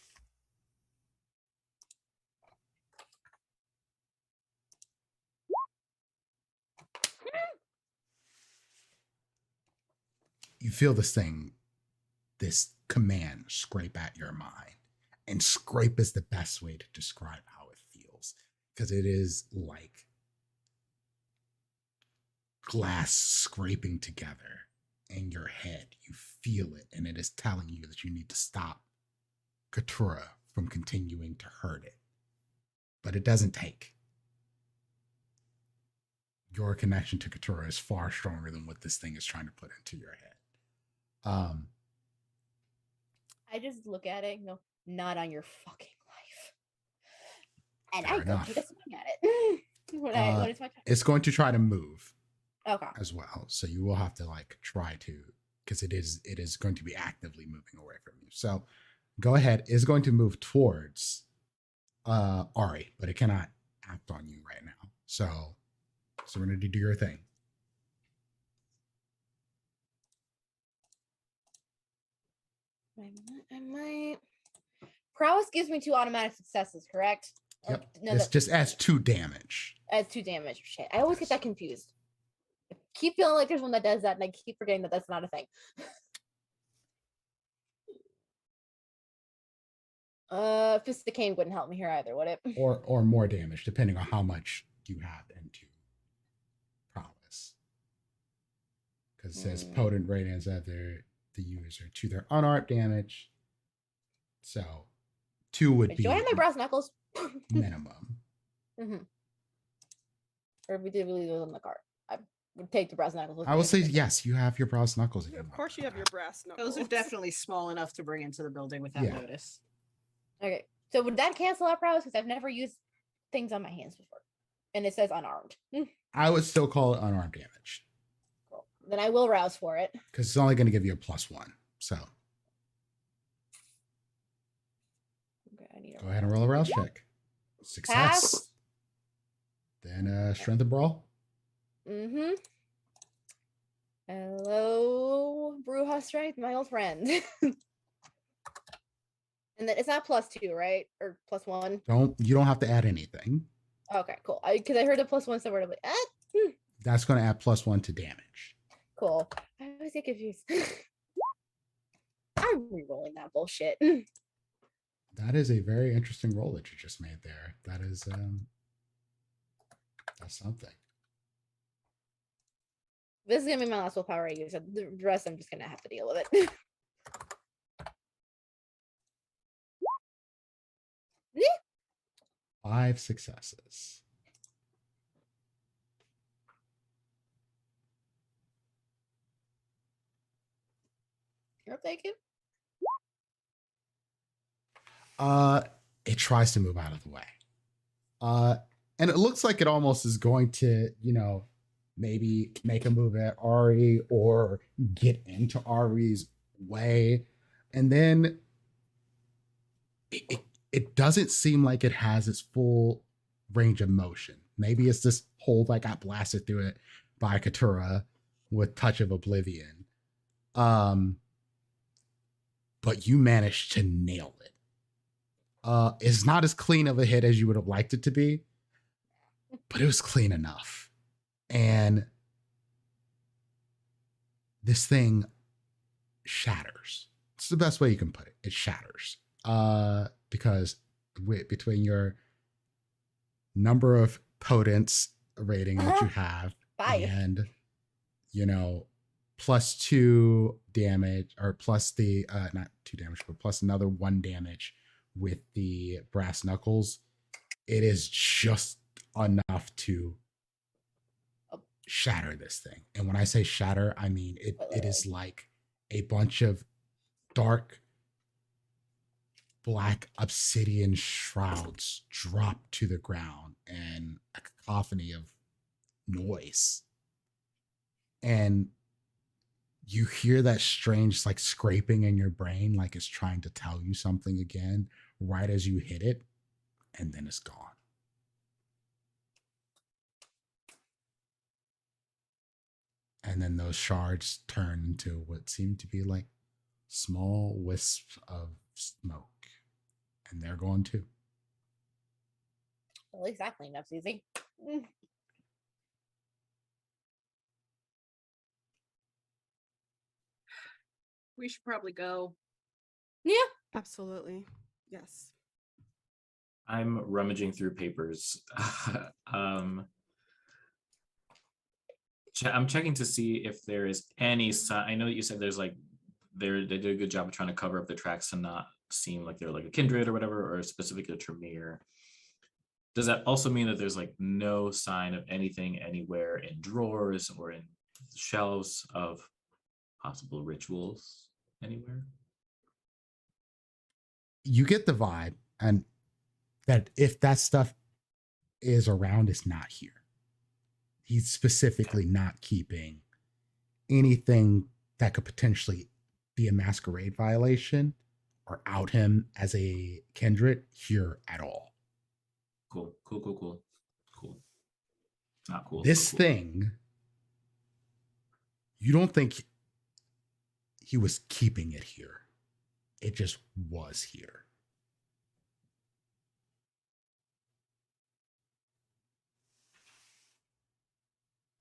You feel this command scrape at your mind. And scrape is the best way to describe how it feels. Because it is like glass scraping together in your head. You feel it, and it is telling you that you need to stop Katura from continuing to hurt it. But it doesn't take. Your connection to Katura is far stronger than what this thing is trying to put into your head. I just look at it and go, not on your fucking life. And Fair I go enough. take a swing at it. What is my turn? It's going to try to move. Okay. As well. So you will have to try to, because it is going to be actively moving away from you. So go ahead. It's going to move towards Ari, but it cannot act on you right now. So we're going to do your thing. I might. Prowess gives me 2 automatic successes, correct? Yep. No, This just adds 2 damage. adds 2 damage. Shit, I always get that confused. I keep feeling like there's one that does that, and I keep forgetting that that's not a thing. Fist of Cane wouldn't help me here either, would it? Or more damage, depending on how much you have into prowess. Because it says potent radiance after the user to their unarmed damage. So 2 would be. Do I have my brass knuckles? minimum. Or we did leave those on the card. I would take the brass knuckles. I will say yes, you have your brass knuckles. Of course, you have your brass knuckles. Those are definitely small enough to bring into the building without Yeah. notice. Okay, so would that cancel out prowess? Because I've never used things on my hands before, and it says unarmed. I would still call it unarmed damage. Cool. Then I will rouse for it. Because it's only going to give you a +1. So Okay, I need go ahead and roll a rouse check. Success. Pass. Then strength and brawl. Hello, Bruja Strength, my old friend. And then it's not +2, right? Or +1? You don't have to add anything. Okay, cool. Because I heard a +1 somewhere. I'm like, That's going to add +1 to damage. cool. I always get confused. I'm re-rolling that bullshit. That is a very interesting roll that you just made there. That is that's something. This is gonna be my last willpower I use. The rest I'm just gonna have to deal with it. 5 successes. You're taking. It tries to move out of the way. And it looks like it almost is going to, maybe make a move at Ari or get into Ari's way. And then it doesn't seem like it has its full range of motion. Maybe it's this hole that got blasted through it by Katura with Touch of Oblivion. But you managed to nail it. It's not as clean of a hit as you would have liked it to be, but it was clean enough. And this thing shatters. It's the best way you can put it. It shatters. Because between your number of potents rating that you have and, +2 damage, or plus the, not 2 damage, but plus another 1 damage with the brass knuckles, it is just enough to shatter this thing. And when I say shatter, I mean it is like a bunch of dark black obsidian shrouds drop to the ground and a cacophony of noise. And you hear that strange like scraping in your brain, like it's trying to tell you something again right as you hit it, and then it's gone. And then those shards turn into what seem to be like small wisps of smoke. And they're gone too. Well, exactly. That's easy. We should probably go. Yeah. Absolutely. Yes. I'm rummaging through papers. I'm checking to see if there is any sign. I know that you said there's like they did a good job of trying to cover up the tracks and not seem like they're like a kindred or whatever, or specifically a Tremere. Does that also mean that there's like no sign of anything anywhere in drawers or in shelves of possible rituals anywhere? You get the vibe, and that if that stuff is around, it's not here. He's specifically not keeping anything that could potentially be a masquerade violation or out him as a kindred here at all. Cool. Not cool. This thing, you don't think he was keeping it here. It just was here.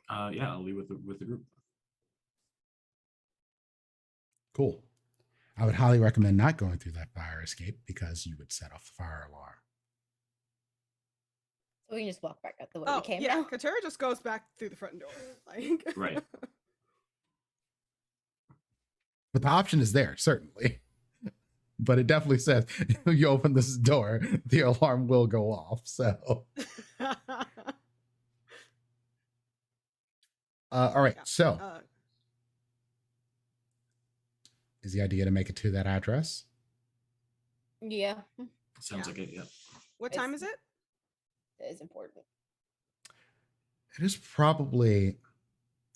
Yeah, I'll leave with the group. Cool. I would highly recommend not going through that fire escape because you would set off the fire alarm. So we can just walk back out the way Oh, we came yeah. now. Katera just goes back through the front door. Like, Right. But the option is there, certainly. But it definitely says if you open this door, the alarm will go off. So, all right. Yeah. So, is the idea to make it to that address? Yeah, Sounds like it. Yeah. What time is it? that is important. It is probably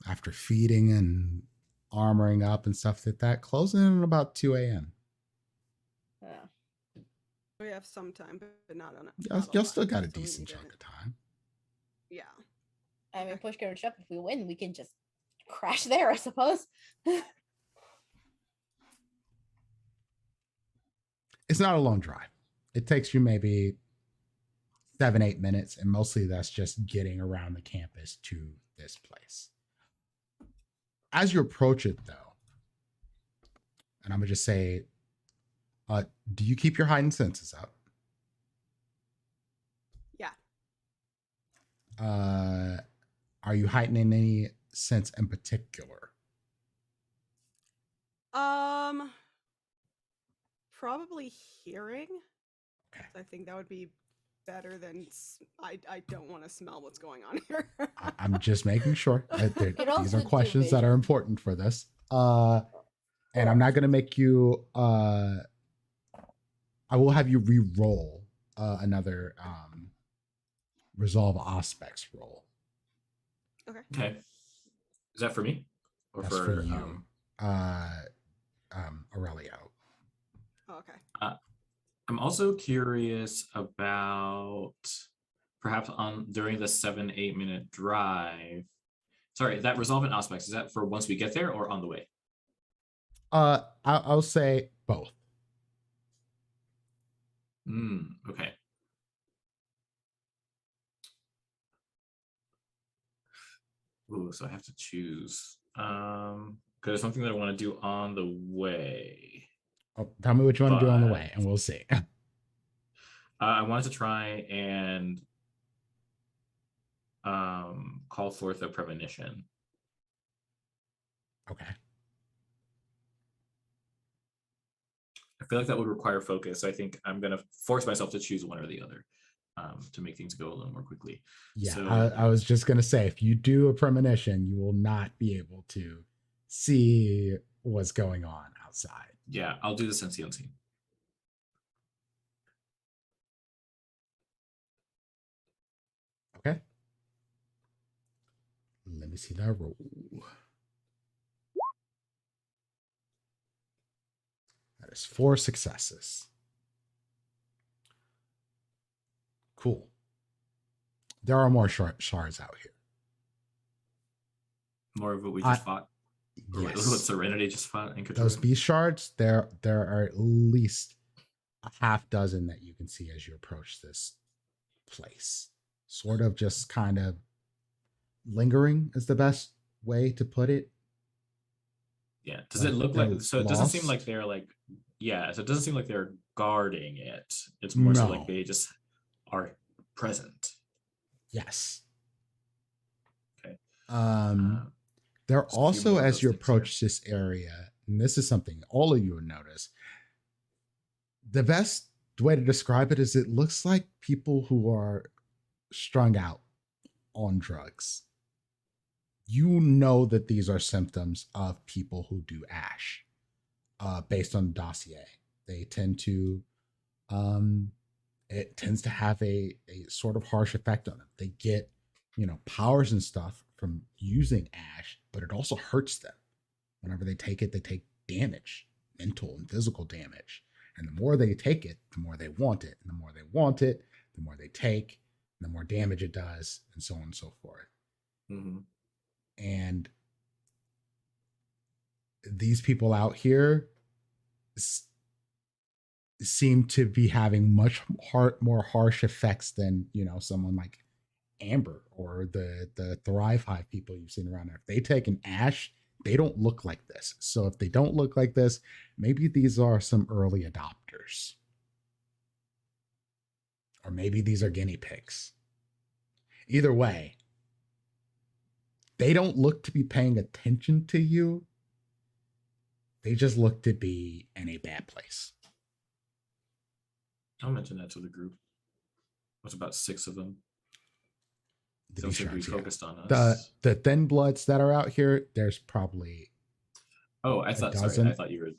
after feeding and armoring up and stuff like that, closing in about 2 a.m. We have some time, but not on it. Y'all still got a decent chunk of time. Yeah. I mean, push comes to shove, if we win, we can just crash there, I suppose. It's not a long drive. It takes you maybe 7-8 minutes, and mostly that's just getting around the campus to this place. As you approach it, though, and I'm gonna just say, do you keep your heightened senses up? Yeah. Are you heightening any sense in particular? Probably hearing. Okay. I think that would be better than I don't want to smell what's going on here. I'm just making sure. These also are do questions that are important for this. And I'm not going to make you. I will have you re-roll another resolve aspects roll. Okay. Okay. Is that for me or That's for you, Aurelio? Oh, okay. I'm also curious about perhaps during the 7-8 minute drive. Sorry, that resolvent aspects, is that for once we get there or on the way? I'll say both. Okay. Ooh, so I have to choose. Because it's something that I want to do on the way. Oh, tell me what you want to do on the way, and we'll see. I wanted to try and call forth a premonition. Okay. I feel like that would require focus. I think I'm going to force myself to choose one or the other to make things go a little more quickly. Yeah, so, I was just going to say, if you do a premonition, you will not be able to see what's going on outside. Yeah, I'll do the sense the unseen. Okay. Let me see that roll. That is 4 successes. Cool. There are more shards out here. More of what we just fought. Yes. What Serenity just fought in Couture. Those beast shards, there are at least a half dozen that you can see as you approach this place. Sort of just kind of lingering is the best way to put it. Yeah. Does it look like, so it doesn't seem lost? like they're like, yeah, so it doesn't seem like they're guarding it. It's more so like they just are present. Yes. Okay. There Just a few also, more of as those you things approach this area, and this is something all of you would notice, the best way to describe it is it looks like people who are strung out on drugs. You know that these are symptoms of people who do ash, based on the dossier. They tend to, it tends to have a sort of harsh effect on them. They get, powers and stuff from using ash, but it also hurts them. Whenever they take it, they take damage, mental and physical damage. And the more they take it, the more they want it. And the more they want it, the more they take, the more damage it does, and so on and so forth. Mm-hmm. And these people out here, seem to be having much more harsh effects than, someone like Amber or the Thrive Hive people you've seen around there. If they take an ash, they don't look like this. So if they don't look like this, maybe these are some early adopters. Or maybe these are guinea pigs. Either way, they don't look to be paying attention to you. They just look to be in a bad place. I'll mention that to the group. There's about 6 of them. To be Seem to be sure, focused on us. The thin bloods that are out here, there's probably I dozen. thought you were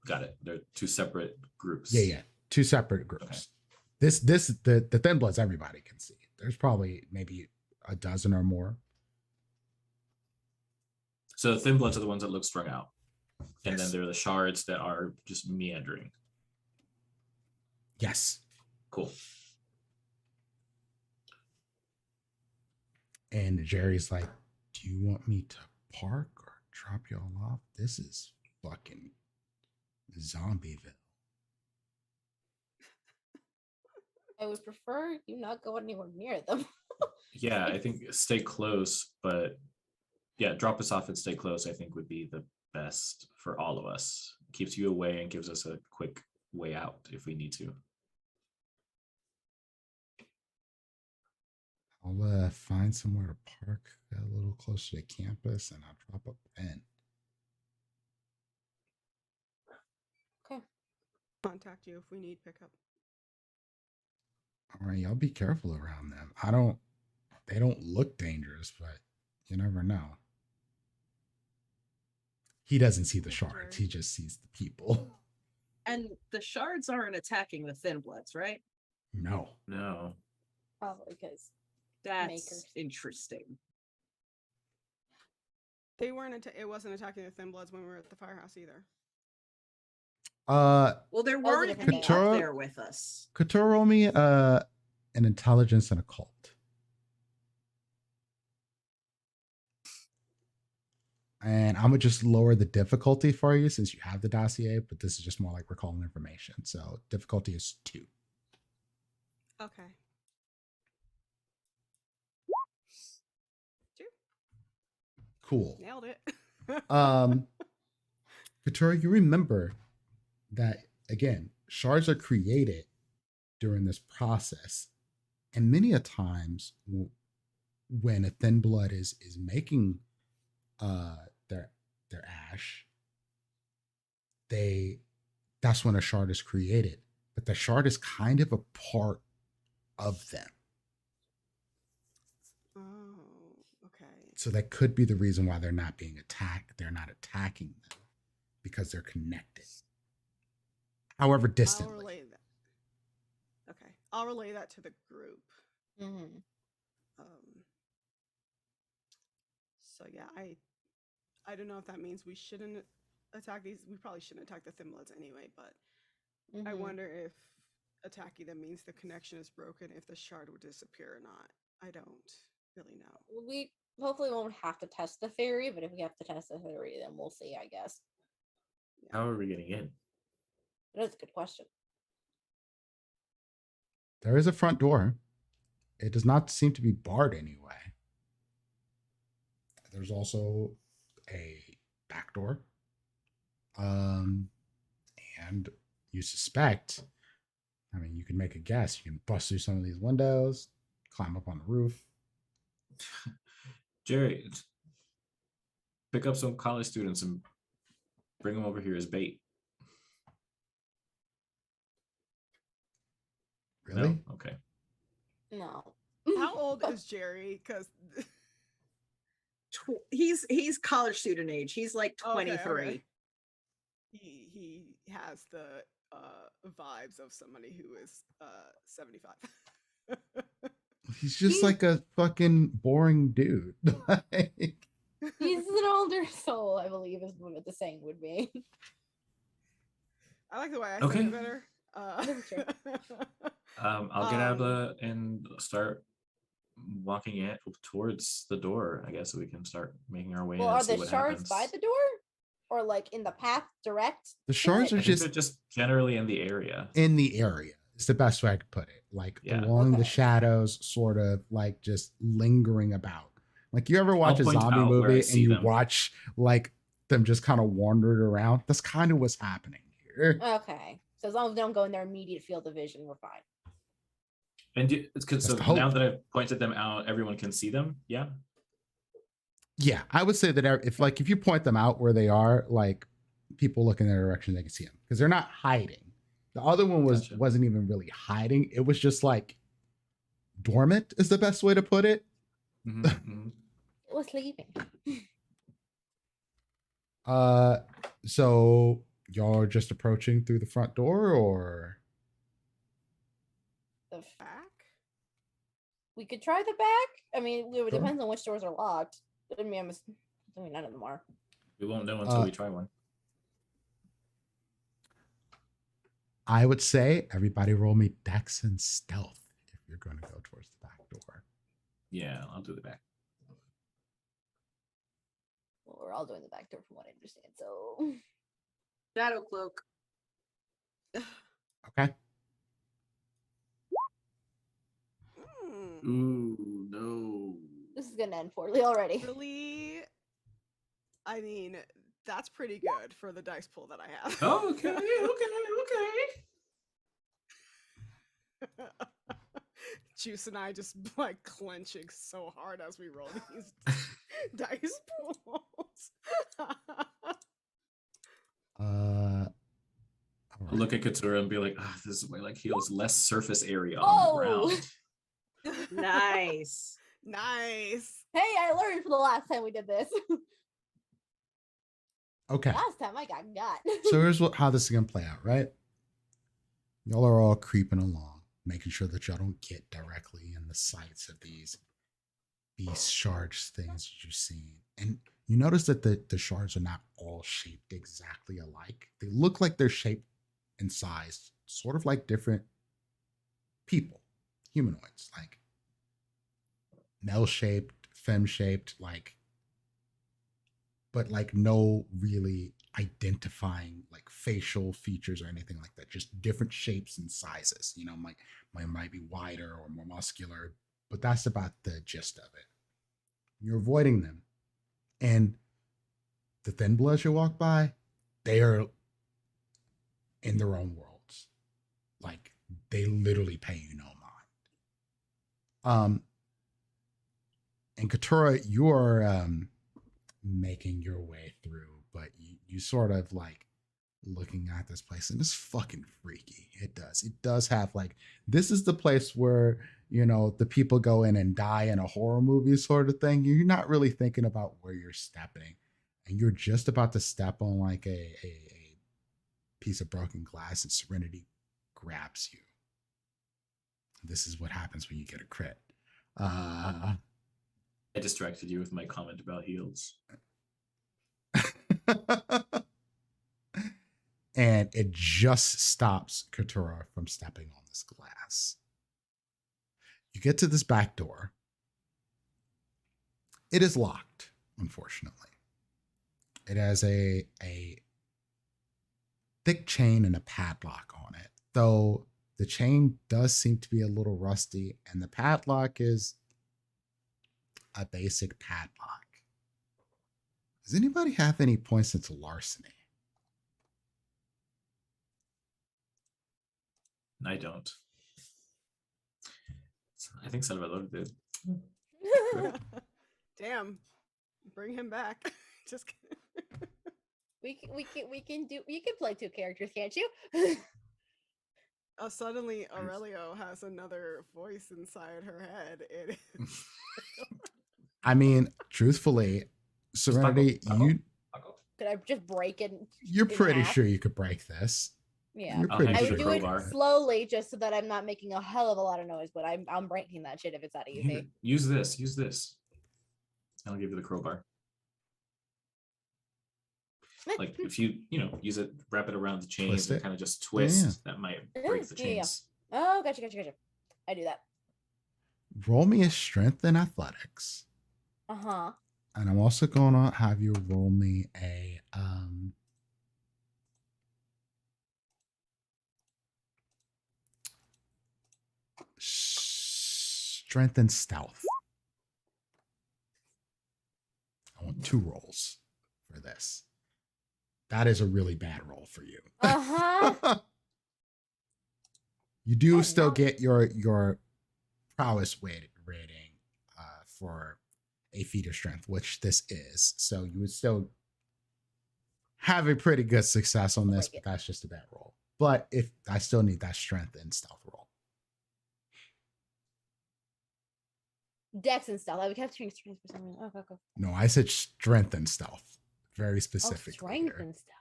got it. They're 2 separate groups. Yeah. 2 separate groups. Okay. The thin bloods everybody can see. There's probably maybe a dozen or more. So the thin bloods are the ones that look strung out. And Yes. then there are the shards that are just meandering. Yes. Cool. And Jerry's like, do you want me to park or drop y'all off? This is fucking Zombieville. I would prefer you not go anywhere near them. Yeah, I think stay close, but yeah, drop us off and stay close, I think would be the best for all of us. Keeps you away and gives us a quick way out if we need to. I'll find somewhere to park a little closer to campus and I'll drop a pen. Okay. Contact you if we need pickup. All right, y'all be careful around them. They don't look dangerous, but you never know. He doesn't see the shards. He just sees the people. And the shards aren't attacking the thin bloods, right? No. Probably because That's makers. interesting. They weren't. It wasn't attacking the thin bloods when we were at the firehouse either. Well, there weren't different any day. up there with us. Couture, roll me an intelligence and occult. And I'm gonna just lower the difficulty for you since you have the dossier, but this is just more like recalling information. So difficulty is 2. Okay. 2. Cool. Nailed it. Couture, you remember that again, shards are created during this process, and many a times when a thin blood is making their ash, that's when a shard is created, but the shard is kind of a part of them. Oh, okay. So that could be the reason why they're not being attacked. They're not attacking them because they're connected. However, distantly. I'll relay that. Okay, I'll relay that to the group. Mm-hmm. So yeah, I don't know if that means we shouldn't attack these. We probably shouldn't attack the thin bloods anyway, but I Mm-hmm. wonder if attacking them means the connection is broken, if the shard would disappear or not. I don't really know. We hopefully won't have to test the theory, but if we have to test the theory, then we'll see, I guess. How are we getting in? That's a good question. There is a front door. It does not seem to be barred anyway. There's also a back door. And you suspect, I mean, you can make a guess. You can bust through some of these windows, climb up on the roof. Jerry, pick up some college students and bring them over here as bait. Really? No? Okay. No. How old is Jerry? Because He's college student age. He's like 23. Okay. He has the vibes of somebody who is 75. He's just like a fucking boring dude. He's an older soul, I believe, is what the saying would be. I like the way I Okay. say it better. Sure. I'll get out and start walking it towards the door, I guess, so we can start making our way Well, in and are see the what shards happens. by the door? or like in the path direct? The shards to are it? I think just they're just generally in the area. in the area. It's the best way I could put it. Like Yeah. along the Okay. shadows, sort of like just lingering about. Like you ever watch a point zombie out where I movie and see you them. watch like them just kind of wandering around? That's kind of what's happening here. Okay. So as long as they don't go in their immediate field of vision, we're fine. And it's good. So the hope. now that I've pointed them out, everyone can see them. Yeah. Yeah, I would say that if you point them out where they are, like people look in their direction, they can see them because they're not hiding. The other one Gotcha. wasn't even really hiding. It was just like dormant is the best way to put it. Mhm, mhm. It was sleeping. So y'all are just approaching through the front door, or The f- Back? we could try the back. I mean, it Sure. depends on which doors are locked. I mean, none of them are. We won't know until Uh, we try one. I would say everybody roll me Dex and Stealth if you're going to go towards the back door. Yeah, I'll do the back. Well, we're all doing the back door from what I understand. So Shadow cloak. Okay. Hmm, Ooh, no. this is gonna end poorly already. really? I mean, that's pretty good for the dice pool that I have. Oh, okay. Juice and I just like clenching so hard as we roll these dice pools. All I'll right. look at Katura and be like, this is why like heals less surface area on Oh! the ground. Nice. Nice. Hey, I learned from the last time we did this. Okay. Last time I got. So here's how this is going to play out, right? Y'all are all creeping along, making sure that y'all don't get directly in the sights of these shards things that you've seen. And you notice that the shards are not all shaped exactly alike. They look like they're shaped and sized sort of like different people, humanoids, like male shaped, femme shaped, like, but like no really identifying like facial features or anything like that. Just different shapes and sizes. You know, might be wider or more muscular, but that's about the gist of it. You're avoiding them, and the thin bloods you walk by, they are in their own worlds. Like they literally pay you no mind. And Katura, you are making your way through, but you sort of like looking at this place, and it's fucking freaky. It does have like, this is the place where, you know, the people go in and die in a horror movie sort of thing. You're not really thinking about where you're stepping, and you're just about to step on like a piece of broken glass, and Serenity grabs you. This is what happens when you get a crit. I distracted you with my comment about heals. And it just stops Katura from stepping on this glass. You get to this back door. It is locked, unfortunately. It has a thick chain and a padlock on it, though the chain does seem to be a little rusty, and the padlock is a basic padlock. Does anybody have any points into larceny? I don't. I think Salvador did. Damn. Bring him back. Just kidding. You can play two characters, can't you? Oh, suddenly Aurelio has another voice inside her head. It is. I mean, truthfully, Serenity, Could I just break it? you're in pretty half? sure you could break this. Yeah. You're I'll pretty hand I you would sure. the do you it could. crowbar. slowly just so that I'm not making a hell of a lot of noise, but I'm breaking that shit if it's that Here, easy. use this. I'll give you the crowbar. Like if you use it, wrap it around the chains Twist and it. kind of just twist, Yeah. that might break the Yeah, yeah. chains. Oh, gotcha. I do that. Roll me a strength and athletics. Uh-huh. And I'm also going to have you roll me a strength and stealth. I want 2 rolls for this. That is a really bad roll for you. Uh-huh. You do Oh, still no. get your prowess rating for a feat of strength, which this is. So you would still have a pretty good success on this, but that's just a bad roll. But if I still need that strength and stealth roll. Dex and stuff. I would have to change strength for some reason. Okay. No, I said strength and stealth. Very Oh, specific. strength and stuff.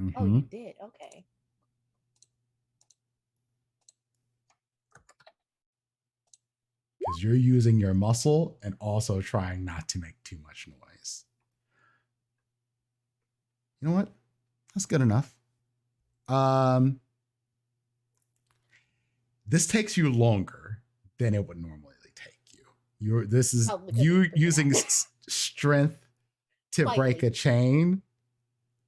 Mm-hmm. Oh, you did. Okay. Because you're using your muscle and also trying not to make too much noise. You know what? That's good enough. This takes you longer than it would normally take you. This is you using strength to break a chain.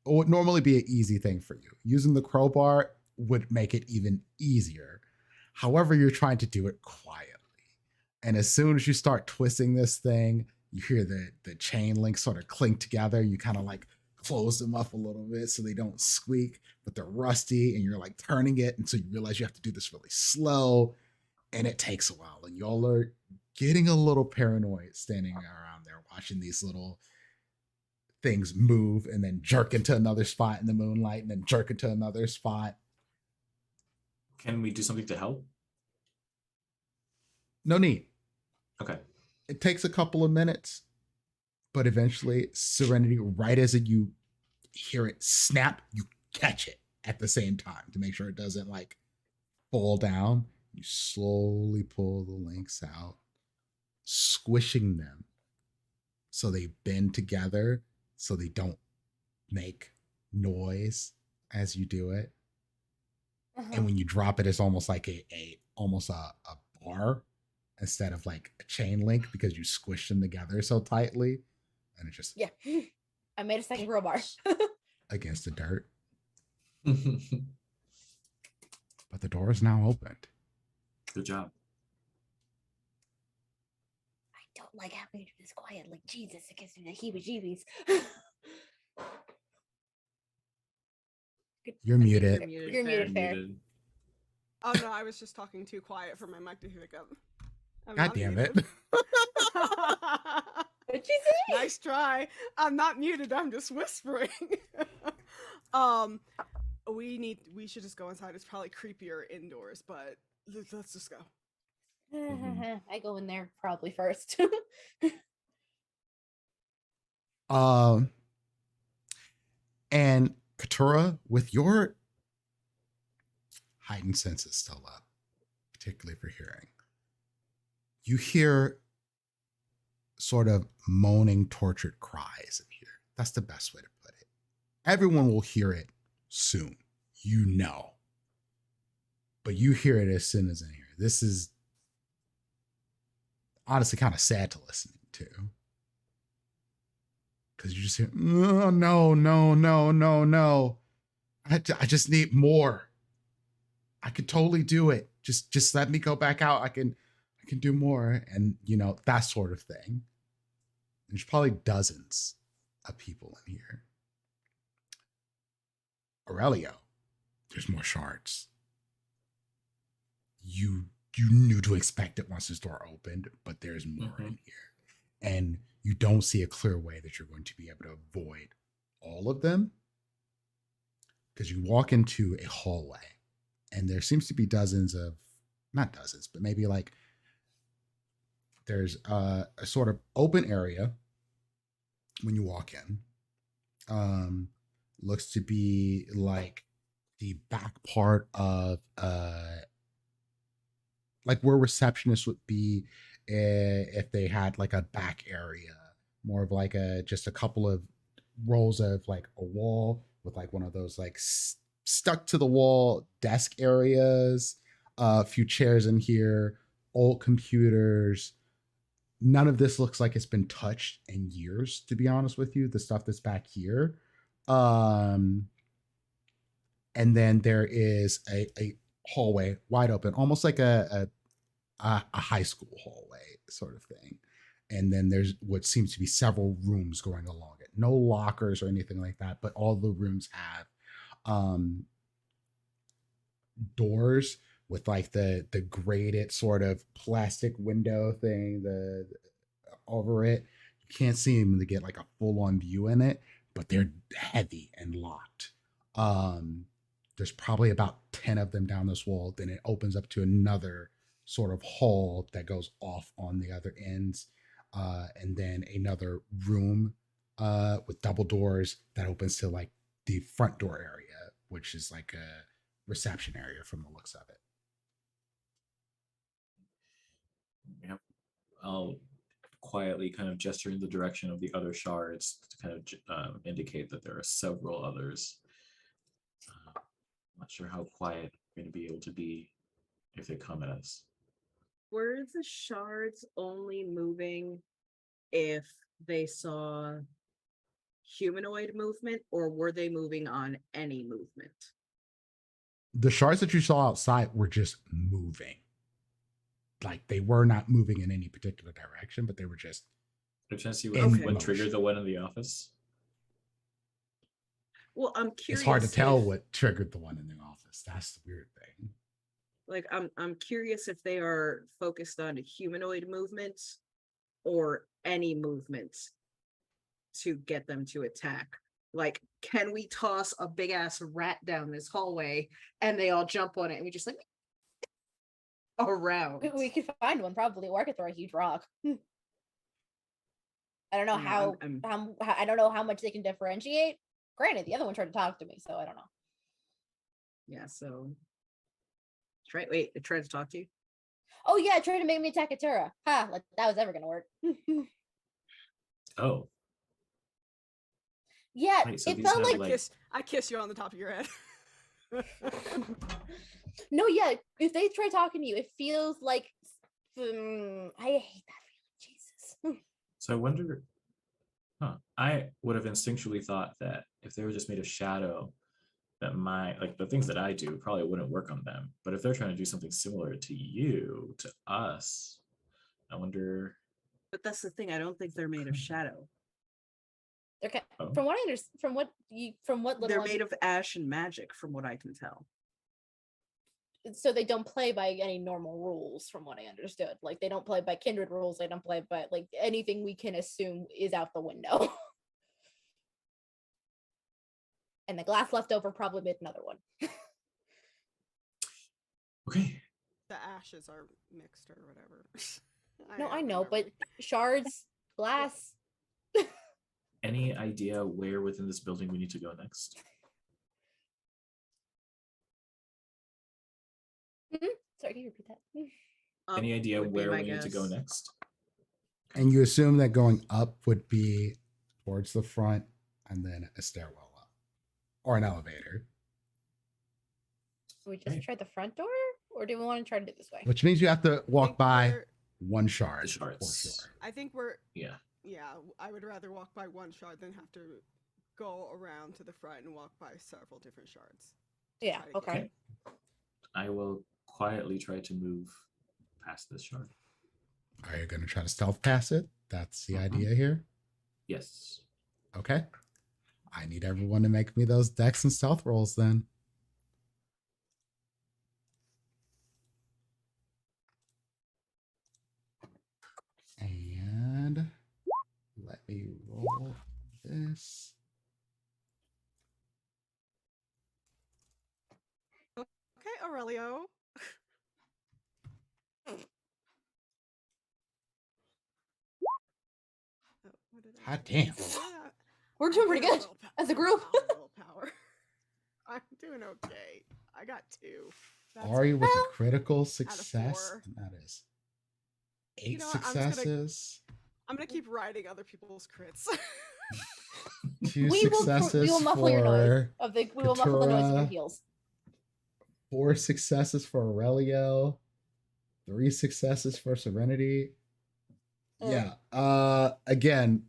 It would normally be an easy thing for you. Using the crowbar would make it even easier. However, you're trying to do it quietly. And as soon as you start twisting this thing, you hear the chain links sort of clink together. You kind of like close them up a little bit so they don't squeak, but they're rusty, and you're like turning it. And so you realize you have to do this really slow, and it takes a while. And y'all are getting a little paranoid standing around there watching these little things move and then jerk into another spot in the moonlight and then jerk into another spot. Can we do something to help? No need. Okay. It takes a couple of minutes, but eventually Serenity, right as you hear it snap, you catch it at the same time to make sure it doesn't like fall down. You slowly pull the links out, squishing them so they bend together so they don't make noise as you do it. And when you drop it, it's almost like almost a bar instead of like a chain link because you squish them together so tightly. And it just I made a second crowbar against the dirt. But the door is now opened. Good job. I don't like having to do this quiet. Like Jesus, it gives me the heebie-jeebies. You're muted. You're muted, Fair. Oh no, I was just talking too quiet for my mic to pick up. God damn it. What'd you say? Nice try. I'm not muted, I'm just whispering. We should just go inside. It's probably creepier indoors, but let's just go. I go in there probably first. And Katura, with your heightened senses still up, particularly for hearing, you hear sort of moaning, tortured cries in here. That's the best way to put it. Everyone will hear it soon, you know. But you hear it as soon as in here. This is honestly kind of sad to listen to. Because you just hear, oh, no. I just need more. I could totally do it. Just let me go back out. I can do more. And, you know, that sort of thing. There's probably dozens of people in here. Aurelio, there's more shards. You knew to expect it once this door opened, but there's more in here. And you don't see a clear way that you're going to be able to avoid all of them. Because you walk into a hallway and there seems to be dozens of, not dozens, but maybe like there's a sort of open area when you walk in. Looks to be like the back part of like where receptionists would be if they had like a back area, more of like just a couple of rows of like a wall with like one of those like stuck to the wall desk areas, a few chairs in here, old computers, none of this looks like it's been touched in years, to be honest with you. The stuff that's back here. And then there is a hallway wide open, almost like a high school hallway sort of thing. And then there's what seems to be several rooms going along it. No lockers or anything like that, but all the rooms have doors with like the grated sort of plastic window thing over it. You can't see them to get like a full-on view in it, but they're heavy and locked. There's probably about 10 of them down this wall. Then it opens up to another sort of hall that goes off on the other ends. And then another room with double doors that opens to like the front door area, which is like a reception area from the looks of it. Yep. I'll quietly kind of gesture in the direction of the other shards to kind of indicate that there are several others. Not sure how quiet we're going to be able to be if they come at us. Were the shards only moving if they saw humanoid movement, or were they moving on any movement? The shards that you saw outside were just moving. Like they were not moving in any particular direction, but they were just. I'm trying to see in what triggered motion. the one in the office. Well, I'm curious. It's hard to tell what triggered the one in the office. That's the weird thing. Like, I'm curious if they are focused on humanoid movements or any movements to get them to attack. Like, can we toss a big ass rat down this hallway and they all jump on it and we just like around? We could find one probably, or I could throw a huge rock. I don't know how I don't know how much they can differentiate. Granted, the other one tried to talk to me, so I don't know. Yeah, so wait, it tried to talk to you? Oh yeah, it tried to make me attack Katura. Ha, like that was ever gonna work. Oh. Yeah, Wait, so it these felt have, like I kiss you on the top of your head. no, yeah. If they try talking to you, it feels like I hate that feeling. Jesus. So I wonder. I would have instinctually thought that if they were just made of shadow, that the things that I do probably wouldn't work on them. But if they're trying to do something similar to you, to us, I wonder. But that's the thing. I don't think they're made of shadow. Okay. Oh. From what I understand, from what little They're made of ash and magic, from what I can tell. So they don't play by any normal rules, from what I understood. Like they don't play by kindred rules. They don't play by like anything we can assume is out the window. And the glass left over probably made another one. Okay. The ashes are mixed or whatever. No, I know, remember. but shards, glass. Any idea where within this building we need to go next? Sorry, can you repeat that? Any idea would be where my we need to go guess. next? And you assume that going up would be towards the front and then a stairwell up or an elevator, We just tried the front door, or do we want to try to do it this way? which means you have to walk think by we're- one shard. The shards. For sure. I think we're Yeah. I would rather walk by one shard than have to go around to the front and walk by several different shards. Yeah. try to Okay. get- I will quietly try to move past this shard. Are you going to try to stealth pass it? That's the Mhm. idea here. Yes. Okay. I need everyone to make me those dex and stealth rolls then. And let me roll this. Okay, Aurelio. Oh, what did I Hot do? damn. Yeah, We're doing I'm pretty doing good willpower. as a group. Willpower. I'm doing okay. I got 2. That's Ari with a Well, critical success. 4. And that is 8 know what, I'm just gonna- successes, I'm gonna keep writing other people's crits. 2 we successes will muffle your noise for of the. We will muffle the noise of your Katura. heels. 4 successes for Aurelio, 3 successes for Serenity, Yeah. Again,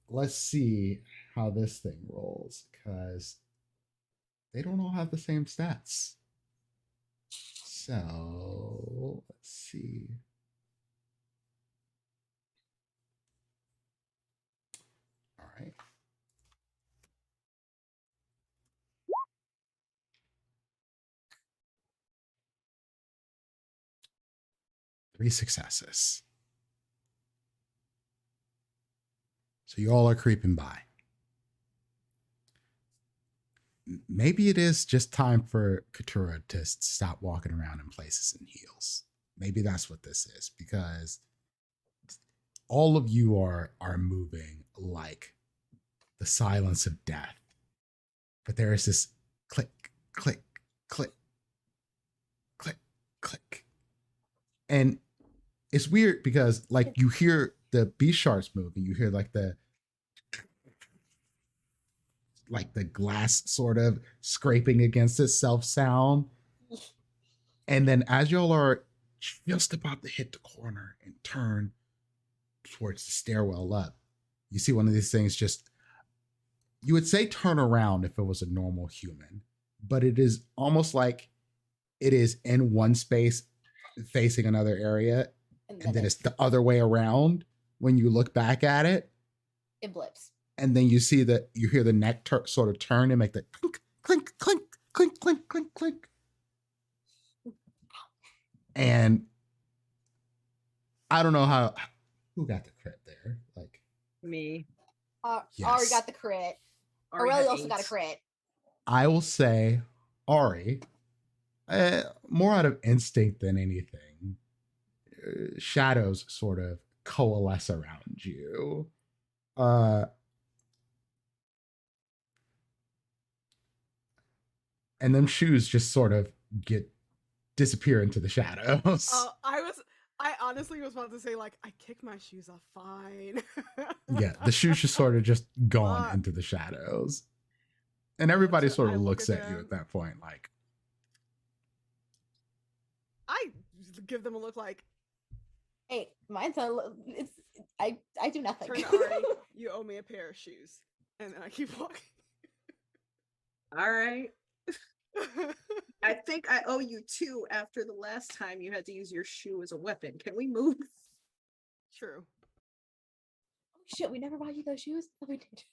let's see how this thing rolls because they don't all have the same stats. So let's see. All right. Three successes. So you all are creeping by. Maybe it is just time for Katura to stop walking around in places in heels. Maybe that's what this is because all of you are moving like the silence of death. But there is this click, click, click, click, click. And it's weird because like you hear the beast sharks move and you hear like the glass sort of scraping against itself sound. And then as y'all are just about to hit the corner and turn towards the stairwell up, you see one of these things just, you would say turn around if it was a normal human, but it is almost like it is in one space facing another area. And then it's the other way around when you look back at it. It blips. And then you see that you hear the neck sort of turn and make the clink, clink, clink, clink, clink, clink, clink. And I don't know who got the crit there. Like me. Yes. Ari got the crit. Aurelia also got a crit. I will say, Ari, more out of instinct than anything, shadows sort of coalesce around you. And them shoes just sort of disappear into the shadows. I honestly was about to say, like, I kicked my shoes off fine. Yeah, the shoes just sort of just gone into the shadows. And everybody sort of looks at you at that point, like. I give them a look like, hey, mine's I do nothing. Turn to Ari, you owe me a pair of shoes. And then I keep walking. All right. I think I owe you two after the last time you had to use your shoe as a weapon. Can we move? True. Oh shit, we never bought you those shoes? Oh, we did.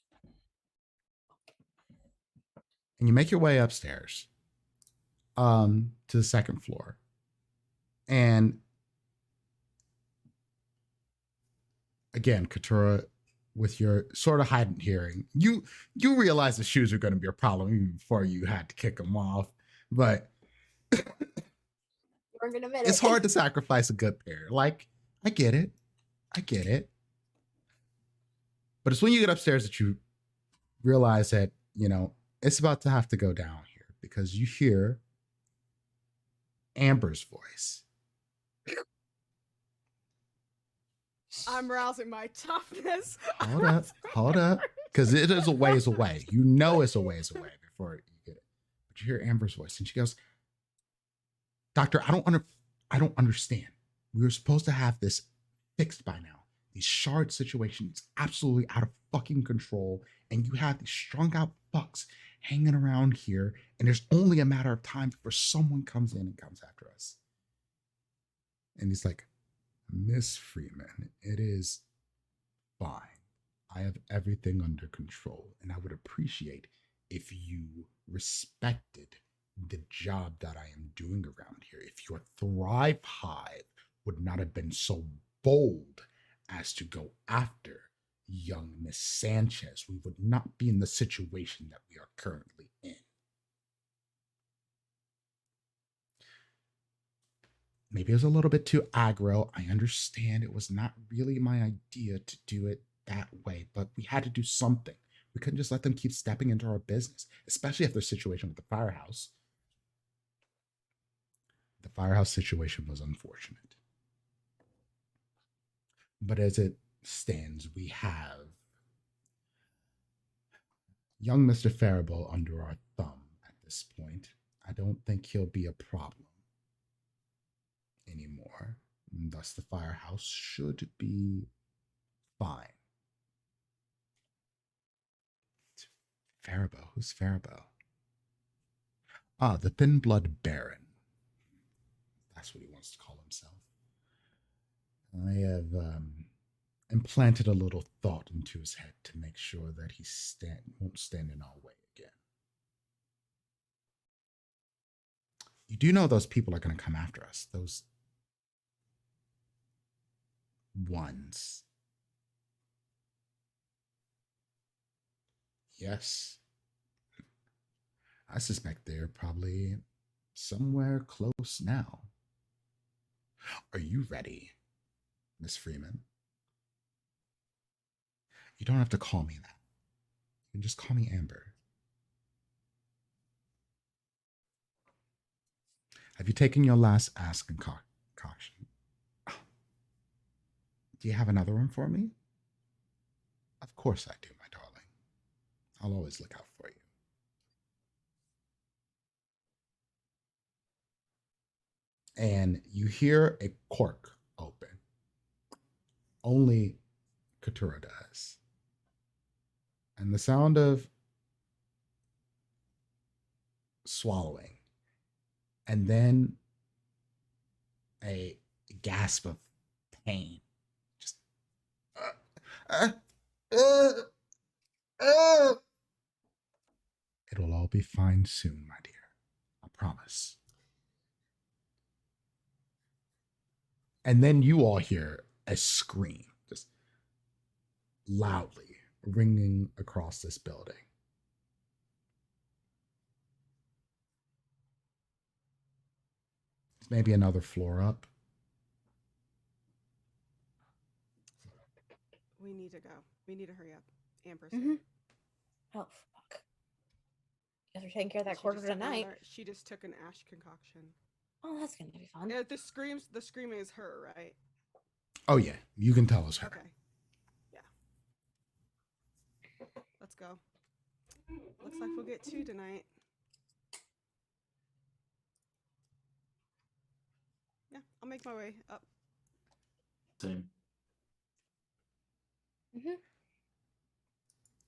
And you make your way upstairs to the second floor. And again, Katura, with your sort of heightened hearing, you realize the shoes are going to be a problem even before you had to kick them off. But it's hard to sacrifice a good pair. Like, I get it. But it's when you get upstairs that you realize that, it's about to have to go down here because you hear Amber's voice. I'm rousing my toughness. Hold up. Because it is a ways away. You know it's a ways away before you get it. But you hear Amber's voice and she goes, Doctor, I don't understand. We were supposed to have this fixed by now. These shard situations absolutely out of fucking control. And you have these strung out fucks hanging around here. And there's only a matter of time before someone comes in and comes after us. And he's like, Miss Freeman, it is fine. I have everything under control, and I would appreciate if you respected the job that I am doing around here. If your Thrive Hive would not have been so bold as to go after young Miss Sanchez, we would not be in the situation that we are currently in. Maybe it was a little bit too aggro. I understand it was not really my idea to do it that way, but we had to do something. We couldn't just let them keep stepping into our business, especially after the situation with the firehouse. The firehouse situation was unfortunate. But as it stands, we have young Mr. Faribault under our thumb at this point. I don't think he'll be a problem anymore. And thus, the firehouse should be fine. Faribault. Who's Faribault? Ah, the Thin Blood Baron. That's what he wants to call himself. I have implanted a little thought into his head to make sure that he won't stand in our way again. You do know those people are going to come after us. Those ones. Yes. I suspect they're probably somewhere close now. Are you ready, Miss Freeman? You don't have to call me that. You can just call me Amber. Have you taken your last ass concoction? Do you have another one for me? Of course I do, my darling. I'll always look out for you. And you hear a cork open. Only Katura does. And the sound of swallowing. And then a gasp of pain. Just It'll all be fine soon, my dear. I promise. And then you all hear a scream, just loudly ringing across this building. It's maybe another floor up. We need to go. We need to hurry up. Amber's Mm-hmm. Oh, fuck. Guess we're taking care of that quarter tonight. She just took an ash concoction. Oh, that's going to be fun. Yeah, the screaming is her, right? Oh, yeah. You can tell it's her. Okay. Yeah. Let's go. Looks like we'll get 2 tonight. Yeah, I'll make my way up. Same. Mm-hmm.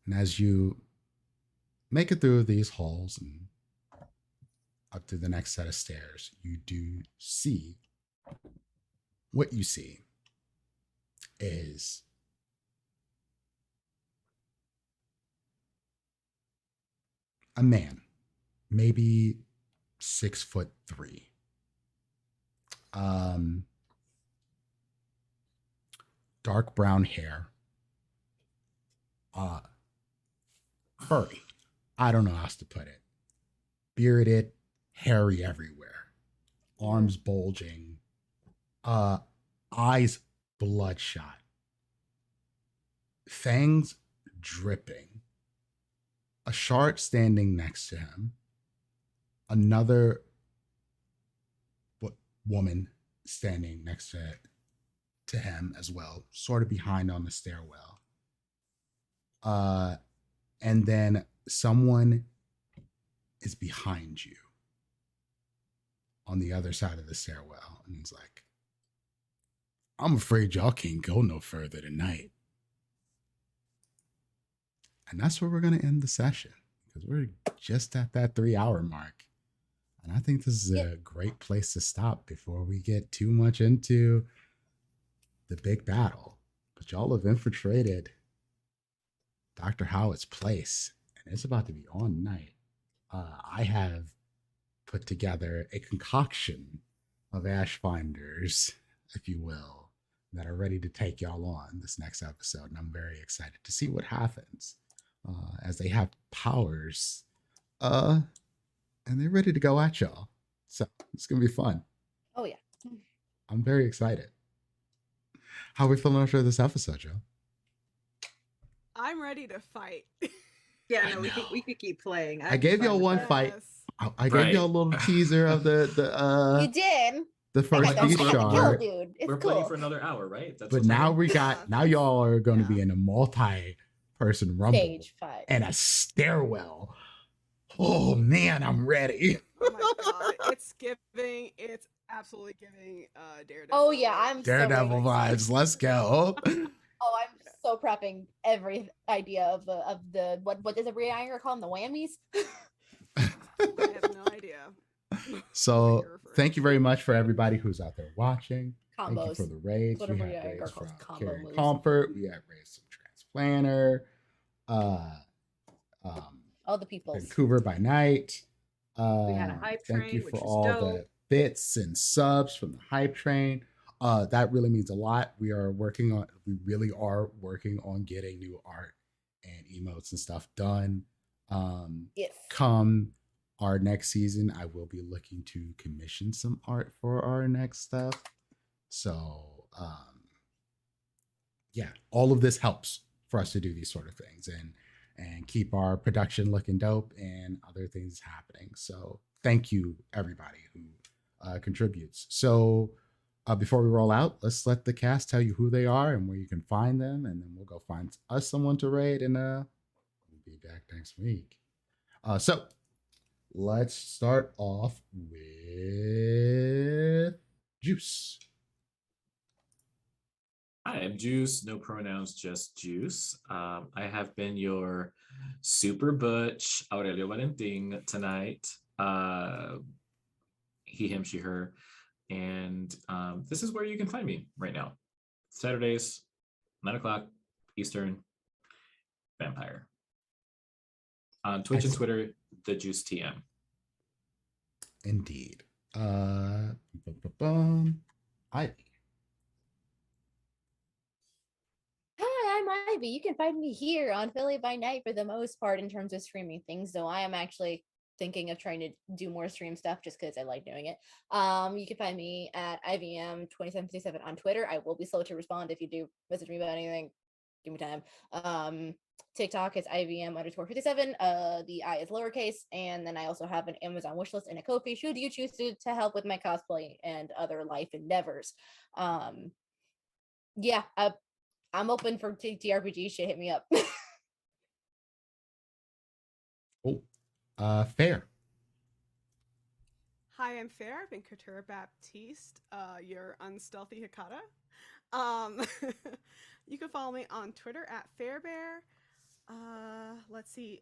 And as you make it through these halls and up to the next set of stairs, you do see what you see is a man, maybe 6'3". Dark brown hair. Furry. I don't know how else to put it. Bearded, hairy everywhere. Arms bulging. Eyes bloodshot. Fangs dripping. A shark standing next to him. Another woman standing next to him as well, sort of behind on the stairwell. And then someone is behind you on the other side of the stairwell. And he's like, I'm afraid y'all can't go no further tonight. And that's where we're going to end the session, because we're just at that 3-hour mark. And I think this is a great place to stop before we get too much into the big battle. But y'all have infiltrated Dr. Howard's place, and it's about to be on night. I have put together a concoction of Ashfinders, if you will, that are ready to take y'all on this next episode. And I'm very excited to see what happens as they have powers and they're ready to go at y'all. So it's going to be fun. Oh, yeah. I'm very excited. How are we feeling after this episode, Joe? I'm ready to fight. Yeah, no, we could keep playing. I gave y'all one fight. I gave y'all a little teaser of the You did. the first Don't beast have to kill, shard. dude. It's We're cool. playing for another hour, right? That's But what's now happening. y'all are going to Yeah. be in a multi-person rumble Stage 5. and a stairwell. Oh man, I'm ready. Oh my god, it's giving. It's Absolutely giving Daredevil. Oh yeah, I'm Daredevil so ready. vibes. Let's go. Oh, I'm so prepping every idea of the what does every iron call them, the whammies? I have no idea. So What you're referring thank you to. very much for everybody who's out there watching. Thank you Combos. for the raids. That's We what had every raids calls from combo Carrie moves. Comfort. We had raids from Transplanter. All the peoples. Vancouver by Night. We had a hype Thank you train, for which was all dope. the bits and subs from the hype train. That really means a lot. We really are working on getting new art and emotes and stuff done. Yes. Come our next season, I will be looking to commission some art for our next stuff. So yeah, all of this helps for us to do these sort of things and keep our production looking dope and other things happening. So thank you everybody who contributes. So before we roll out, let's let the cast tell you who they are and where you can find them, and then we'll go find us someone to raid, and we'll be back next week. So let's start off with Juice. Hi, I'm Juice, no pronouns, just Juice. I have been your super butch Aurelio Valentin tonight. He, him, she, her. And this is where you can find me right now. Saturdays, 9 o'clock Eastern, Vampire. On Twitch and Twitter, the Juice TM. Indeed. Ivy. Hi, I'm Ivy. You can find me here on Philly by Night for the most part in terms of streaming things, though I am actually thinking of trying to do more stream stuff just because I like doing it. You can find me at IVM2757 on Twitter. I will be slow to respond if you do message me about anything. Give me time. TikTok is IVM_57. The I is lowercase, and then I also have an Amazon wishlist and a Ko-fi should you choose to help with my cosplay and other life endeavors. Yeah, I'm open for TRPG shit. Hit me up. Fair. Hi, I'm Fair. I've been Couture Baptiste, your unstealthy Hikata. You can follow me on Twitter at Fairbear. Let's see,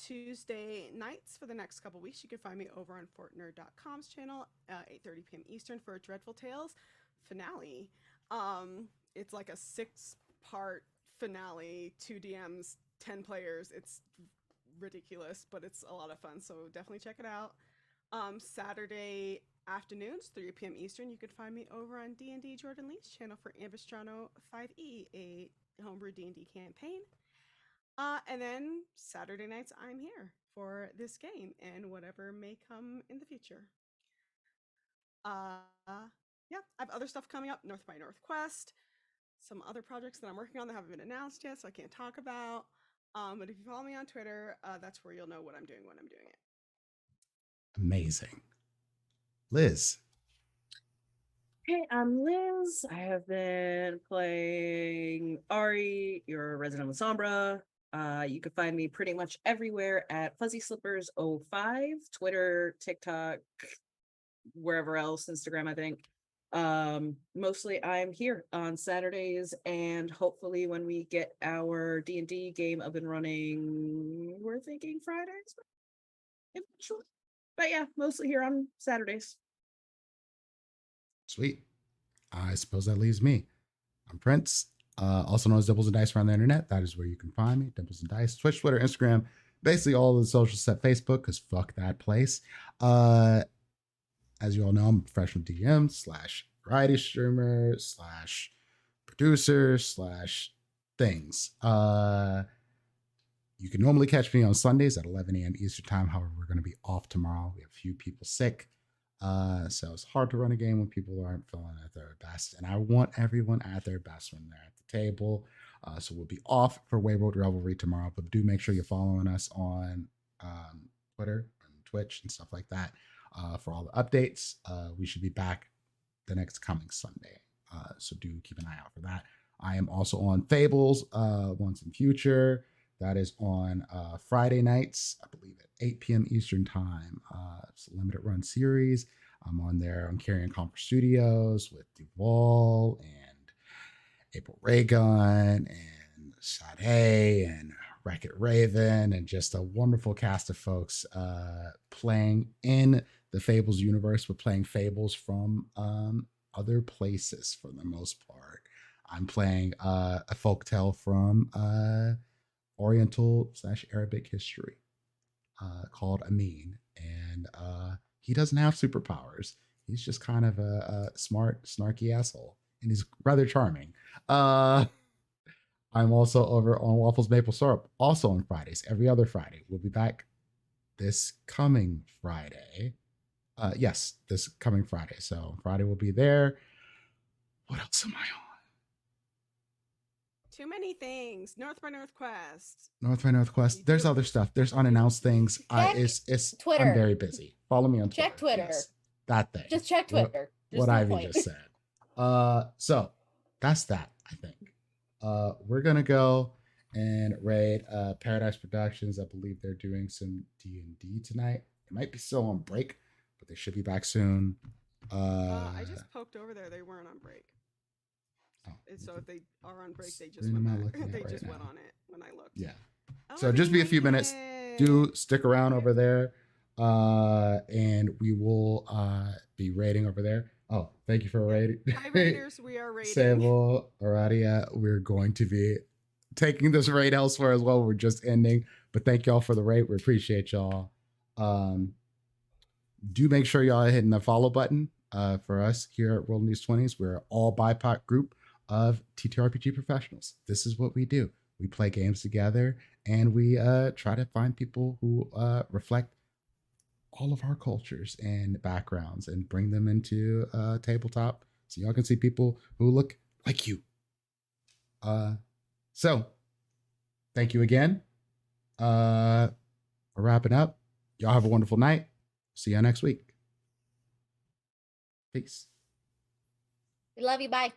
Tuesday nights for the next couple weeks, you can find me over on fortnerd.com's channel, 8:30 p.m. Eastern for Dreadful Tales finale. It's like a 6-part finale, 2 DMs, 10 players. It's ridiculous, but it's a lot of fun, so definitely check it out. Saturday afternoons, 3 p.m. Eastern, you can find me over on D&D Jordan Lee's channel for Ambistrano 5e, a homebrew D&D campaign. And then Saturday nights, I'm here for this game and whatever may come in the future. Yeah, I have other stuff coming up, North by Northwest, some other projects that I'm working on that haven't been announced yet, so I can't talk about. But if you follow me on Twitter, that's where you'll know what I'm doing when I'm doing it. Amazing. Liz. Hey, I'm Liz. I have been playing Ari, your resident of Sombra. You can find me pretty much everywhere at Fuzzy Slippers 05, Twitter, TikTok, wherever else, Instagram, I think. Mostly I'm here on Saturdays, and hopefully when we get our D&D game up and running, we're thinking Fridays eventually. But yeah, mostly here on Saturdays. Sweet. I suppose that leaves me. I'm Prince, also known as Doubles and Dice around the internet. That is where you can find me. Doubles and Dice, Twitch, Twitter, Instagram, basically all of the socials except Facebook, because fuck that place. As you all know, I'm a professional DM / variety streamer / producer / things. You can normally catch me on Sundays at 11 a.m. Eastern time. However, we're going to be off tomorrow. We have a few people sick. So it's hard to run a game when people aren't feeling at their best. And I want everyone at their best when they're at the table. So we'll be off for Wayward Revelry tomorrow. But do make sure you're following us on Twitter and Twitch and stuff like that for all the updates. We should be back the next coming Sunday. So do keep an eye out for that. I am also on Fables Once in Future. That is on Friday nights, I believe at 8 p.m. Eastern time. It's a limited run series. I'm on there on Carrion Comfort Studios with Duval and April Raygun and Sade and Wreck-It Raven and just a wonderful cast of folks playing in the Fables universe, but playing Fables from other places for the most part. I'm playing a folktale from Oriental / Arabic history called Amin. And he doesn't have superpowers. He's just kind of a smart, snarky asshole. And he's rather charming. I'm also over on Waffles Maple Syrup, also on Fridays, every other Friday. We'll be back this coming Friday. Yes, this coming Friday. So Friday will be there. What else am I on? Too many things. North by Northwest. North by Northwest. There's other stuff. There's unannounced things. It's Twitter. I'm very busy. Follow me on Twitter. Check Twitter. Yes, that thing. Just check Twitter. What Ivy just said. So that's that, I think. We're gonna go and raid Paradise Productions. I believe they're doing some D&D tonight. It might be still on break, but they should be back soon. I just poked over there. They weren't on break. So if they are on break, they just went went on it when I looked. Yeah. So just be a few minutes. Do stick around over there. And we will be raiding over there. Oh, thank you for raiding. Hi, Raiders. We are raiding. Sable, Aradia, we're going to be taking this raid elsewhere as well. We're just ending. But thank y'all for the raid. We appreciate y'all. Do make sure y'all are hitting the follow button for us here at RollingDeez20's. We're an all BIPOC group of TTRPG professionals. This is what we do. We play games together, and we try to find people who reflect all of our cultures and backgrounds and bring them into tabletop so y'all can see people who look like you. So thank you again. We're wrapping up. Y'all have a wonderful night. See y'all next week. Peace. We love you. Bye.